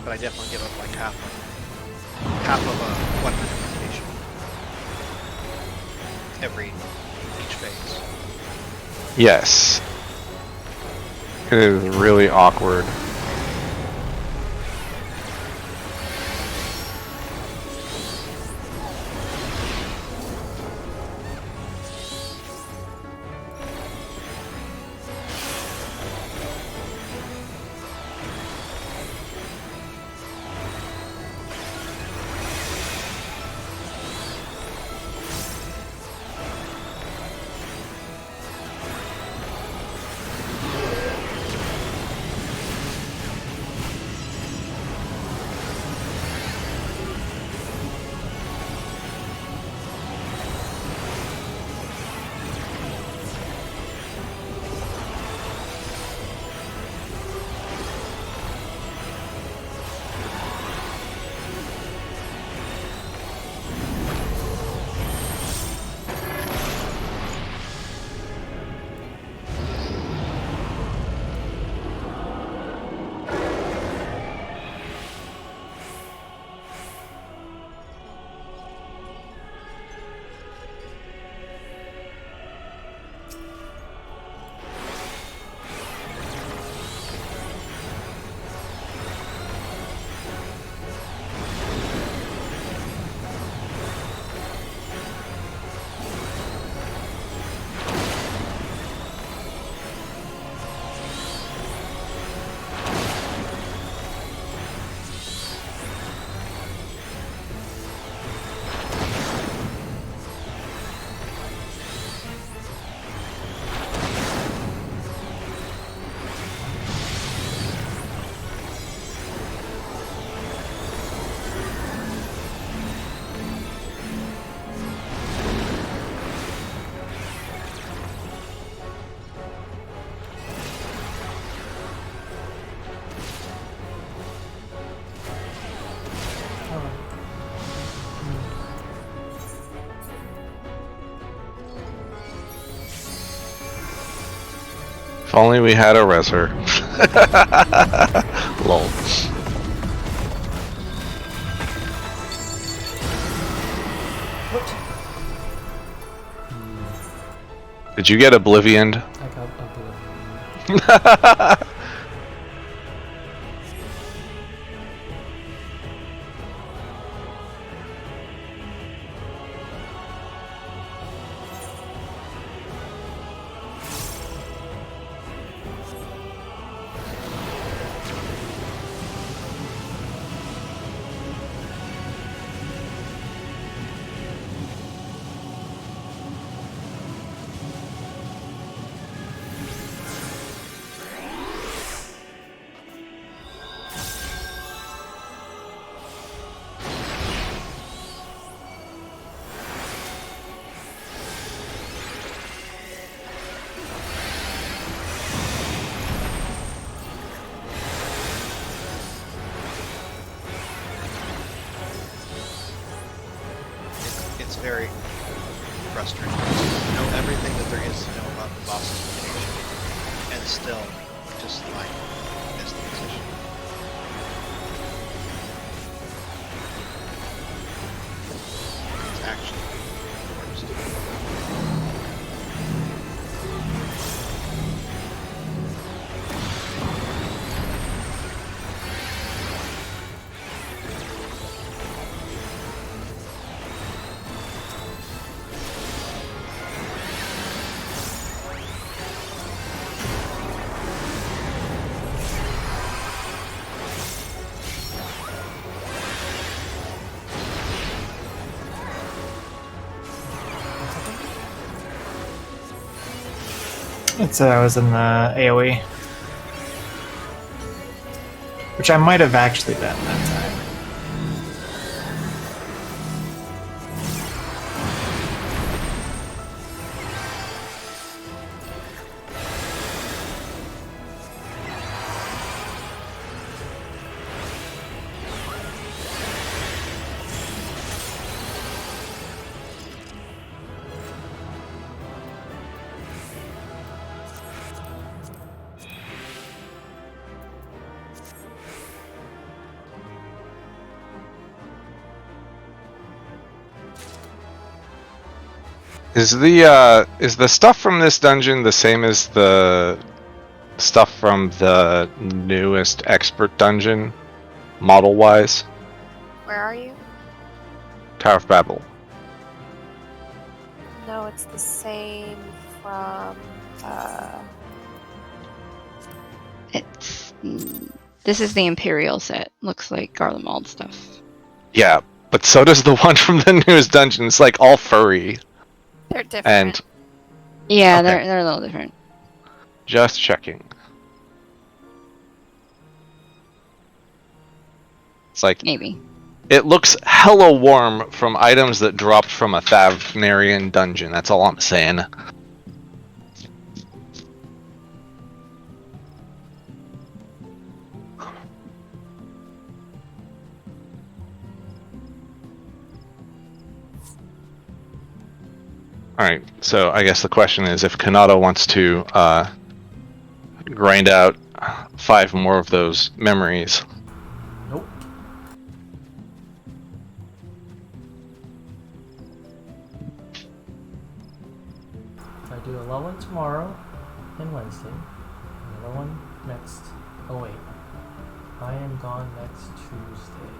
But I definitely give up like half of a weapon implementation each phase. Yes. It is really awkward. only we had a reser. Lol. Did you get Oblivioned? I got Oblivion. It's very frustrating. You know everything that there is to know about the boss's location, and still just like miss the position. It's actually the worst. It said I was in the AoE. Which I might have actually been that time. Is the stuff from this dungeon the same as the stuff from the newest expert dungeon, model-wise? Where are you? Tower of Babel. No, it's the same from. It's this is the Imperial set. Looks like Garlemald stuff. Yeah, but so does the one from the newest dungeon. It's like all furry. They're different. And Yeah, Okay. they're a little different. just checking. It's like Maybe. it looks hella warm from items that dropped from a Thavnarian dungeon. That's all I'm saying. Alright, so I guess the question is if Kanata wants to grind out 5 more of those memories. Nope. I do a level one tomorrow and Wednesday. Another one next. Oh wait. I am gone next Tuesday.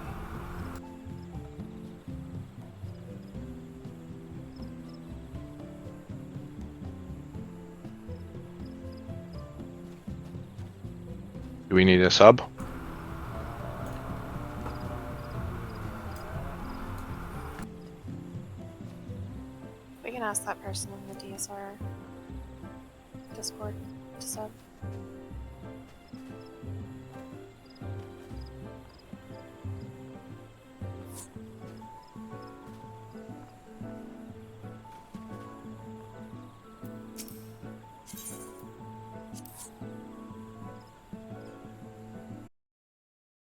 Do we need a sub? We can ask that person in the DSR Discord to sub.